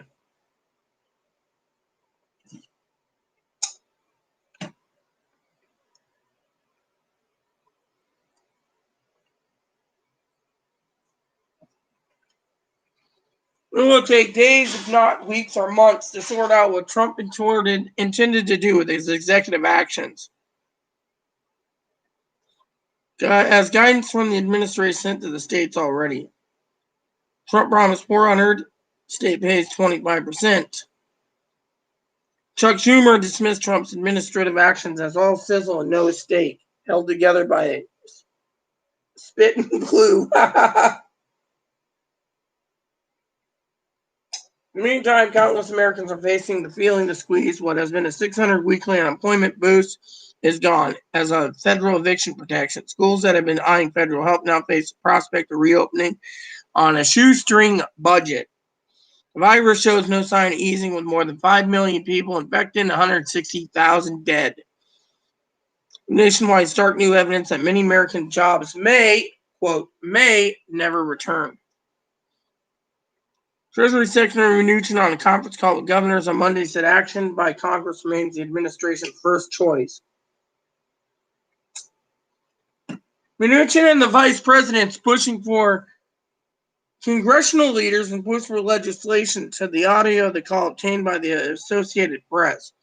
It will take days, if not weeks or months, to sort out what Trump intended to do with his executive actions. As guidance from the administration sent to the states already. Trump promised 400, state pays 25%. Chuck Schumer dismissed Trump's administrative actions as all sizzle and no steak, held together by spit and glue. In the meantime, countless Americans are facing the feeling to squeeze. What has been a 600 weekly unemployment boost is gone as a federal eviction protection. Schools that have been eyeing federal help now face the prospect of reopening on a shoestring budget. The virus shows no sign of easing, with more than 5 million people infected and 160,000 dead. Nationwide stark new evidence that many American jobs may, quote, may never return. Treasury Secretary Mnuchin on a conference call with governors on Monday said action by Congress remains the administration's first choice. Mnuchin and the vice presidents pushing for congressional leaders and push for legislation, said the audio of the call obtained by the Associated Press.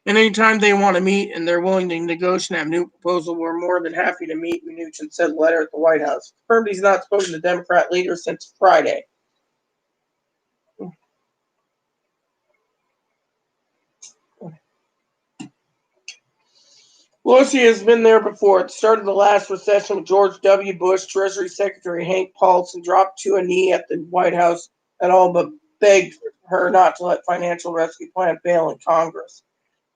And anytime they want to meet and they're willing to negotiate and have new proposal, we're more than happy to meet, Mnuchin said in a letter at the White House. Confirmed he's not spoken to Democrat leaders since Friday. Pelosi has been there before. At the start of the last recession with George W. Bush, Treasury Secretary Hank Paulson dropped to a knee at the White House and all but begged her not to let financial rescue plan fail in Congress.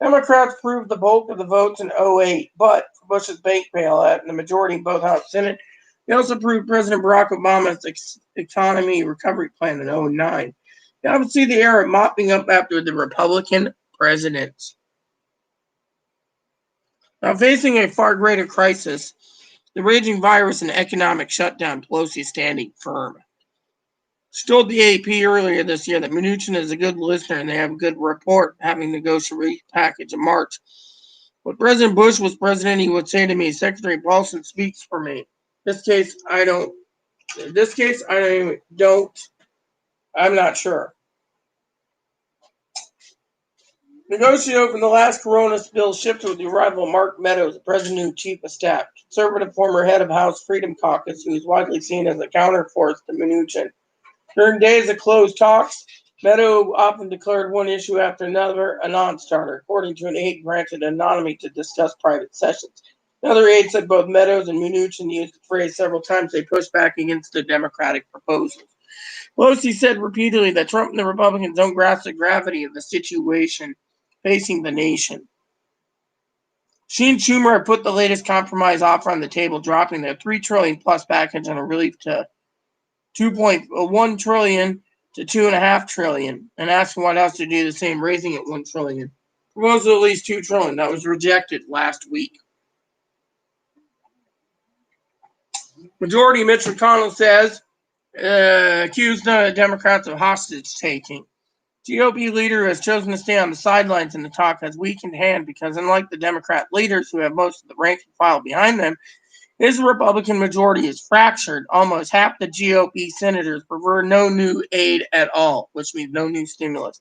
Democrats proved the bulk of the votes in '08, but for Bush's bank bailout and the majority in both House and Senate, they also approved President Barack Obama's economy recovery plan in '09. You obviously the era mopping up after the Republican presidents. Now, facing a far greater crisis, the raging virus and economic shutdown, Pelosi is standing firm. She told the AP earlier this year that Mnuchin is a good listener and they have a good rapport, having negotiated a package in March. When President Bush was president, he would say to me, Secretary Paulson speaks for me. In this case, I don't. In this case, I don't. I'm not sure. Negotiating over the last Corona bill shifted with the arrival of Mark Meadows, the president's new chief of staff, conservative former head of House Freedom Caucus, who is widely seen as a counterforce to Mnuchin. During days of closed talks, Meadows often declared one issue after another a non-starter, according to an aide granted anonymity to discuss private sessions. Another aide said both Meadows and Mnuchin used the phrase several times they pushed back against the Democratic proposals. Pelosi said repeatedly that Trump and the Republicans don't grasp the gravity of the situation facing the nation. She and Schumer have put the latest compromise offer on the table, dropping their $3 trillion plus package on a relief to 2.1 trillion to 2.5 trillion, and asking White House to do the same, raising it 1 trillion. Proposal at least 2 trillion. That was rejected last week. Majority Mitch McConnell says accused Democrats of hostage taking. GOP leader who has chosen to stay on the sidelines in the talk has weakened hand because, unlike the Democrat leaders who have most of the rank and file behind them, his Republican majority is fractured. Almost half the GOP senators prefer no new aid at all, which means no new stimulus.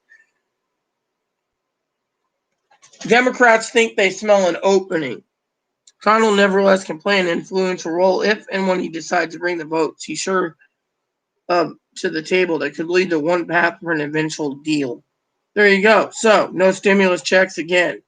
Democrats think they smell an opening. McConnell nevertheless can play an influential role if and when he decides to bring the votes. He's sure to the table that could lead to one path for an eventual deal. There you go. So, no stimulus checks again.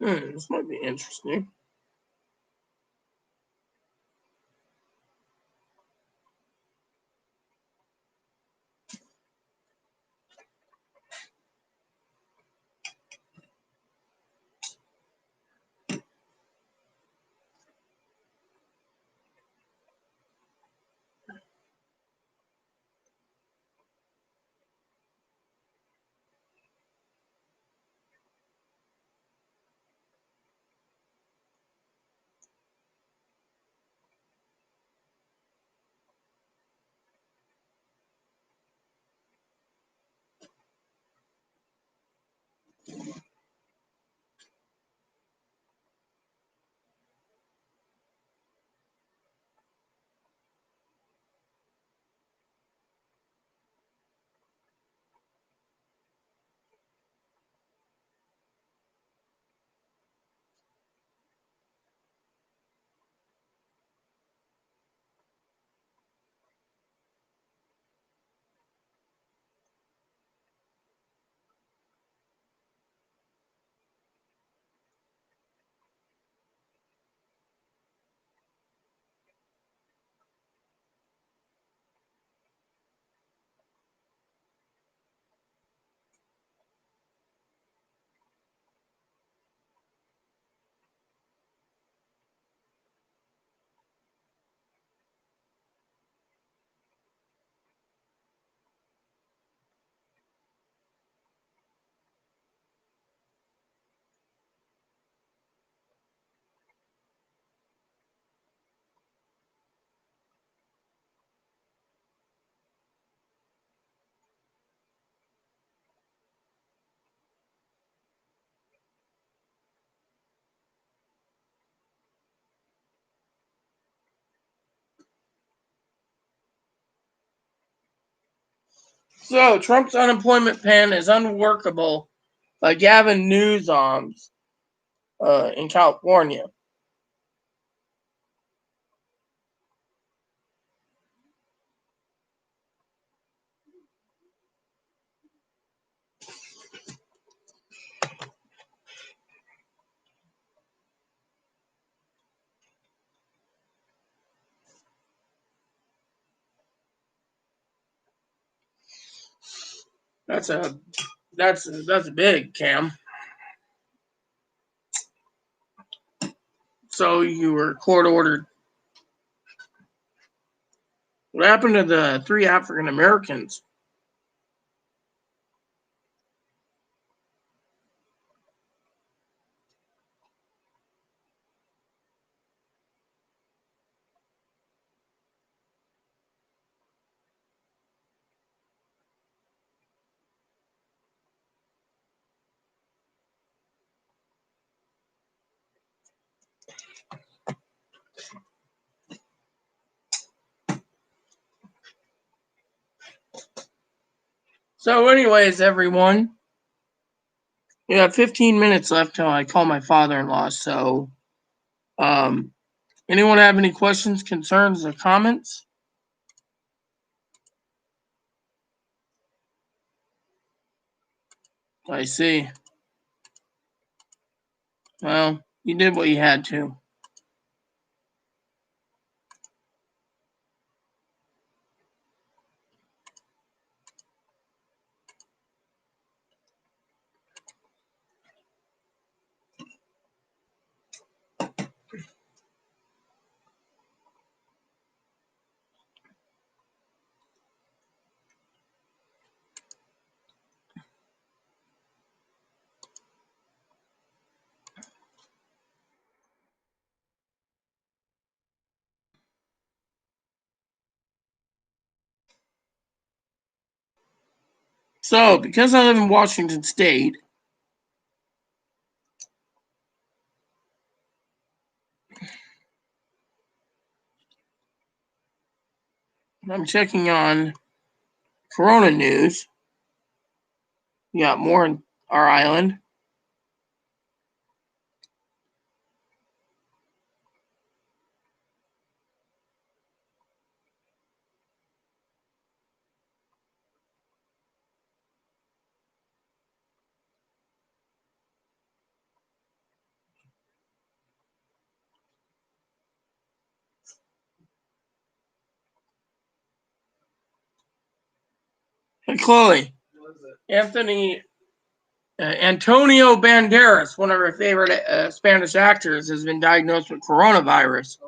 This might be interesting. So, Trump's unemployment plan is unworkable by Gavin Newsom's in California. That's big, Cam. So you were court ordered. What happened to the 3 African Americans? So, anyways, everyone, you have 15 minutes left till I call my father-in-law. So, um, anyone have any questions, concerns, or comments? I see. Well, you did what you had to. So, because I live in Washington State, I'm checking on Corona news. We got more in our island. Hey, Chloe, Antonio Banderas, one of our favorite Spanish actors, has been diagnosed with coronavirus.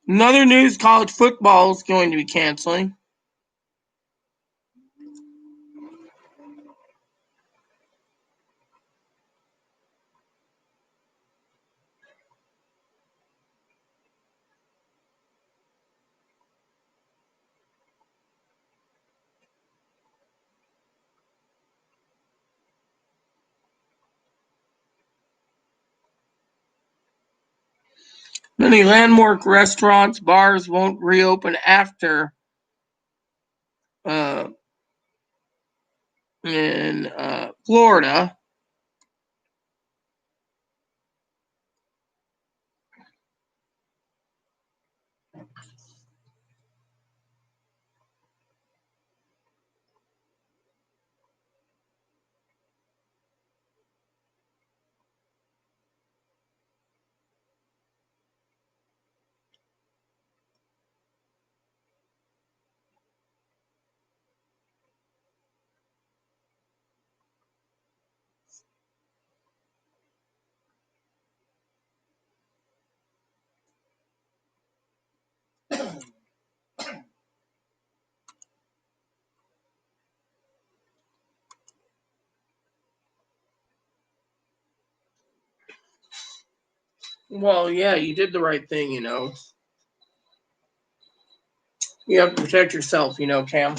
Another news, college football is going to be canceling. Many landmark restaurants, bars won't reopen after in Florida. Well, yeah, you did the right thing, you know. You have to protect yourself, you know, Cam.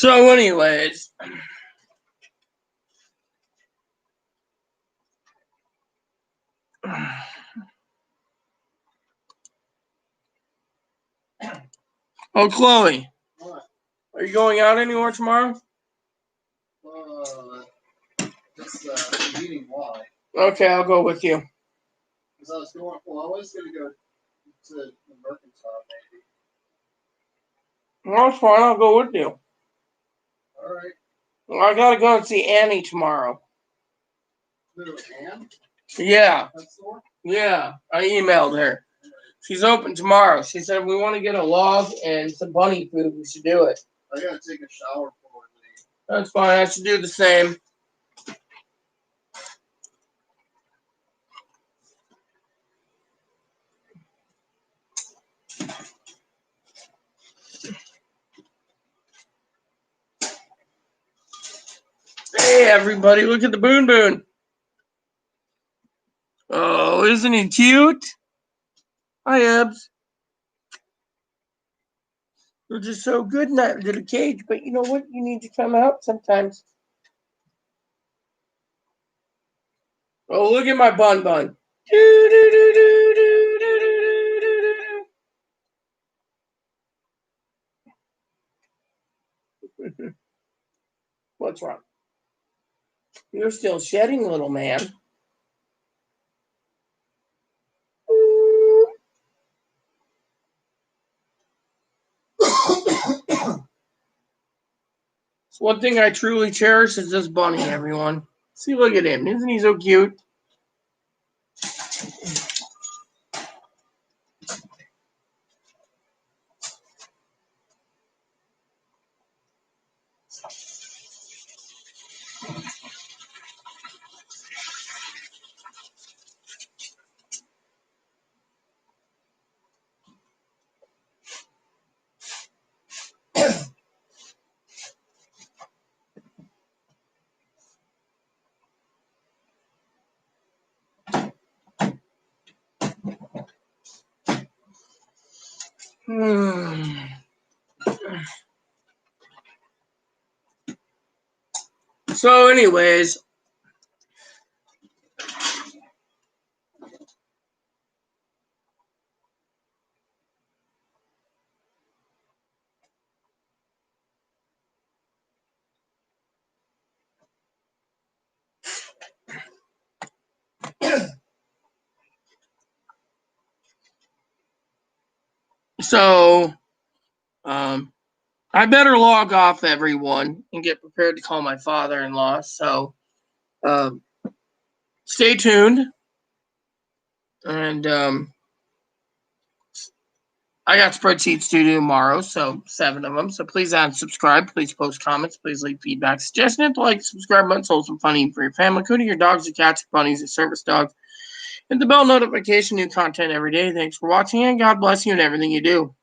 So, anyways, oh, Chloe, What? are you going out anywhere tomorrow? Just meeting why? Okay, I'll go with you. Because I was going to go to the Mercantile, maybe. Well, that's fine. I'll go with you. All right. I gotta go and see Annie tomorrow. Who, Ann? Yeah. That store? Yeah. I emailed her. She's open tomorrow. She said we want to get a log and some bunny food. We should do it. I gotta take a shower before we leave. That's fine. I should do the same. Hey, everybody, look at the Boon Boon. Oh, isn't he cute? Hi, Ebs. You're just so good in that little cage, but you know what? You need to come out sometimes. Oh, look at my bun bun. What's wrong? You're still shedding, little man. So one thing I truly cherish is this bunny, everyone. See, look at him. Isn't he so cute? So, anyways, I better log off, everyone, and get prepared to call my father-in-law. So, stay tuned, and I got spreadsheets to do tomorrow, so 7 of them. So please add and subscribe. Please post comments. Please leave feedback. Suggestion, hit the like, subscribe button, so some funny for your family, including your dogs, your cats, your bunnies, your service dogs. Hit the bell notification, new content every day. Thanks for watching, and God bless you in everything you do.